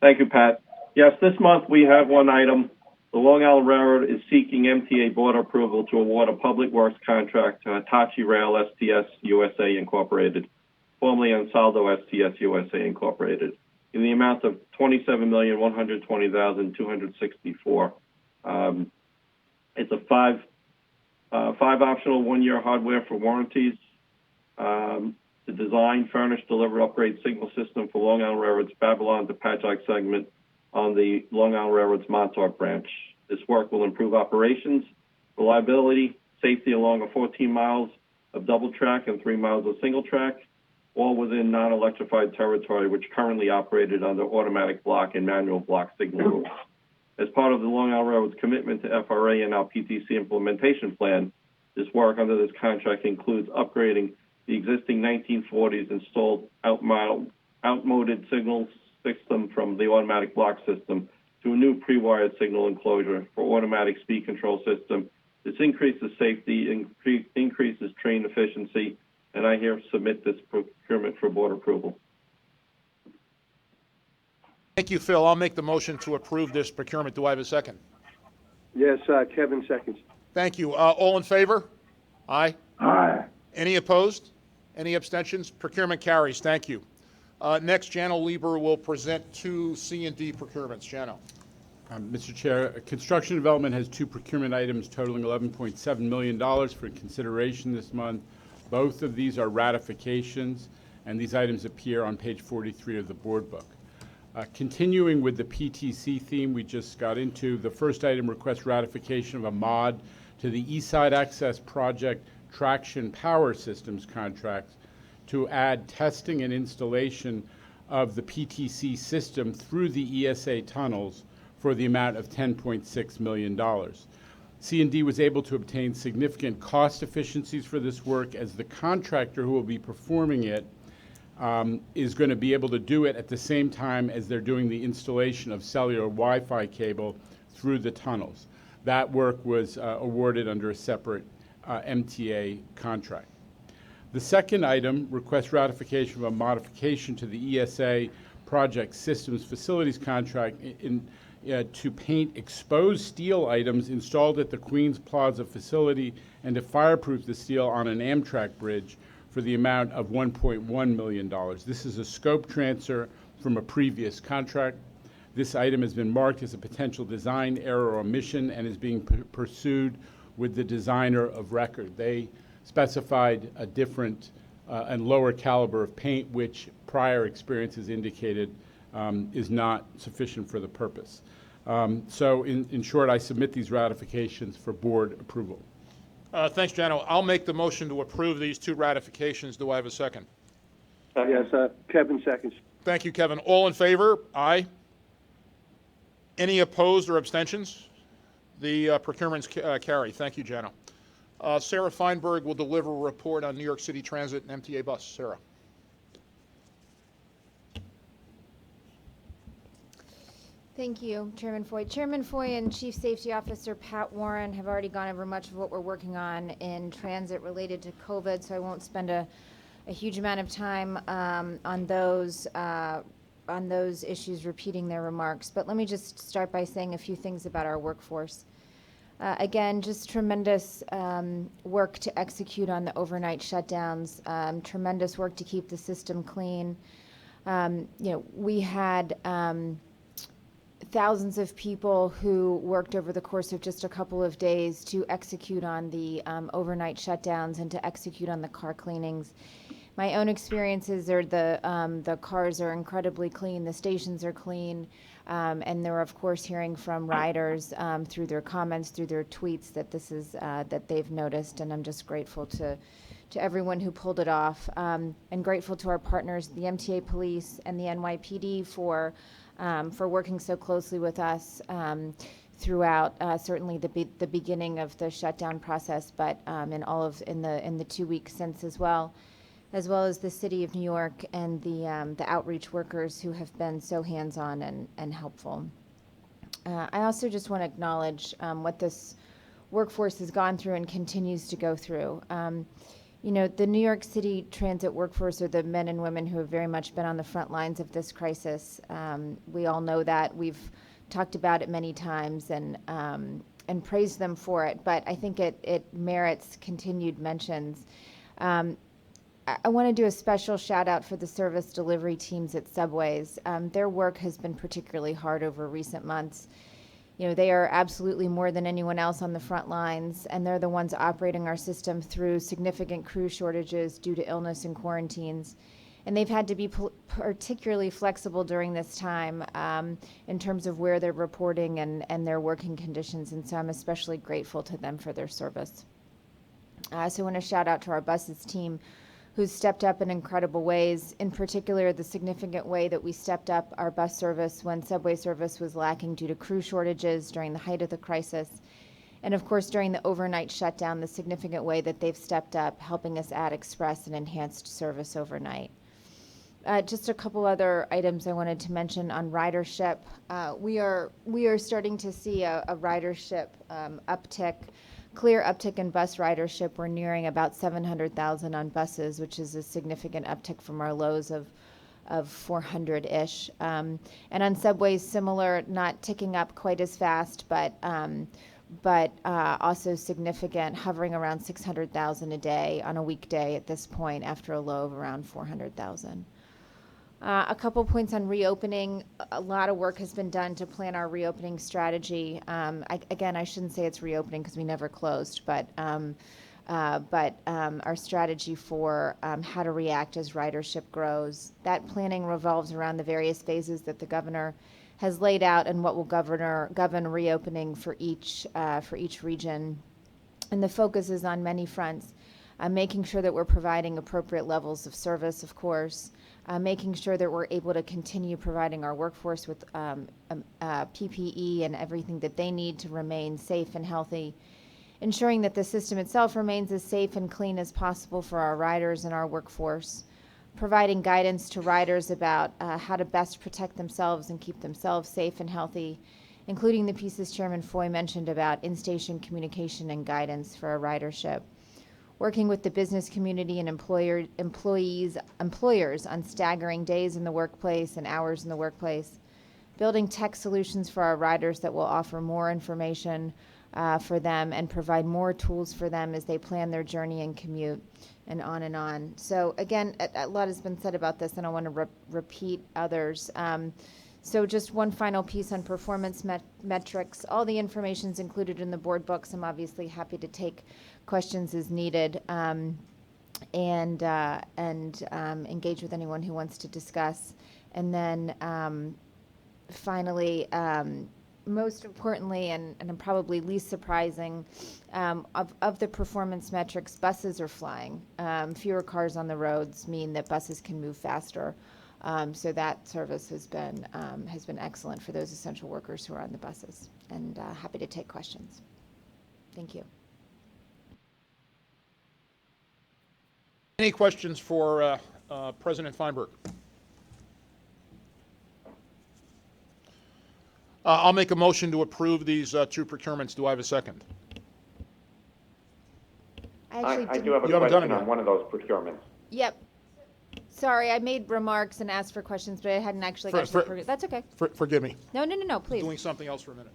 Thank you, Pat. Yes, this month we have one item. The Long Island Railroad is seeking MTA board approval to award a public works contract to Hitachi Rail STS USA Incorporated, formerly Ansaldo STS USA Incorporated, in the amount of $27,120,264. It's a five optional 1-year hardware for warranties. To design, furnish, deliver, upgrade signal system for Long Island Railroad's Babylon to Patchogue segment on the Long Island Railroad's Montauk branch. This work will improve operations, reliability, safety along a 14 miles of double track and 3 miles of single track, all within non-electrified territory, which currently operated under automatic block and manual block signal rules. As part of the Long Island Railroad's commitment to FRA and our PTC implementation plan, this work under this contract includes upgrading the existing 1940s installed outmoded signal system from the automatic block system to a new pre-wired signal enclosure for automatic speed control system. This increases safety, increases train efficiency, and I here submit this procurement for board approval. Thank you, Phil. I'll make the motion to approve this procurement. Do I have a second? Yes, Kevin seconds. Thank you. All in favor? Aye. Aye. Any opposed? Any abstentions? Procurement carries. Thank you. Next, Jano Lieber will present two C&D procurements. Jano. Mr. Chair, Construction Development has two procurement items totaling $11.7 million for consideration this month. Both of these are ratifications, and these items appear on page 43 of the board book. Continuing with the PTC theme we just got into, the first item requests ratification of a mod to the East Side Access Project Traction Power Systems contracts to add testing and installation of the PTC system through the ESA tunnels for the amount of $10.6 million. C&D was able to obtain significant cost efficiencies for this work, as the contractor who will be performing it is going to be able to do it at the same time as they're doing the installation of cellular Wi-Fi cable through the tunnels. That work was awarded under a separate MTA contract. The second item requests ratification of a modification to the ESA Project Systems Facilities contract to paint exposed steel items installed at the Queens Plaza facility and to fireproof the steel on an Amtrak bridge for the amount of $1.1 million. This is a scope transfer from a previous contract. This item has been marked as a potential design error or omission and is being pursued with the designer of record. They specified a different and lower caliber of paint, which prior experience has indicated is not sufficient for the purpose. So in short, I submit these ratifications for board approval. Thanks, Jano. I'll make the motion to approve these two ratifications. Do I have a second? Yes, Kevin seconds. Thank you, Kevin. All in favor? Aye. Any opposed or abstentions? The procurements carry. Thank you, Jano. Sarah Feinberg will deliver a report on New York City Transit and MTA bus. Sarah. Thank you, Chairman Foy. Chairman Foy and Chief Safety Officer Pat Warren have already gone over much of what we're working on in transit related to COVID, so I won't spend a huge amount of time on those issues repeating their remarks. But let me just start by saying a few things about our workforce. Again, just tremendous work to execute on the overnight shutdowns, tremendous work to keep the system clean. We had thousands of people who worked over the course of just a couple of days to execute on the overnight shutdowns and to execute on the car cleanings. My own experiences are the cars are incredibly clean, the stations are clean, and they're of course hearing from riders through their comments, through their tweets that this is that they've noticed, and I'm just grateful to everyone who pulled it off, and grateful to our partners, the MTA Police and the NYPD for working so closely with us throughout certainly the beginning of the shutdown process, but in the 2 weeks since as well as the City of New York and the outreach workers who have been so hands-on and helpful. I also just want to acknowledge what this workforce has gone through and continues to go through. The New York City transit workforce are the men and women who have very much been on the front lines of this crisis. We all know that. We've talked about it many times and praised them for it, but I think it merits continued mentions. I want to do a special shout out for the service delivery teams at subways. Their work has been particularly hard over recent months. They are absolutely more than anyone else on the front lines, and they're the ones operating our system through significant crew shortages due to illness and quarantines. And they've had to be particularly flexible during this time in terms of where they're reporting and their working conditions, and so I'm especially grateful to them for their service. I also want to shout out to our buses team, who's stepped up in incredible ways, in particular the significant way that we stepped up our bus service when subway service was lacking due to crew shortages during the height of the crisis. And of course, during the overnight shutdown, the significant way that they've stepped up, helping us add express and enhanced service overnight. Just a couple other items I wanted to mention on ridership. We are starting to see a ridership uptick, clear uptick in bus ridership. We're nearing about 700,000 on buses, which is a significant uptick from our lows of 400-ish. And on subways, similar, not ticking up quite as fast, but also significant, hovering around 600,000 a day on a weekday at this point after a low of around 400,000. A couple points on reopening. A lot of work has been done to plan our reopening strategy. Again, I shouldn't say it's reopening because we never closed, but our strategy for how to react as ridership grows. That planning revolves around the various phases that the governor has laid out and what will govern reopening for each region. And the focus is on many fronts. Making sure that we're providing appropriate levels of service, of course, making sure that we're able to continue providing our workforce with PPE and everything that they need to remain safe and healthy, ensuring that the system itself remains as safe and clean as possible for our riders and our workforce, providing guidance to riders about how to best protect themselves and keep themselves safe and healthy, including the pieces Chairman Foy mentioned about in-station communication and guidance for our ridership. Working with the business community and employers on staggering days in the workplace and hours in the workplace, building tech solutions for our riders that will offer more information for them and provide more tools for them as they plan their journey and commute, and on and on. So again, a lot has been said about this, and I want to repeat others. So just one final piece on performance metrics. All the information is included in the board books. I'm obviously happy to take questions as needed and engage with anyone who wants to discuss. And then finally, most importantly, and probably least surprising, of the performance metrics, buses are flying. Fewer cars on the roads mean that buses can move faster. So that service has been excellent for those essential workers who are on the buses. And happy to take questions. Thank you. Any questions for President Feinberg? I'll make a motion to approve these two procurements. Do I have a second? I do have a question on one of those procurements. Yep. Sorry, I made remarks and asked for questions, but I hadn't actually got to that's okay. Forgive me. No, please. Doing something else for a minute.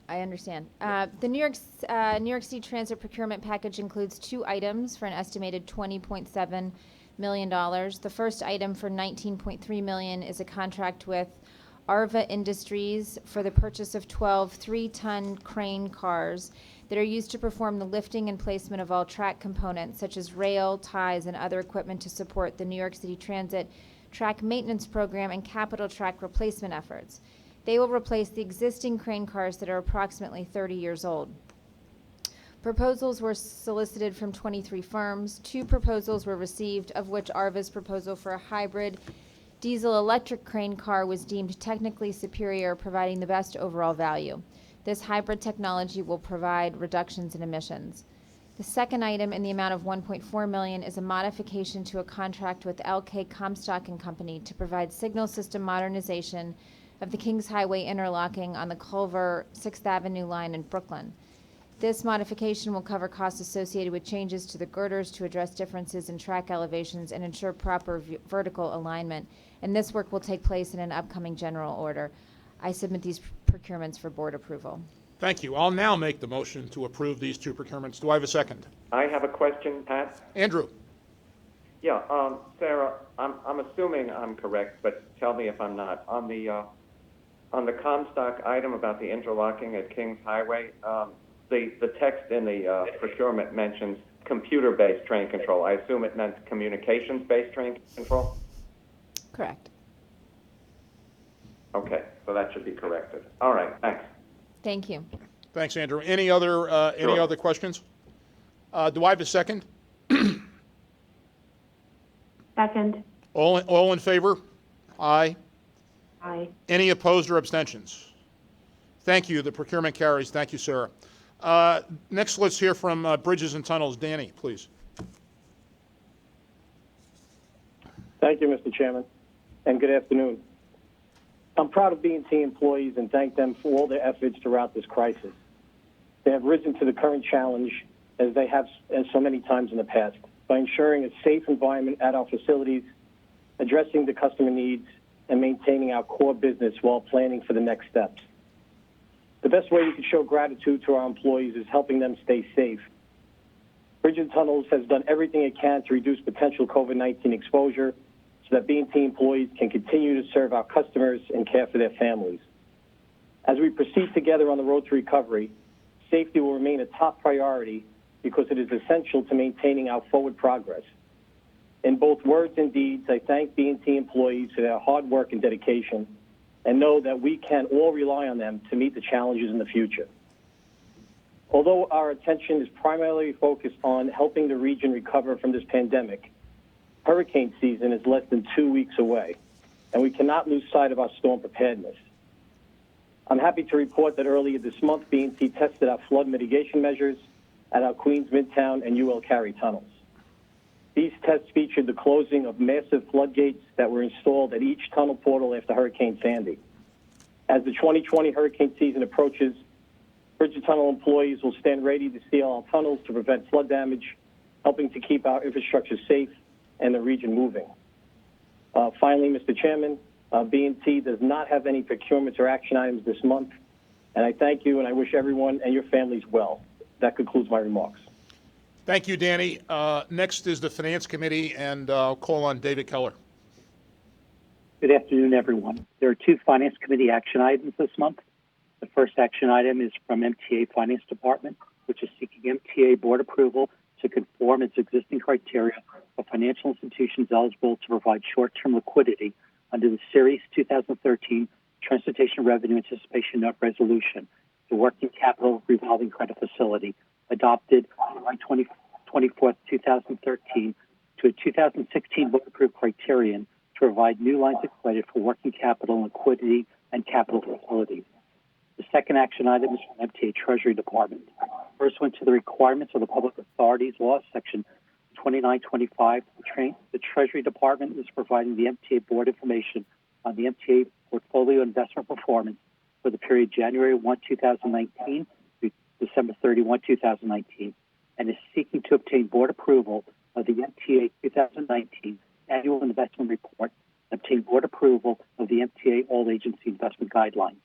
I understand. The New York City Transit procurement package includes two items for an estimated $20.7 million. The first item for $19.3 million is a contract with Arva Industries for the purchase of 12 3-ton crane cars that are used to perform the lifting and placement of all track components, such as rail, ties, and other equipment to support the New York City Transit track maintenance program and capital track replacement efforts. They will replace the existing crane cars that are approximately 30 years old. Proposals were solicited from 23 firms. 2 proposals were received, of which Arva's proposal for a hybrid diesel-electric crane car was deemed technically superior, providing the best overall value. This hybrid technology will provide reductions in emissions. The second item in the amount of $1.4 million is a modification to a contract with LK Comstock and Company to provide signal system modernization of the Kings Highway interlocking on the Culver 6th Avenue line in Brooklyn. This modification will cover costs associated with changes to the girders to address differences in track elevations and ensure proper vertical alignment. And this work will take place in an upcoming general order. I submit these procurements for board approval. Thank you. I'll now make the motion to approve these two procurements. Do I have a second? I have a question, Pat. Andrew. Yeah, Sarah, I'm assuming I'm correct, but tell me if I'm not. On the Comstock item about the interlocking at Kings Highway, the text in the procurement mentions computer-based train control. I assume it meant communications-based train control? Correct. Okay, so that should be corrected. All right, thanks. Thank you. Thanks, Andrew. Any other questions? Do I have a second? Second. All in favor? Aye. Aye. Any opposed or abstentions? Thank you. The procurement carries. Thank you, Sarah. Next, let's hear from Bridges and Tunnels. Danny, please. Thank you, Mr. Chairman, and good afternoon. I'm proud of B&T employees and thank them for all their efforts throughout this crisis. They have risen to the current challenge as they have as so many times in the past by ensuring a safe environment at our facilities, addressing the customer needs, and maintaining our core business while planning for the next steps. The best way we can show gratitude to our employees is helping them stay safe. Bridges and Tunnels has done everything it can to reduce potential COVID-19 exposure so that B&T employees can continue to serve our customers and care for their families. As we proceed together on the road to recovery, safety will remain a top priority because it is essential to maintaining our forward progress. In both words and deeds, I thank B&T employees for their hard work and dedication and know that we can all rely on them to meet the challenges in the future. Although our attention is primarily focused on helping the region recover from this pandemic, hurricane season is less than 2 weeks away, and we cannot lose sight of our storm preparedness. I'm happy to report that earlier this month, B&T tested our flood mitigation measures at our Queens Midtown and UL Cary tunnels. These tests featured the closing of massive floodgates that were installed at each tunnel portal after Hurricane Sandy. As the 2020 hurricane season approaches, Bridges Tunnel employees will stand ready to seal our tunnels to prevent flood damage, helping to keep our infrastructure safe and the region moving. Finally, Mr. Chairman, B&T does not have any procurements or action items this month, and I thank you and I wish everyone and your families well. That concludes my remarks. Thank you, Danny. Next is the Finance Committee, and I'll call on David Keller. Good afternoon, everyone. There are 2 Finance Committee action items this month. The first action item is from MTA Finance Department, which is seeking MTA board approval to conform its existing criteria for financial institutions eligible to provide short-term liquidity under the Series 2013 Transportation Revenue Anticipation Note Resolution, the Working Capital Revolving Credit Facility, adopted on July 24, 2013, to a 2016 board-approved criterion to provide new lines of credit for working capital, liquidity, and capital facilities. The second action item is from MTA Treasury Department. Pursuant to the requirements of the Public Authorities Law, Section 2925, the Treasury Department is providing the MTA Board information on the MTA portfolio investment performance for the period January 1, 2019 through December 31, 2019, and is seeking to obtain board approval of the MTA 2019 Annual Investment Report and obtain board approval of the MTA All-Agency Investment Guidelines.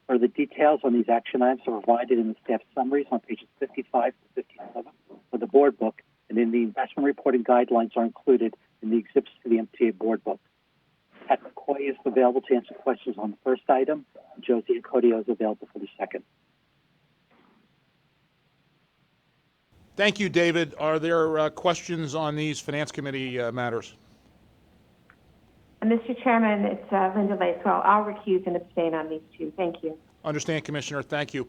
Further details on these action items are provided in the staff summaries on pages 55 to 57 of the board book, and in the investment reporting guidelines are included in the exhibits to the MTA board book. Pat McCoy is available to answer questions on the first item, and Josie Ancodio is available for the second. Thank you, David. Are there questions on these Finance Committee matters? Mr. Chairman, it's Linda Lacewell. I'll recuse and abstain on these 2. Thank you. Understand, Commissioner. Thank you.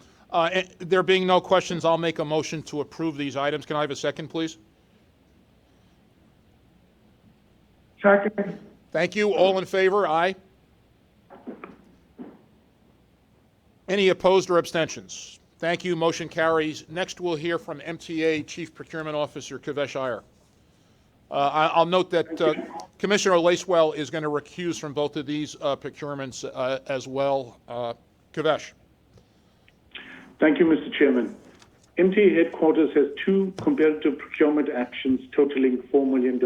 There being no questions, I'll make a motion to approve these items. Can I have a second, please? Second. Thank you. All in favor? Aye. Any opposed or abstentions? Thank you. Motion carries. Next, we'll hear from MTA Chief Procurement Officer Kavesh Iyer. I'll note that Commissioner Lacewell is going to recuse from both of these procurements as well. Kavesh. Thank you, Mr. Chairman. MTA headquarters has 2 competitive procurement actions totaling $4 million.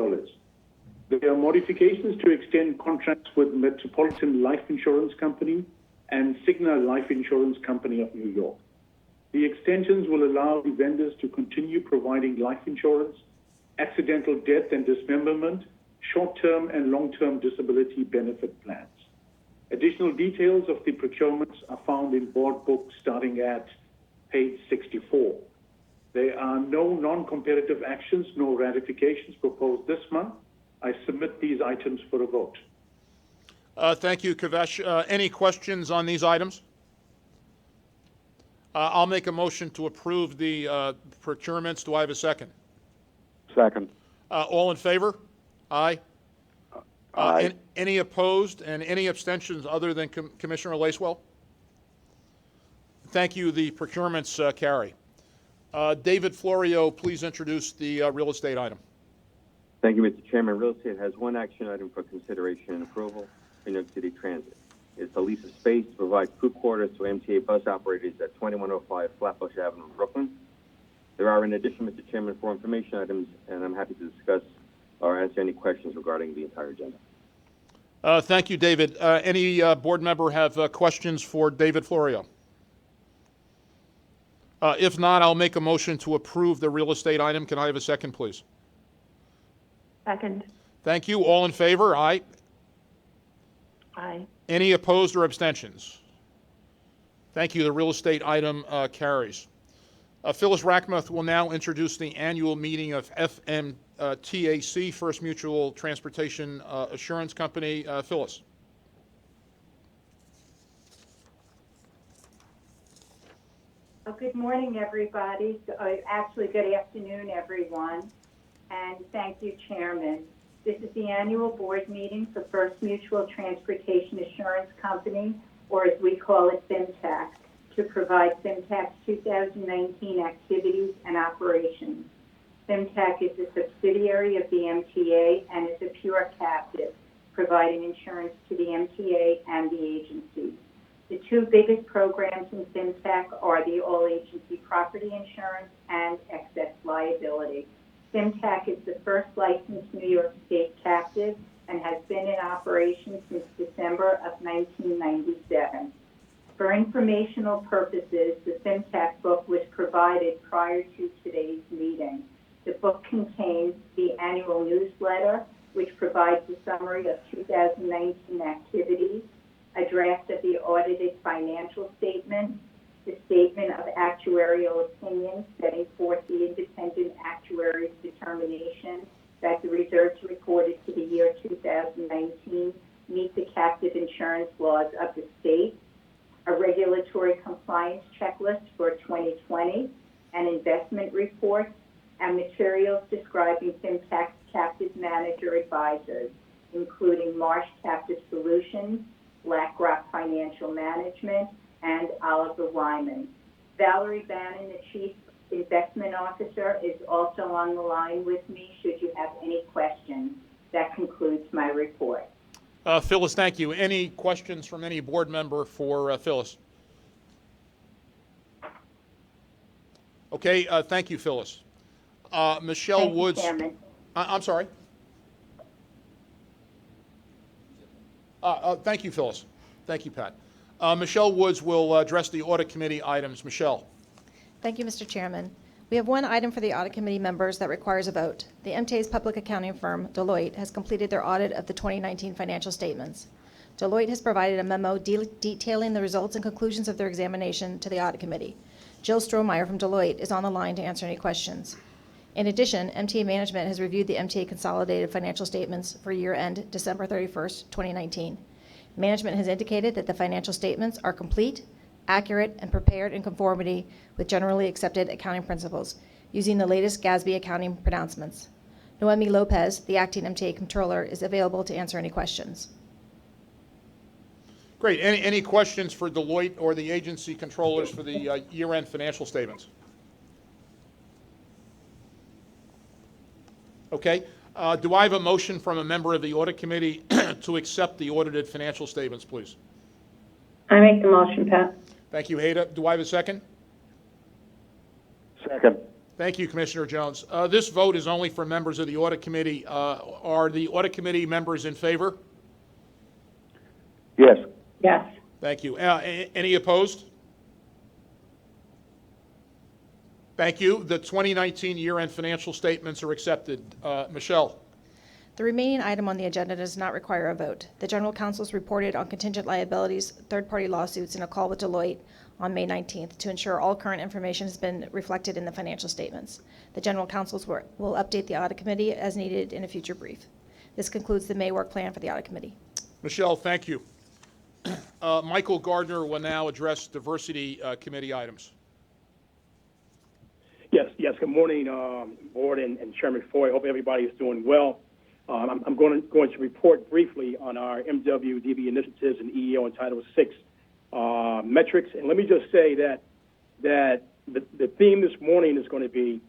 There are modifications to extend contracts with Metropolitan Life Insurance Company and Cigna Life Insurance Company of New York. The extensions will allow the vendors to continue providing life insurance, accidental death and dismemberment, short-term and long-term disability benefit plans. Additional details of the procurements are found in board book starting at page 64. There are no non-competitive actions nor ratifications proposed this month. I submit these items for a vote. Thank you, Kavesh. Any questions on these items? I'll make a motion to approve the procurements. Do I have a second? Second. All in favor? Aye. Any opposed and any abstentions other than Commissioner Lacewell? Thank you. The procurements carry. David Florio, please introduce the real estate item. Thank you, Mr. Chairman. Real estate has one action item for consideration and approval for New York City Transit. It's a lease of space to provide crew quarters to MTA bus operators at 2105 Flatbush Avenue, Brooklyn. There are, in addition, Mr. Chairman, 4 information items, and I'm happy to discuss or answer any questions regarding the entire agenda. Thank you, David. Any board member have questions for David Florio? If not, I'll make a motion to approve the real estate item. Can I have a second, please? Second. Thank you. All in favor? Aye. Aye. Any opposed or abstentions? Thank you. The real estate item carries. Phyllis Rackmuth will now introduce the annual meeting of FMTAC, First Mutual Transportation Assurance Company. Phyllis. Good morning, everybody. Actually, good afternoon, everyone. And thank you, Chairman. This is the annual board meeting for First Mutual Transportation Assurance Company, or as we call it, FMTAC, to provide FMTAC's 2019 activities and operations. FMTAC is a subsidiary of the MTA and is a pure captive, providing insurance to the MTA and the agencies. The 2 biggest programs in FMTAC are the all-agency property insurance and excess liability. FMTAC is the first licensed New York State captive and has been in operation since December of 1997. For informational purposes, the FMTAC book was provided prior to today's meeting. The book contains the annual newsletter, which provides a summary of 2019 activities, a draft of the audited financial statement, the statement of actuarial opinions setting forth the independent actuary's determination that the reserves reported to the year 2019 meet the captive insurance laws of the state, a regulatory compliance checklist for 2020, an investment report, and materials describing FMTAC's captive manager advisors, including Marsh Captive Solutions, BlackRock Financial Management, and Oliver Wyman. Valerie Bannon, the Chief Investment Officer, is also on the line with me should you have any questions. That concludes my report. Phyllis, thank you. Any questions from any board member for Phyllis? Okay, thank you, Phyllis. Michelle Thank you, Woods. Chairman. I'm sorry. Thank you, Phyllis. Thank you, Pat. Michelle Woods will address the audit committee items. Michelle. Thank you, Mr. Chairman. We have one item for the audit committee members that requires a vote. The MTA's public accounting firm, Deloitte, has completed their audit of the 2019 financial statements. Deloitte has provided a memo detailing the results and conclusions of their examination to the audit committee. Jill Strohmeyer from Deloitte is on the line to answer any questions. In addition, MTA management has reviewed the MTA consolidated financial statements for year-end December 31st, 2019. Management has indicated that the financial statements are complete, accurate, and prepared in conformity with generally accepted accounting principles, using the latest GASB accounting pronouncements. Noemi Lopez, the acting MTA controller, is available to answer any questions. Great. Any questions for Deloitte or the agency controllers for the year-end financial statements? Okay. Do I have a motion from a member of the audit committee to accept the audited financial statements, please? I make the motion, Pat. Thank you, Hada. Do I have a second? Second. Thank you, Commissioner Jones. This vote is only for members of the audit committee. Are the audit committee members in favor? Yes. Yes. Thank you. Any opposed? Thank you. The 2019 year-end financial statements are accepted. Michelle. The remaining item on the agenda does not require a vote. The General Counsel's reported on contingent liabilities, third-party lawsuits, in a call with Deloitte on May 19th to ensure all current information has been reflected in the financial statements. The General Counsel's will update the Audit Committee as needed in a future brief. This concludes the May work plan for the Audit Committee. Michelle, thank you. Michael Gardner will now address Diversity Committee items. Yes. Good morning, Board and Chairman Foy. I hope everybody is doing well. I'm going to report briefly on our MWDB initiatives and EEO and Title VI metrics. And let me just say that the theme this morning is going to be,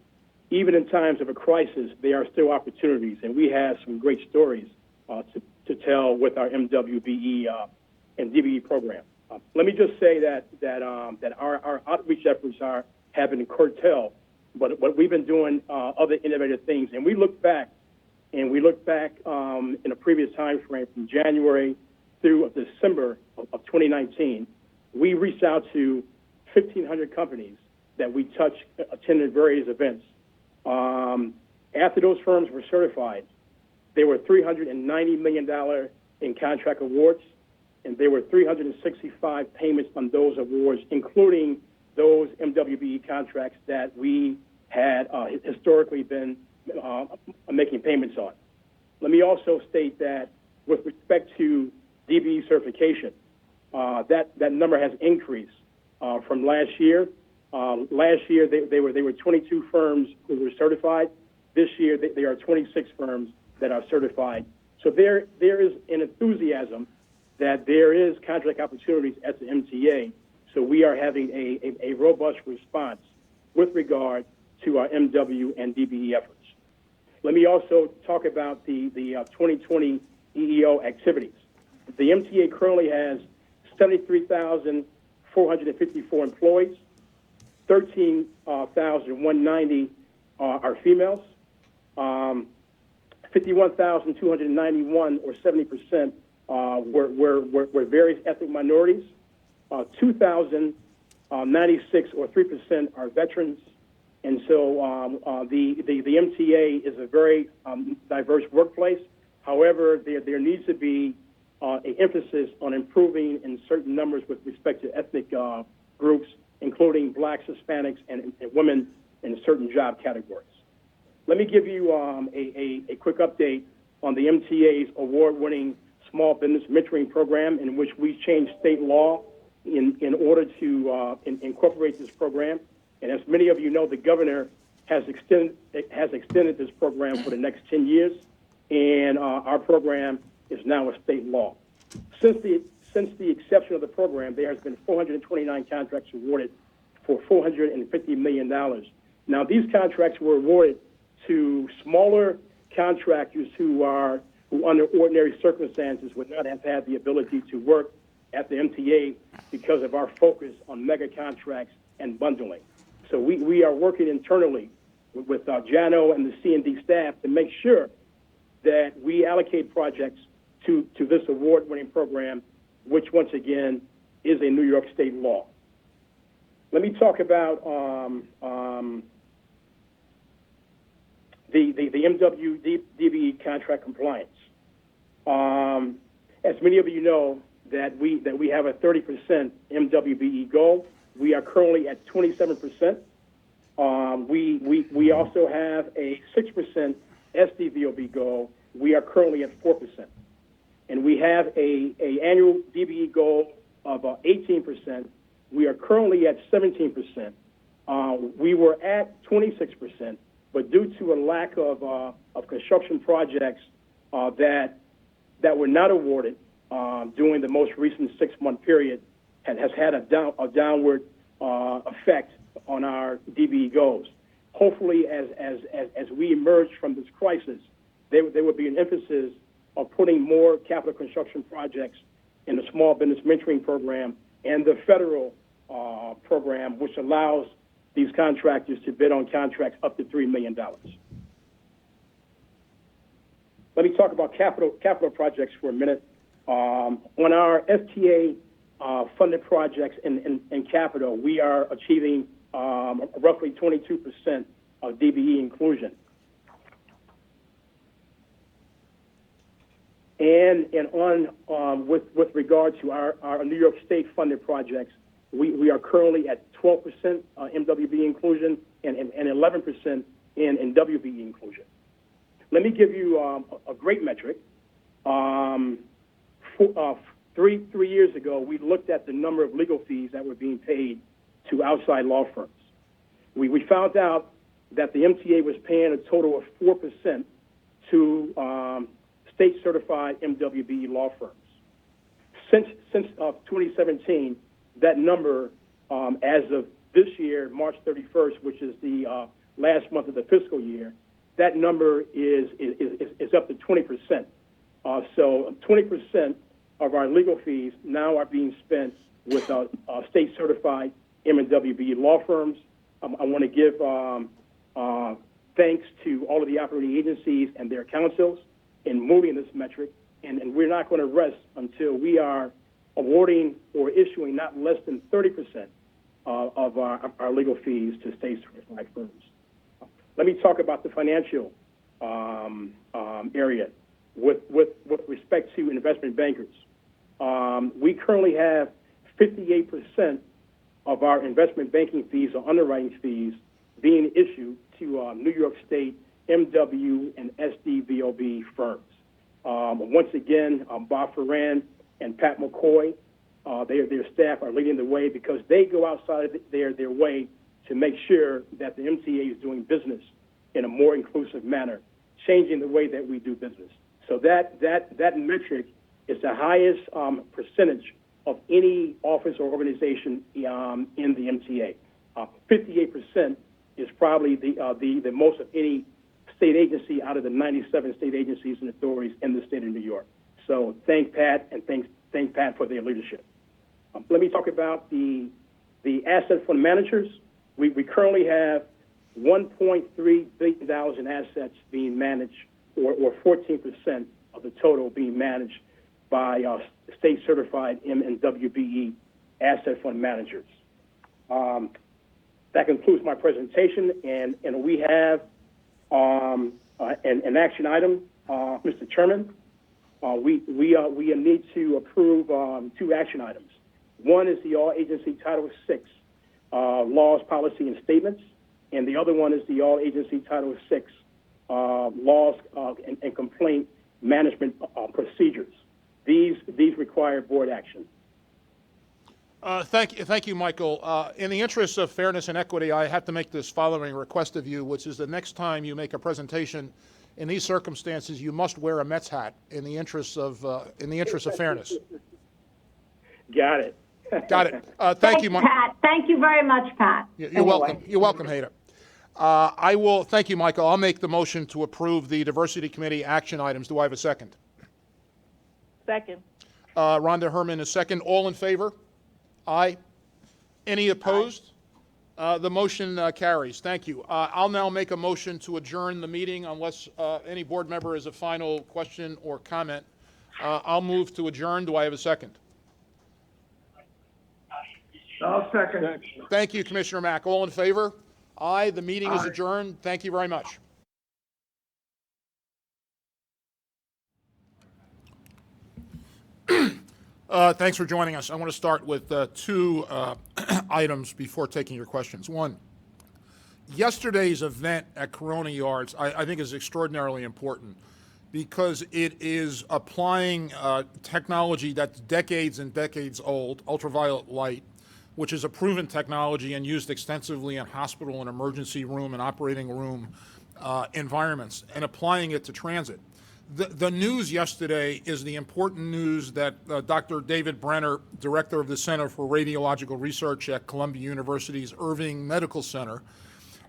even in times of a crisis, there are still opportunities, and we have some great stories to tell with our MWBE and DBE program. Let me just say that our outreach efforts have been curtailed, but we've been doing other innovative things, and we look back in a previous time frame from January through December of 2019. We reached out to 1,500 companies that we touched, attended various events. After those firms were certified, there were $390 million in contract awards, and there were 365 payments on those awards, including those MWBE contracts that we had historically been making payments on. Let me also state that with respect to DBE certification, that number has increased from last year. Last year, they were 22 firms who were certified. This year, there are 26 firms that are certified. So there is an enthusiasm that there is contract opportunities at the MTA. So we are having a robust response with regard to our MW and DBE efforts. Let me also talk about the 2020 EEO activities. The MTA currently has 73,454 employees. 13,190 are females. 51,291, or 70%, were various ethnic minorities. 2,096, or 3%, are veterans. And so the MTA is a very diverse workplace. However, there needs to be an emphasis on improving in certain numbers with respect to ethnic groups, including blacks, Hispanics, and women in certain job categories. Let me give you a quick update on the MTA's award-winning small business mentoring program, in which we changed state law in order to incorporate this program. And as many of you know, the governor has extended this program for the next 10 years, and our program is now a state law. Since the inception of the program, there has been 429 contracts awarded for $450 million. Now, these contracts were awarded to smaller contractors who under ordinary circumstances would not have had the ability to work at the MTA because of our focus on mega contracts and bundling. So we are working internally with JANO and the C&D staff to make sure that we allocate projects to this award-winning program, which once again is a New York State law. Let me talk about the MWDBE contract compliance. As many of you know, that we have a 30% MWBE goal. We are currently at 27%. We also have a 6% SDVOB goal. We are currently at 4%. And we have a annual DBE goal of 18%. We are currently at 17%. We were at 26%, but due to a lack of construction projects that were not awarded during the most recent 6-month period, has had a downward effect on our DBE goals. Hopefully, as we emerge from this crisis, there will be an emphasis of putting more capital construction projects in the small business mentoring program and the federal program, which allows these contractors to bid on contracts up to $3 million. Let me talk about capital projects for a minute. On our FTA funded projects in capital, we are achieving roughly 22% of DBE inclusion. And with regard to our New York State funded projects, we are currently at 12% MWBE inclusion and 11% in WBE inclusion. Let me give you a great metric. 3 years ago, we looked at the number of legal fees that were being paid to outside law firms. We found out that the MTA was paying a total of 4% to state-certified MWBE law firms. Since 2017, that number, as of this year, March 31st, which is the last month of the fiscal year, that number is up to 20%. So 20% of our legal fees now are being spent with state-certified M&WBE law firms. I want to give thanks to all of the operating agencies and their counsels in moving this metric, and we're not going to rest until we are awarding or issuing not less than 30% of our legal fees to state-certified firms. Let me talk about the financial area with respect to investment bankers. We currently have 58% of our investment banking fees or underwriting fees being issued to New York State MW and SDVOB firms. Once again, Bob Ferran and Pat McCoy, their staff are leading the way because they go outside their way to make sure that the MTA is doing business in a more inclusive manner, changing the way that we do business. So that metric is the highest percentage of any office or organization in the MTA. 58% is probably the most of any state agency out of the 97 state agencies and authorities in the state of New York. So thank Pat and thank Pat for their leadership. Let me talk about the asset fund managers. We currently have $1.3 billion in assets being managed, or 14% of the total being managed by state-certified M&WBE asset fund managers. That concludes my presentation, and we have an action item, Mr. Chairman. We need to approve two action items. One is the All-Agency Title VI Laws, Policy, and Statements, and the other one is the All-Agency Title VI Laws and Complaint Management Procedures. These require board action. Thank you, Michael. In the interest of fairness and equity, I have to make this following request of you, which is the next time you make a presentation in these circumstances, you must wear a Mets hat in the interest of fairness. Got it. Got it. Thank you, Pat. Thank you very much, Pat. You're welcome. You're welcome, Hader. I will. Thank you, Michael. I'll make the motion to approve the Diversity Committee action items. Do I have a second? Second. Rhonda Herman is second. All in favor? Aye. Any opposed? The motion carries. Thank you. I'll now make a motion to adjourn the meeting unless any board member has a final question or comment. I'll move to adjourn. Do I have a second? I'll second. Thank you, Commissioner Mack. All in favor? Aye. The meeting is adjourned. Thank you very much. Thanks for joining us. I want to start with two items before taking your questions. One, yesterday's event at Corona Yards I think is extraordinarily important because it is applying technology that's decades and decades old, ultraviolet light, which is a proven technology and used extensively in hospital and emergency room and operating room environments, and applying it to transit. The news yesterday is the important news that Dr. David Brenner, director of the Center for Radiological Research at Columbia University's Irving Medical Center,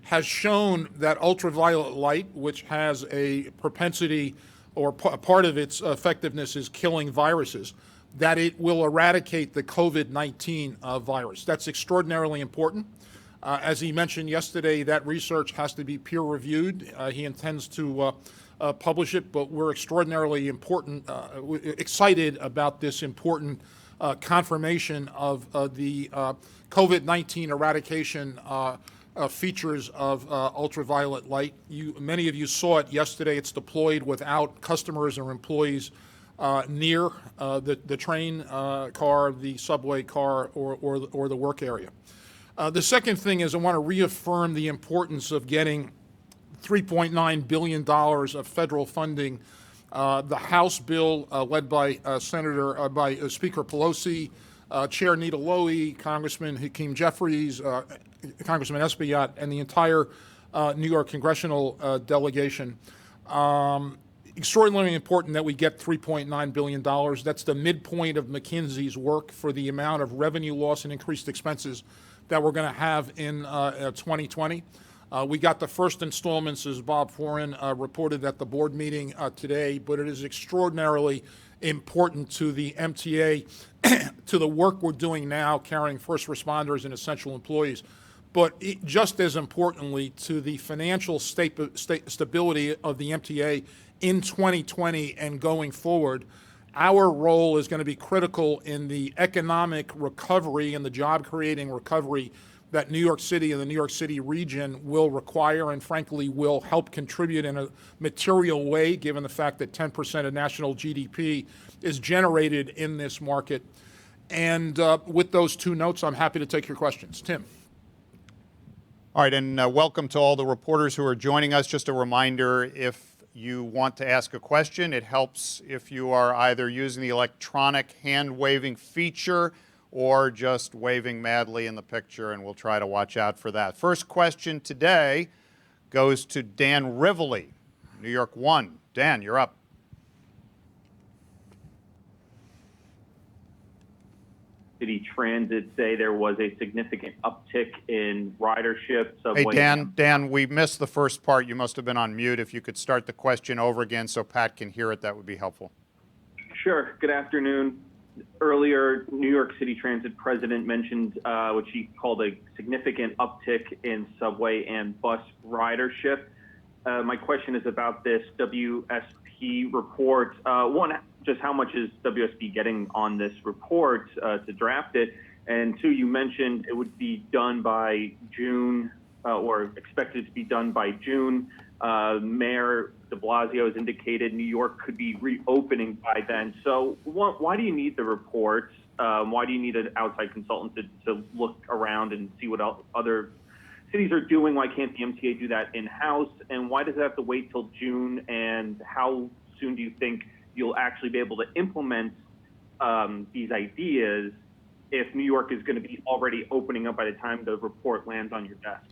has shown that ultraviolet light, which has a propensity or part of its effectiveness is killing viruses, that it will eradicate the COVID-19 virus. That's extraordinarily important. As he mentioned yesterday, that research has to be peer-reviewed. He intends to publish it, but we're extraordinarily excited about this important confirmation of the COVID-19 eradication features of ultraviolet light. Many of you saw it yesterday. It's deployed without customers or employees near the train car, the subway car, or the work area. The second thing is I want to reaffirm the importance of getting $3.9 billion of federal funding. The House bill led by Speaker Pelosi, Chair Nita Lowey, Congressman Hakeem Jeffries, Congressman Espaillat, and the entire New York congressional delegation extraordinarily important that we get $3.9 billion. That's the midpoint of McKinsey's work for the amount of revenue loss and increased expenses that we're going to have in 2020. We got the first installments, as Bob Foran reported at the board meeting today, but it is extraordinarily important to the MTA, to the work we're doing now carrying first responders and essential employees, but just as importantly to the financial stability of the MTA in 2020 and going forward. Our role is going to be critical in the economic recovery and the job-creating recovery that New York City and the New York City region will require and frankly will help contribute in a material way given the fact that 10% of national GDP is generated in this market. And with those two notes, I'm happy to take your questions. Tim. All right, and welcome to all the reporters who are joining us. Just a reminder, if you want to ask a question, it helps if you are either using the electronic hand-waving feature or just waving madly in the picture, and we'll try to watch out for that. First question today goes to Dan Rivoli, New York 1. Dan, you're up. City Transit say there was a significant uptick in ridership. Hey, Dan, we missed the first part. You must have been on mute. If you could start the question over again so Pat can hear it, that would be helpful. Sure. Good afternoon. Earlier, New York City Transit president mentioned what she called a significant uptick in subway and bus ridership. My question is about this WSP report. One, just how much is WSP getting on this report to draft it? And two, you mentioned it would be done by June or expected to be done by June. Mayor de Blasio has indicated New York could be reopening by then. So why do you need the report? Why do you need an outside consultant to look around and see what else other cities are doing? Why can't the MTA do that in-house? And why does it have to wait till June? And how soon do you think you'll actually be able to implement these ideas if New York is going to be already opening up by the time the report lands on your desk?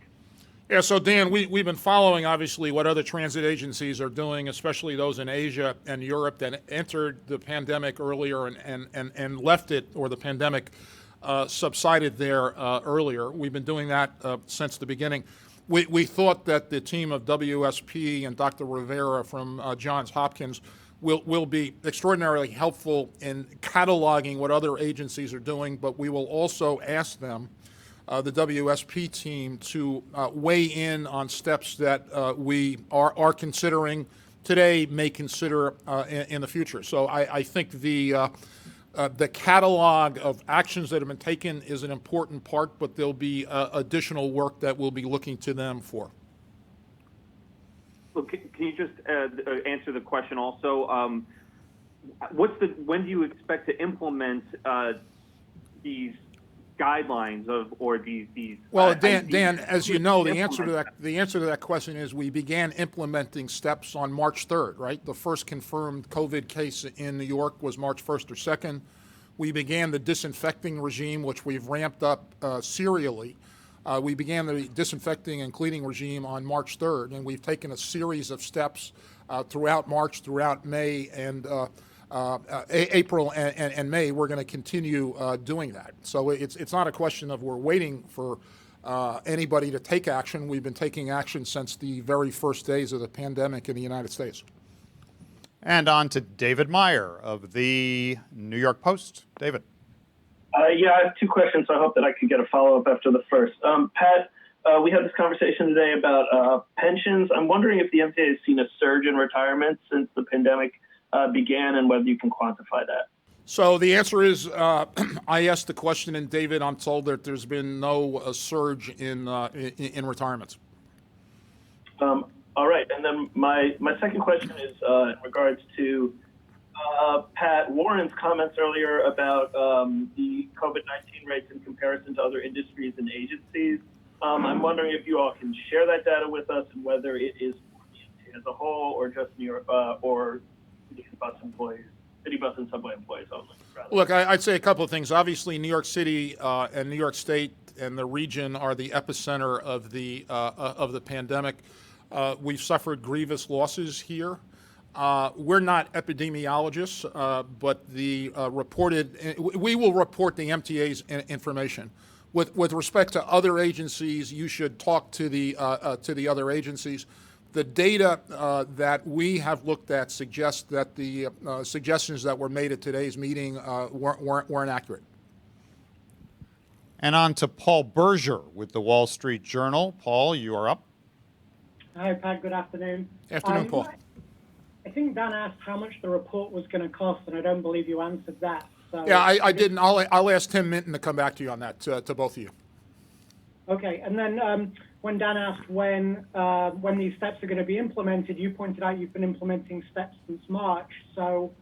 Yeah, so Dan, we've been following obviously what other transit agencies are doing, especially those in Asia and Europe that entered the pandemic earlier and left it, or the pandemic subsided there earlier. We've been doing that since the beginning. We thought that the team of WSP and Dr. Rivera from Johns Hopkins will be extraordinarily helpful in cataloging what other agencies are doing, but we will also ask them, the WSP team, to weigh in on steps that we are considering today, may consider in the future. So I think the catalog of actions that have been taken is an important part, but there'll be additional work that we'll be looking to them for. Well, can you just answer the question also? When do you expect to implement these guidelines or these? Well, Dan, as you know, the answer to that question is we began implementing steps on March 3rd, right? The first confirmed COVID case in New York was March 1st or 2nd. We began the disinfecting regime, which we've ramped up serially. We began the disinfecting and cleaning regime on March 3rd, and we've taken a series of steps throughout March, throughout May, and April and May. We're going to continue doing that. So it's not a question of we're waiting for anybody to take action. We've been taking action since the very first days of the pandemic in the United States. And on to David Meyer of the New York Post. David. Yeah, I have two questions. So I hope that I can get a follow-up after the first. Pat, we had this conversation today about pensions. I'm wondering if the MTA has seen a surge in retirement since the pandemic began, and whether you can quantify that. So the answer is, I asked the question, and David, I'm told that there's been no surge in retirements. All right, and then my second question is in regards to Pat Warren's comments earlier about the COVID-19 rates in comparison to other industries and agencies. I'm wondering if you all can share that data with us, and whether it is as a whole, or just New York, or city bus employees, city bus and subway employees only. Look, I'd say a couple of things. Obviously, New York City and New York State and the region are the epicenter of the pandemic. We've suffered grievous losses here. We're not epidemiologists, but we will report the MTA's information. With respect to other agencies, you should talk to the other agencies. The data that we have looked at suggests that the suggestions that were made at today's meeting weren't accurate. And on to Paul Berger with the Wall Street Journal. Paul, you are up. Hi, Pat. Good afternoon. Afternoon, Paul. I think Dan asked how much the report was going to cost, and I don't believe you answered that. So Yeah, I didn't. I'll ask Tim Minton to come back to you on that, to both of you. Okay, and then when Dan asked when these steps are going to be implemented, you pointed out you've been implementing steps since March. So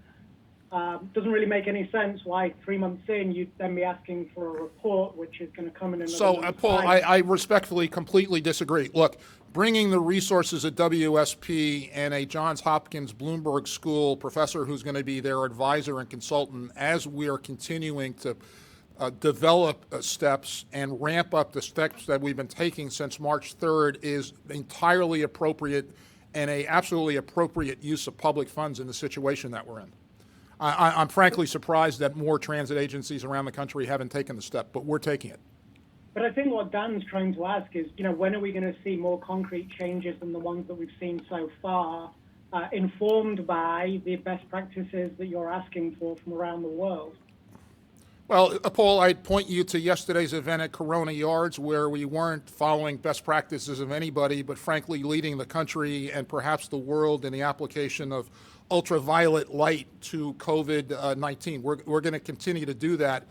it doesn't really make any sense why 3 months in you'd then be asking for a report, which is going to come in another So, month's Paul, time. I respectfully, completely disagree. Look, bringing the resources at WSP and a Johns Hopkins Bloomberg School professor who's going to be their advisor and consultant as we are continuing to develop steps and ramp up the steps that we've been taking since March 3rd is entirely appropriate and a absolutely appropriate use of public funds in the situation that we're in. I'm frankly surprised that more transit agencies around the country haven't taken the step, but we're taking it. But I think what Dan's trying to ask is, when are we going to see more concrete changes than the ones that we've seen so far, informed by the best practices that you're asking for from around the world? Well, Paul, I'd point you to yesterday's event at Corona Yards, where we weren't following best practices of anybody, but frankly leading the country and perhaps the world in the application of ultraviolet light to COVID-19. We're going to continue to do that.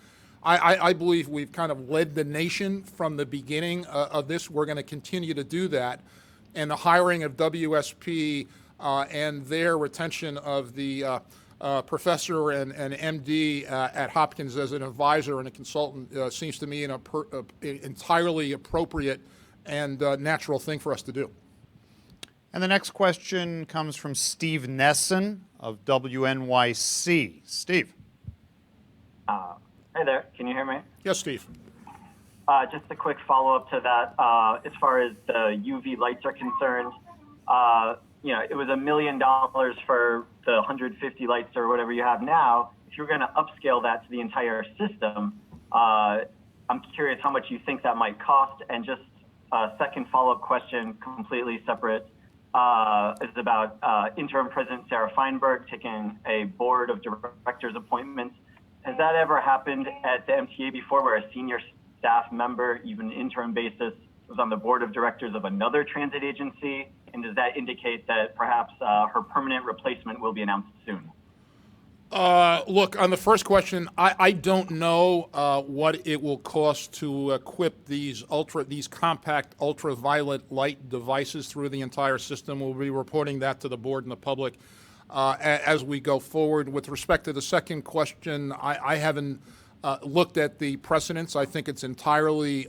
I believe we've kind of led the nation from the beginning of this. We're going to continue to do that. And the hiring of WSP and their retention of the professor and MD at Hopkins as an advisor and a consultant seems to me an entirely appropriate and natural thing for us to do. And the next question comes from Steve Nesson of WNYC. Steve. Hey there, can you hear me? Yes, Steve. Just a quick follow-up to that. As far as the UV lights are concerned, it was $1 million for the 150 lights or whatever you have now. If you're going to upscale that to the entire system, I'm curious how much you think that might cost. And just a second follow-up question, completely separate, is about interim President Sarah Feinberg taking a board of directors appointment. Has that ever happened at the MTA before, where a senior staff member, even interim basis, was on the board of directors of another transit agency? And does that indicate that perhaps her permanent replacement will be announced soon? Look, on the first question, I don't know what it will cost to equip these compact ultraviolet light devices through the entire system. We'll be reporting that to the board and the public as we go forward. With respect to the second question, I haven't looked at the precedents. I think it's entirely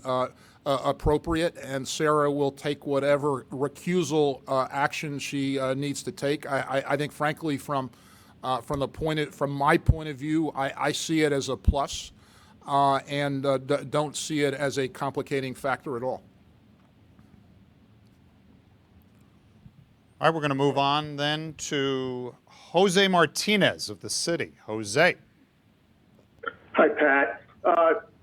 appropriate, and Sarah will take whatever recusal action she needs to take. I think, frankly, from my point of view, I see it as a plus, and don't see it as a complicating factor at all. All right, we're going to move on then to Jose Martinez of the city. Jose. Hi, Pat.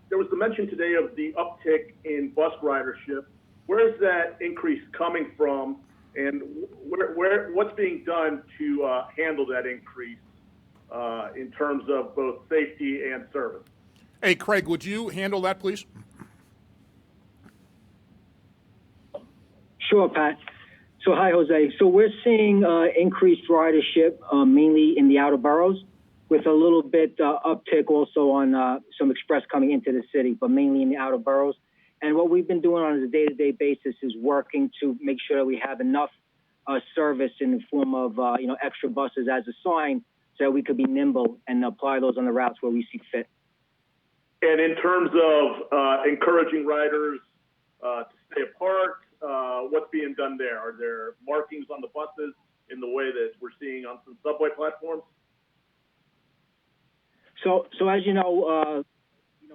There was the mention today of the uptick in bus ridership. Where is that increase coming from, and what's being done to handle that increase in terms of both safety and service? Hey, Craig, would you handle that, please? Sure, Pat. So, hi, Jose. So we're seeing increased ridership mainly in the outer boroughs, with a little bit uptick also on some express coming into the city, but mainly in the outer boroughs. And what we've been doing on a day-to-day basis is working to make sure that we have enough service in the form of extra buses as assigned, so that we could be nimble and apply those on the routes where we see fit. And in terms of encouraging riders to stay apart, what's being done there? Are there markings on the buses in the way that we're seeing on some subway platforms? So as you know,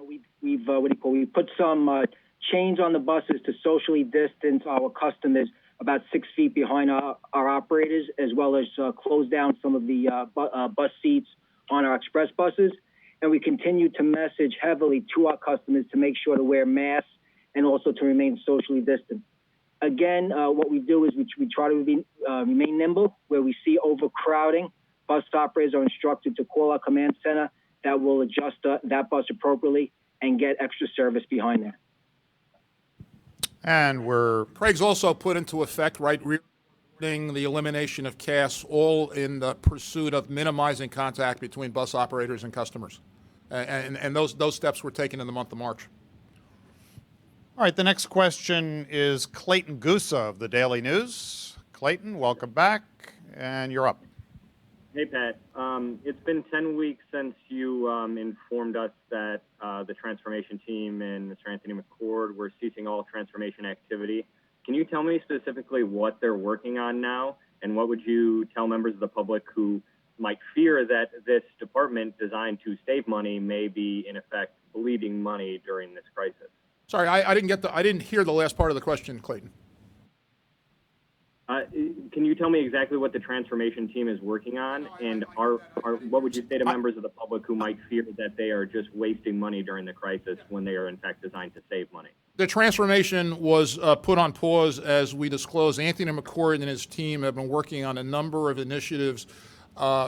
we put some chains on the buses to socially distance our customers about 6 feet behind our operators, as well as close down some of the bus seats on our express buses. And we continue to message heavily to our customers to make sure to wear masks and also to remain socially distant. Again, what we do is we try to remain nimble. Where we see overcrowding, bus operators are instructed to call our command center that will adjust that bus appropriately and get extra service behind there. And Craig's also put into effect, right, the elimination of cash, all in the pursuit of minimizing contact between bus operators and customers. And those steps were taken in the month of March. All right, the next question is Clayton Gusa of the Daily News. Clayton, welcome back, and you're up. Hey, Pat. It's been 10 weeks since you informed us that the transformation team and Mr. Anthony McCord were ceasing all transformation activity. Can you tell me specifically what they're working on now, and what would you tell members of the public who might fear that this department designed to save money may be, in effect, bleeding money during this crisis? Sorry, I didn't hear the last part of the question, Clayton. Can you tell me exactly what the transformation team is working on, and what would you say to members of the public who might fear that they are just wasting money during the crisis when they are in fact designed to save money? The transformation was put on pause as we disclosed. Anthony McCord and his team have been working on a number of initiatives,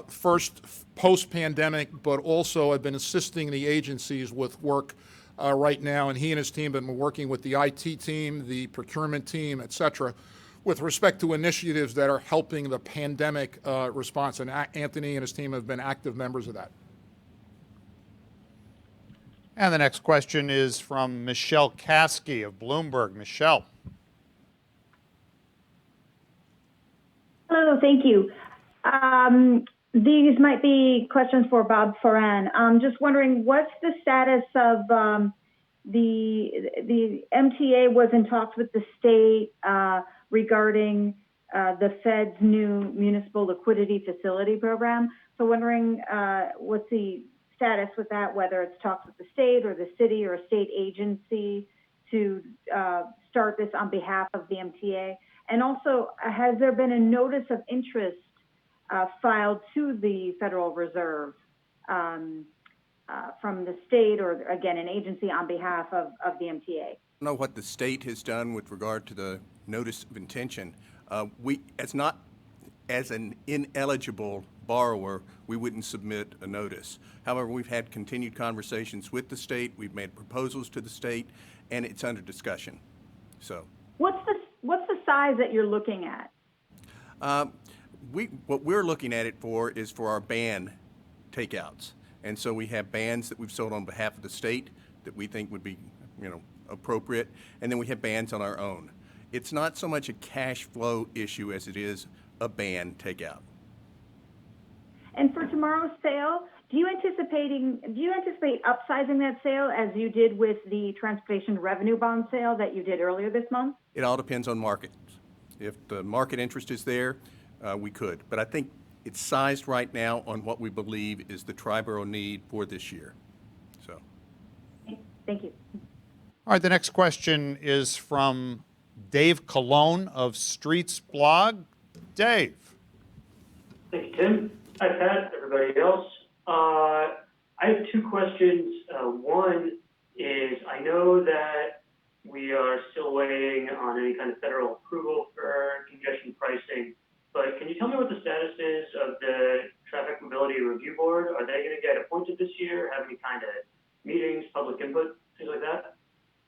first post-pandemic, but also have been assisting the agencies with work right now. And he and his team have been working with the IT team, the procurement team, et cetera, with respect to initiatives that are helping the pandemic response. And Anthony and his team have been active members of that. And the next question is from Michelle Caskey of Bloomberg. Michelle. Hello, thank you. These might be questions for Bob Foran. Just wondering, what's the status of the MTA was in talks with the state regarding the Fed's new municipal liquidity facility program. So wondering what's the status with that, whether it's talks with the state or the city or a state agency to start this on behalf of the MTA. And also, has there been a notice of interest filed to the Federal Reserve from the state or, again, an agency on behalf of the MTA? I don't know what the state has done with regard to the notice of intention. As an ineligible borrower, we wouldn't submit a notice. However, we've had continued conversations with the state. We've made proposals to the state, and it's under discussion. So, what's the size that you're looking at? What we're looking at it for is for our ban takeouts, and so we have bans that we've sold on behalf of the state that we think would be, appropriate, and then we have bans on our own. It's not so much a cash flow issue as it is a ban takeout. And for tomorrow's sale, do you anticipate upsizing that sale as you did with the transportation revenue bond sale that you did earlier this month? It all depends on markets. If the market interest is there, we could. But I think it's sized right now on what we believe is the Triborough need for this year. So, thank you. All right, the next question is from Dave Colon of Streets Blog. Dave. Thank you, Tim. Hi, Pat, everybody else. I have two questions. One is, I know that we are still waiting on any kind of federal approval for congestion pricing, but can you tell me what the status is of the Traffic Mobility Review Board? Are they going to get appointed this year, have any kind of meetings, public input, things like that?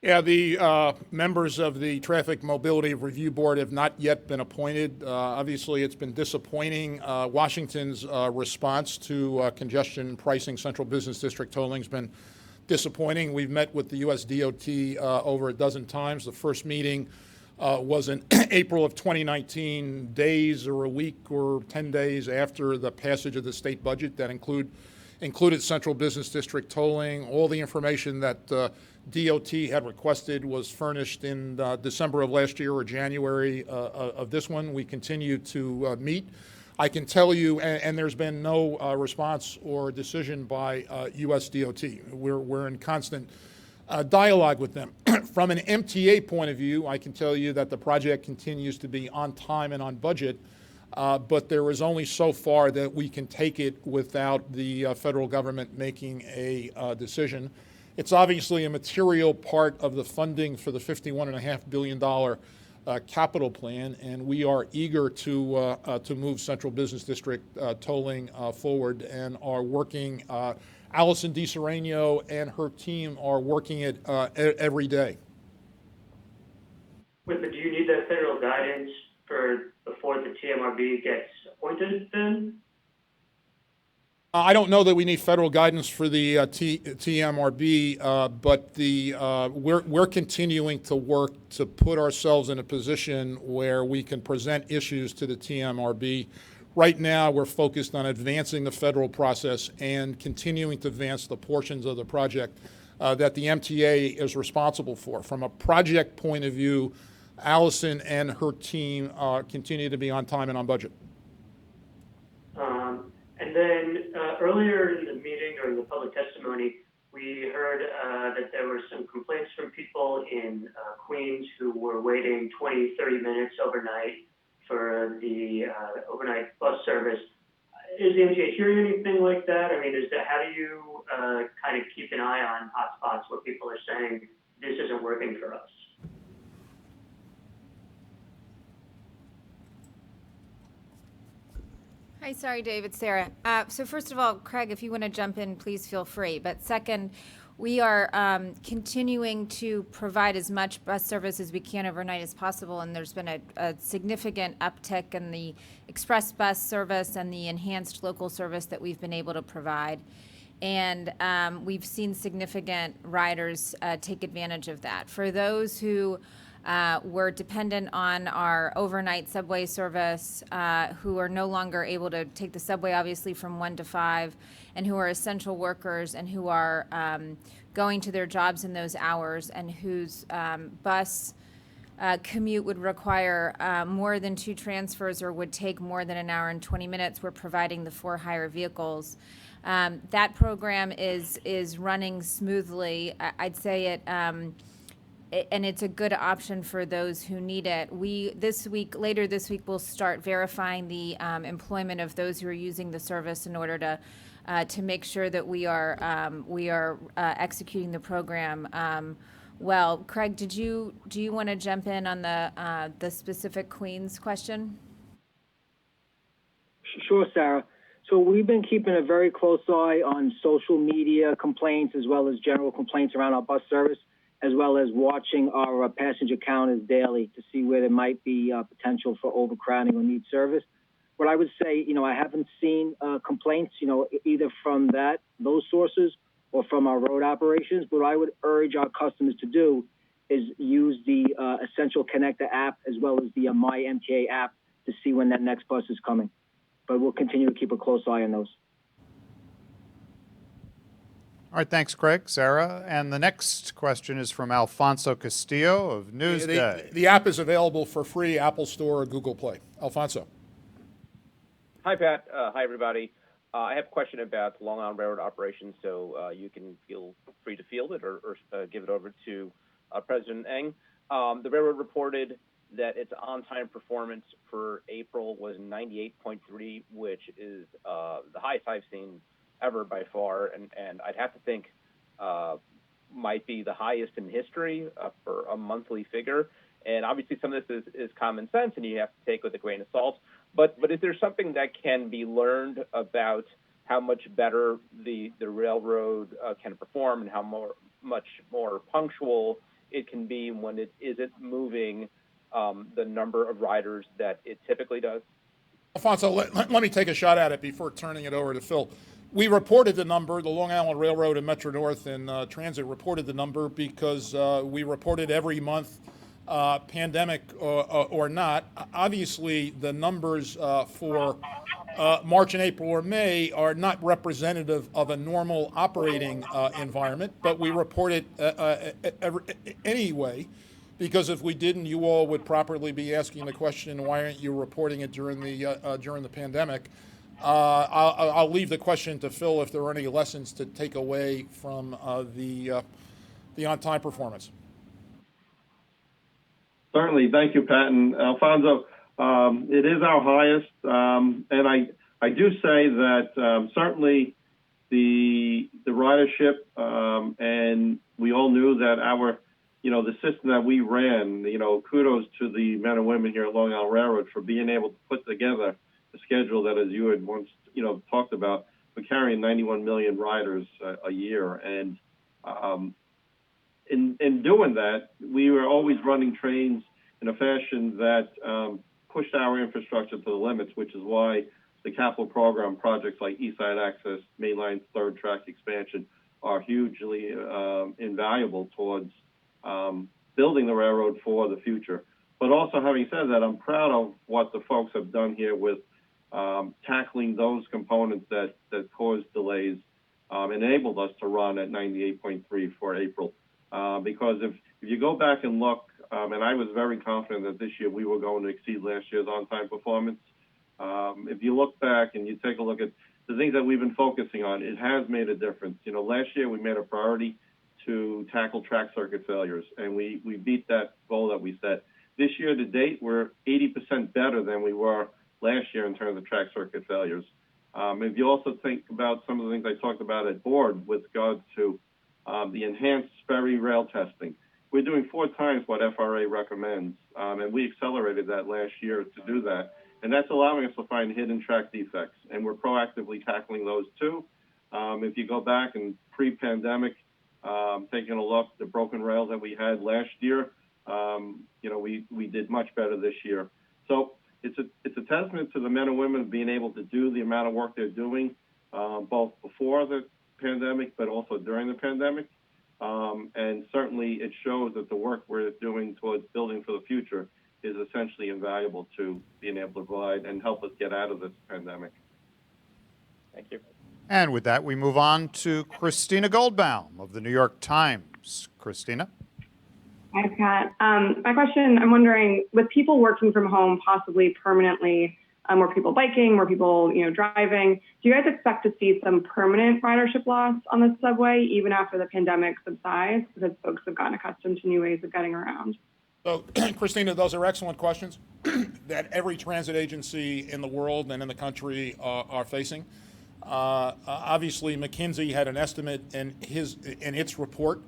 Yeah, the members of the Traffic Mobility Review Board have not yet been appointed. Obviously, it's been disappointing. Washington's response to congestion pricing, central business district tolling, has been disappointing. We've met with the U.S. DOT over a dozen times. The first meeting was in April of 2019, days or a week or 10 days after the passage of the state budget that included central business district tolling. All the information that DOT had requested was furnished in December of last year or January of this one. We continue to meet. I can tell you, and there's been no response or decision by U.S. DOT. We're in constant dialogue with them. From an MTA point of view, I can tell you that the project continues to be on time and on budget, but there is only so far that we can take it without the federal government making a decision. It's obviously a material part of the funding for the $51.5 billion capital plan, and we are eager to move Central Business District tolling forward and are working. Allison DiSereno and her team are working it every day. But do you need that federal guidance before the TMRB gets appointed then? I don't know that we need federal guidance for the TMRB, but we're continuing to work to put ourselves in a position where we can present issues to the TMRB. Right now, we're focused on advancing the federal process and continuing to advance the portions of the project that the MTA is responsible for. From a project point of view, Allison and her team continue to be on time and on budget. And then earlier in the meeting during the public testimony, we heard that there were some complaints from people in Queens who were waiting 20, 30 minutes overnight for the overnight bus service. Is the MTA hearing anything like that? I mean, how do you kind of keep an eye on hotspots where people are saying this isn't working for us? Hi, sorry, Dave, it's Sarah. So first of all, Craig, if you want to jump in, please feel free. But second, we are continuing to provide as much bus service as we can overnight as possible, and there's been a significant uptick in the express bus service and the enhanced local service that we've been able to provide. And we've seen significant riders take advantage of that. For those who were dependent on our overnight subway service, who are no longer able to take the subway, obviously, from 1 to 5, and who are essential workers and who are going to their jobs in those hours and whose bus commute would require more than 2 transfers or would take more than an hour and 20 minutes, we're providing the for-hire vehicles. That program is running smoothly. I'd say it, and it's a good option for those who need it. Later this week, we'll start verifying the employment of those who are using the service in order to make sure that we are executing the program well. Craig, do you want to jump in on the specific Queens question? Sure, Sarah. So we've been keeping a very close eye on social media complaints as well as general complaints around our bus service, as well as watching our passenger counters daily to see where there might be potential for overcrowding or need service. What I would say, I haven't seen complaints, either from those sources or from our road operations. But what I would urge our customers to do is use the Essential Connector app as well as the My MTA app to see when that next bus is coming. But we'll continue to keep a close eye on those. All right, thanks, Craig. Sarah. And the next question is from Alfonso Castillo of Newsday. The app is available for free, Apple Store or Google Play. Alfonso. Hi, Pat. Hi, everybody. I have a question about Long Island Railroad operations, so you can feel free to field it or give it over to President Eng. The railroad reported that its on-time performance for April was 98.3, which is the highest I've seen ever by far, and I'd have to think might be the highest in history for a monthly figure. And obviously some of this is common sense, and you have to take with a grain of salt. But is there something that can be learned about how much better the railroad can perform and how much more punctual it can be when it isn't moving the number of riders that it typically does? Alfonso, let me take a shot at it before turning it over to Phil. We reported the number, the Long Island Railroad and Metro North and Transit reported the number because we reported every month, pandemic or not. Obviously, the numbers for March and April or May are not representative of a normal operating environment, but we report it anyway, because if we didn't, you all would properly be asking the question, why aren't you reporting it during the pandemic? I'll leave the question to Phil if there are any lessons to take away from the the on-time performance. Certainly. Thank you, Pat. And Alfonso, it is our highest. And I do say that certainly the ridership, and we all knew that the system that we ran, kudos to the men and women here at Long Island Railroad for being able to put together a schedule that, as you had once, talked about, we're carrying 91 million riders a year. And in doing that, we were always running trains in a fashion that pushed our infrastructure to the limits, which is why the capital program projects like East Side Access, Mainline's third track expansion are hugely invaluable towards building the railroad for the future. But also, having said that, I'm proud of what the folks have done here with tackling those components that caused delays, enabled us to run at 98.3 for April. Because if you go back and look, and I was very confident that this year we were going to exceed last year's on-time performance. If you look back and you take a look at the things that we've been focusing on, it has made a difference. Last year we made a priority to tackle track circuit failures, and we beat that goal that we set. This year to date, we're 80% better than we were last year in terms of track circuit failures. If you also think about some of the things I talked about at board with regards to the enhanced ferry rail testing, we're doing 4 times what FRA recommends, and we accelerated that last year to do that. And that's allowing us to find hidden track defects, and we're proactively tackling those too. If you go back and pre-pandemic, taking a look at the broken rails that we had last year, we did much better this year. So it's a testament to the men and women being able to do the amount of work they're doing, both before the pandemic, but also during the pandemic. And certainly it shows that the work we're doing towards building for the future is essentially invaluable to being able to provide and help us get out of this pandemic. Thank you. And with that, we move on to Christina Goldbaum of the New York Times. Christina? Hi, Pat. My question, I'm wondering, with people working from home possibly permanently, more people biking, more people, driving, do you guys expect to see some permanent ridership loss on the subway even after the pandemic subsides, because folks have gotten accustomed to new ways of getting around? So, Christina, those are excellent questions that every transit agency in the world and in the country are facing. Obviously, McKinsey had an estimate in its report.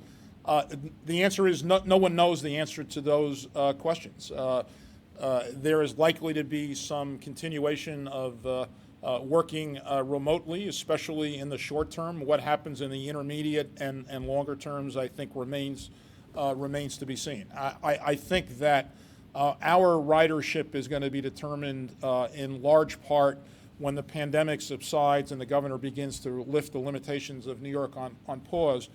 The answer is no one knows the answer to those questions. There is likely to be some continuation of working remotely, especially in the short term. What happens in the intermediate and longer terms, I think, remains to be seen. I think that our ridership is going to be determined in large part when the pandemic subsides and the governor begins to lift the limitations of New York on pause,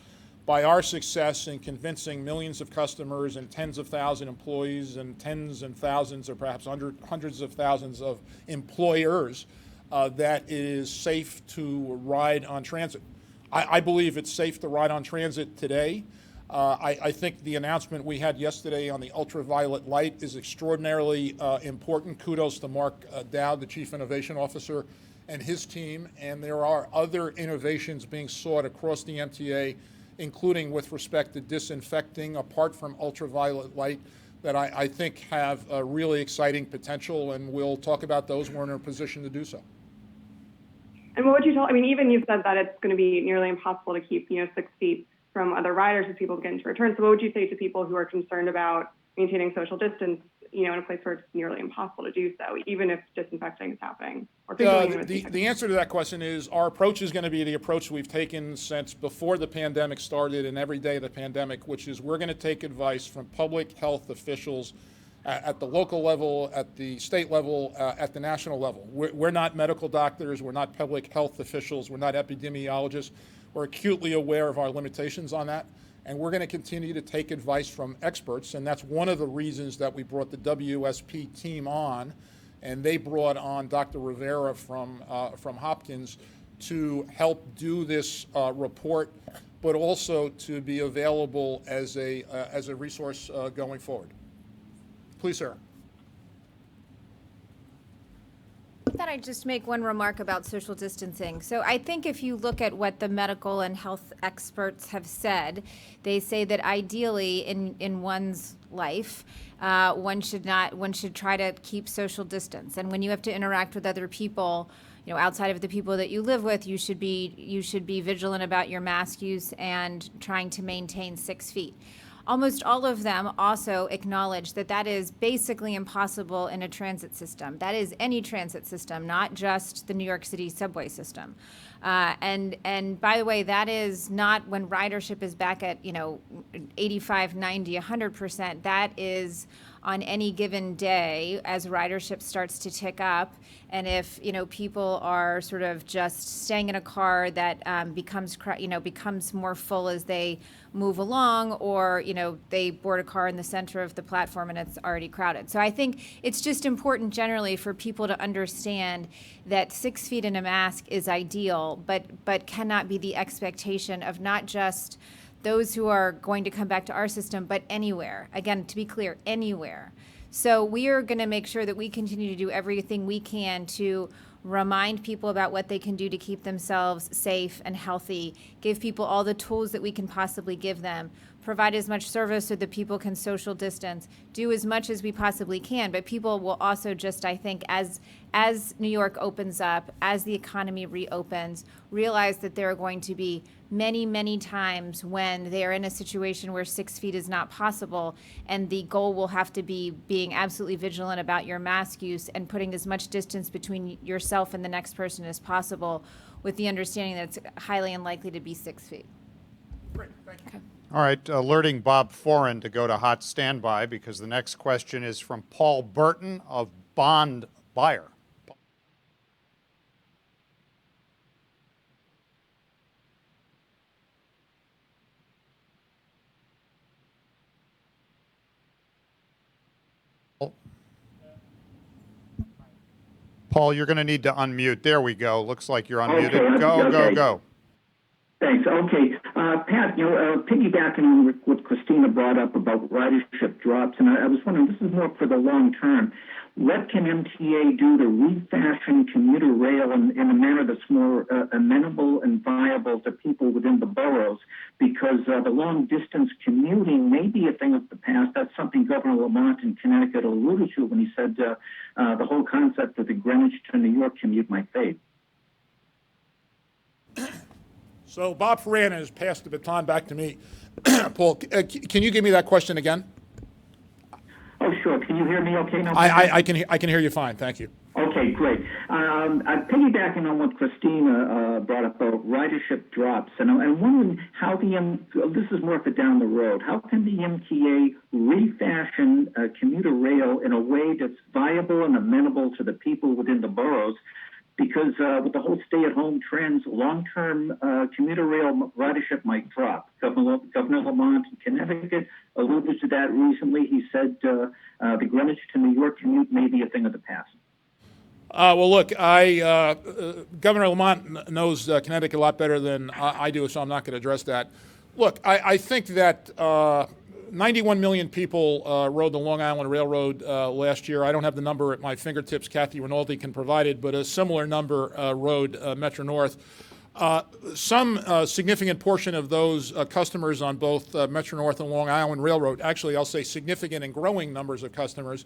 by our success in convincing millions of customers and tens of thousands of employees and tens and thousands or perhaps hundreds of thousands of employers that it is safe to ride on transit. I believe it's safe to ride on transit today. I think the announcement we had yesterday on the ultraviolet light is extraordinarily important. Kudos to Mark Dowd, the Chief Innovation Officer, and his team. And there are other innovations being sought across the MTA, including with respect to disinfecting, apart from ultraviolet light, that I think have a really exciting potential, and we'll talk about those when we're in a position to do so. And what would you tell, even you've said that it's going to be nearly impossible to keep, 6 feet from other riders as people begin to return. So what would you say to people who are concerned about maintaining social distance, in a place where it's nearly impossible to do so, even if disinfecting is happening? Or the answer to that question is our approach is going to be the approach we've taken since before the pandemic started and every day of the pandemic, which is we're going to take advice from public health officials at the local level, at the state level, at the national level. We're not medical doctors. We're not public health officials. We're not epidemiologists. We're acutely aware of our limitations on that. And we're going to continue to take advice from experts. And that's one of the reasons that we brought the WSP team on. And they brought on Dr. Rivera from Hopkins to help do this report, but also to be available as a resource going forward. Please, Sarah. With that, I just make one remark about social distancing? So I think if you look at what the medical and health experts have said, they say that ideally in one's life, one should try to keep social distance. And when you have to interact with other people, outside of the people that you live with, you should be vigilant about your mask use and trying to maintain 6 feet. Almost all of them also acknowledge that that is basically impossible in a transit system. That is any transit system, not just the New York City subway system. And by the way, that is not when ridership is back at 85, 90, 100%. That is on any given day as ridership starts to tick up, and if people are sort of just staying in a car that becomes more full as they move along, or they board a car in the center of the platform and it's already crowded. So I think it's just important generally for people to understand that 6 feet in a mask is ideal, but cannot be the expectation of not just those who are going to come back to our system, but anywhere. Again, to be clear, anywhere. So we are going to make sure that we continue to do everything we can to remind people about what they can do to keep themselves safe and healthy, give people all the tools that we can possibly give them, provide as much service so that people can social distance, do as much as we possibly can. But people will also just, I think, as New York opens up, as the economy reopens, realize that there are going to be many, many times when they are in a situation where 6 feet is not possible, and the goal will have to be being absolutely vigilant about your mask use and putting as much distance between yourself and the next person as possible, with the understanding that it's highly unlikely to be 6 feet. Great, thank you. Okay. All right, alerting Bob Foran to go to hot standby because the next question is from Paul Burton of Bond Buyer. Paul, you're going to need to unmute. There we go. Looks like you're unmuted. Go. Thanks. Okay. Pat, piggybacking on what Christina brought up about ridership drops, and I was wondering, this is more for the long term. What can MTA do to refashion commuter rail in a manner that's more amenable and viable to people within the boroughs? Because the long-distance commuting may be a thing of the past. That's something Governor Lamont in Connecticut alluded to when he said the whole concept of the Greenwich to New York commute might fade. So Bob Foran has passed the baton back to me. Paul, can you give me that question again? Oh, sure. Can you hear me okay now? I can hear you fine. Thank you. Okay, great. I'm piggybacking on what Christina brought up about ridership drops, and I'm wondering how this is more for down the road, how can the MTA refashion commuter rail in a way that's viable and amenable to the people within the boroughs? Because with the whole stay-at-home trends, long-term commuter rail ridership might drop. Governor Lamont in Connecticut alluded to that recently. He said the Greenwich to New York commute may be a thing of the past. Well, look, Governor Lamont knows Connecticut a lot better than I do, so I'm not going to address that. Look, I think that 91 million people rode the Long Island Railroad last year. I don't have the number at my fingertips. Kathy Rinaldi can provide it, but a similar number rode Metro North. Some significant portion of those customers on both Metro North and Long Island Railroad, actually I'll say significant and growing numbers of customers,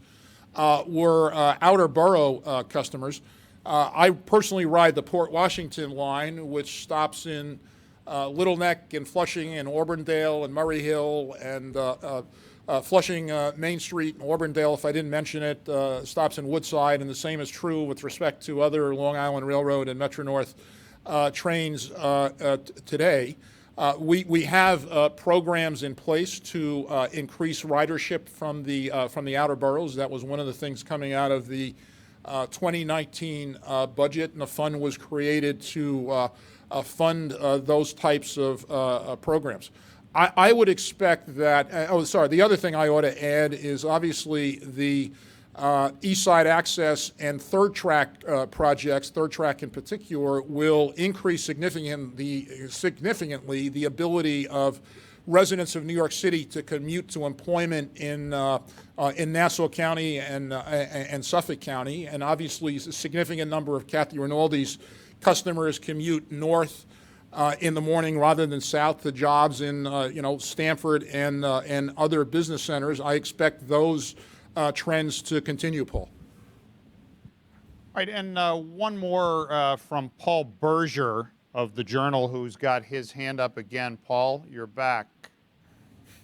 were outer borough customers. I personally ride the Port Washington line, which stops in Little Neck and Flushing and Auburndale and Murray Hill and Flushing Main Street and Auburndale, if I didn't mention it, stops in Woodside, and the same is true with respect to other Long Island Railroad and Metro North trains today. We have programs in place to increase ridership from the outer boroughs. That was one of the things coming out of the 2019 budget, and the fund was created to fund those types of programs. I would expect that, the other thing I ought to add is obviously the East Side Access and Third Track projects, Third Track in particular, will increase significantly the ability of residents of New York City to commute to employment in Nassau County and Suffolk County. And obviously, a significant number of Kathy Rinaldi's customers commute north in the morning rather than south to jobs in Stamford and other business centers. I expect those trends to continue, Paul. All right, and one more from Paul Berger of the Journal, who's got his hand up again. Paul, you're back.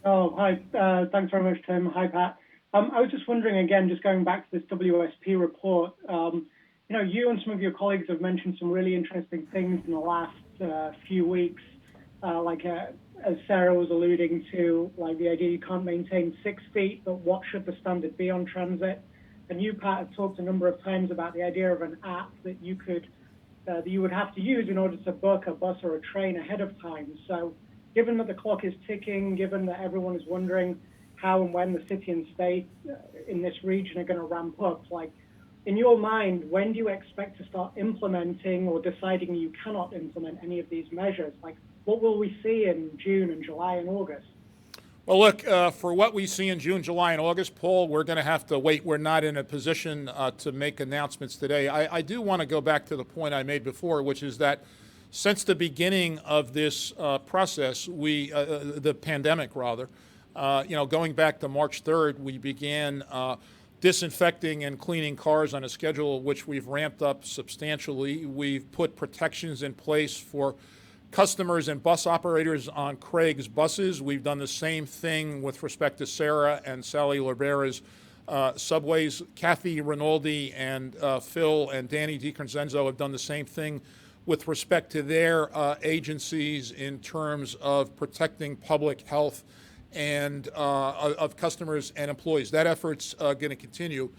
Oh, hi. Thanks very much, Tim. Hi, Pat. I was just wondering, again, just going back to this WSP report, you and some of your colleagues have mentioned some really interesting things in the last few weeks, as Sarah was alluding to, like the idea you can't maintain 6 feet, but what should the standard be on transit? And you, Pat, have talked a number of times about the idea of an app that you could, that you would have to use in order to book a bus or a train ahead of time. So given that the clock is ticking, given that everyone is wondering how and when the city and state in this region are going to ramp up, like, in your mind, when do you expect to start implementing or deciding you cannot implement any of these measures? Like, what will we see in June and July and August? Well, look, for what we see in June, July, and August, Paul, we're going to have to wait. We're not in a position to make announcements today. I do want to go back to the point I made before, which is that since the beginning of this process, the pandemic rather, going back to March 3rd, we began disinfecting and cleaning cars on a schedule which we've ramped up substantially. We've put protections in place for customers and bus operators on Craig's buses. We've done the same thing with respect to Sarah and Sally Libera's subways. Kathy Rinaldi and Phil and Danny DiCrescenzo have done the same thing with respect to their agencies in terms of protecting public health and of customers and employees. That effort's going to continue.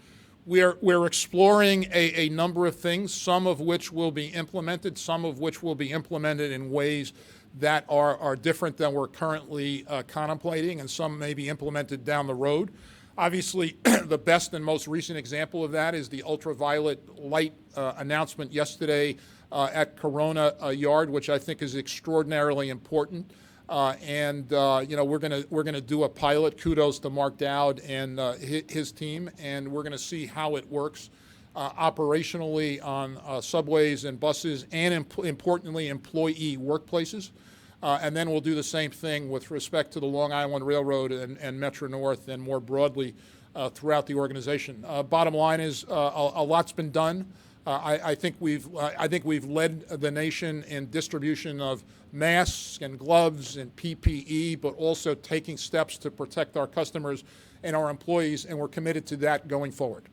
We're exploring a number of things, some of which will be implemented, some of which will be implemented in ways that are different than we're currently contemplating, and some may be implemented down the road. Obviously, the best and most recent example of that is the ultraviolet light announcement yesterday at Corona Yard, which I think is extraordinarily important. We're gonna do a pilot. Kudos to Mark Dowd and his team, and we're gonna see how it works operationally on subways and buses, and importantly, employee workplaces. And then we'll do the same thing with respect to the Long Island Railroad and Metro North, and more broadly throughout the organization. Bottom line is a lot's been done. I think we've led the nation in distribution of masks and gloves and PPE, but also taking steps to protect our customers and our employees, and we're committed to that going forward.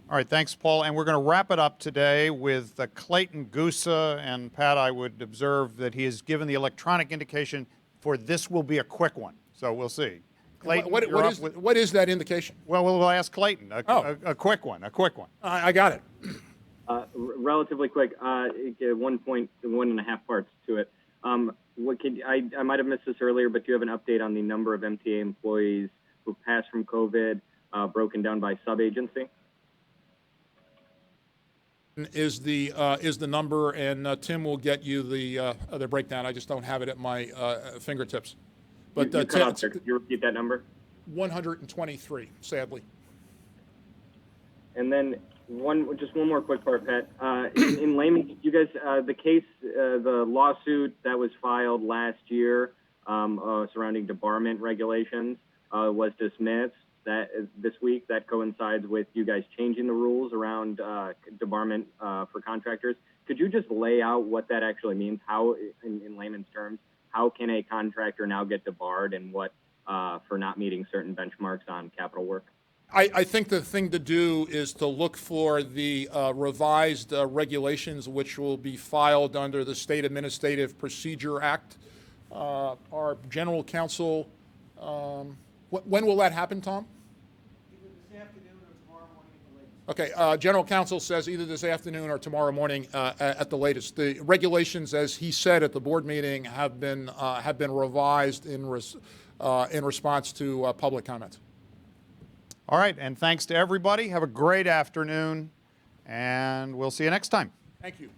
All right, thanks, Paul. And we're going to wrap it up today with Clayton Gusa. And Pat, I would observe that he has given the electronic indication for this will be a quick one. So we'll see. Clayton, what is that indication? Well, we'll ask Clayton. A quick one. I got it. Relatively quick. 1.5 parts to it. I might have missed this earlier, but do you have an update on the number of MTA employees who passed from COVID, broken down by sub-agency? Is the number, and Tim will get you the breakdown. I just don't have it at my fingertips. But you cut out there. Could you repeat that number? 123, sadly. And then just one more quick part, Pat. In layman, you guys, the lawsuit that was filed last year surrounding debarment regulations was dismissed. This week, that coincides with you guys changing the rules around debarment for contractors. Could you just lay out what that actually means? How, in layman's terms, how can a contractor now get debarred, and what for not meeting certain benchmarks on capital work? I think the thing to do is to look for the revised regulations, which will be filed under the State Administrative Procedure Act. Our general counsel, when will that happen, Tom? Either this afternoon or tomorrow morning at the latest. Okay, general counsel says either this afternoon or tomorrow morning at the latest. The regulations, as he said at the board meeting, have been revised in response to public comments. All right, and thanks to everybody. Have a great afternoon, and we'll see you next time. Thank you.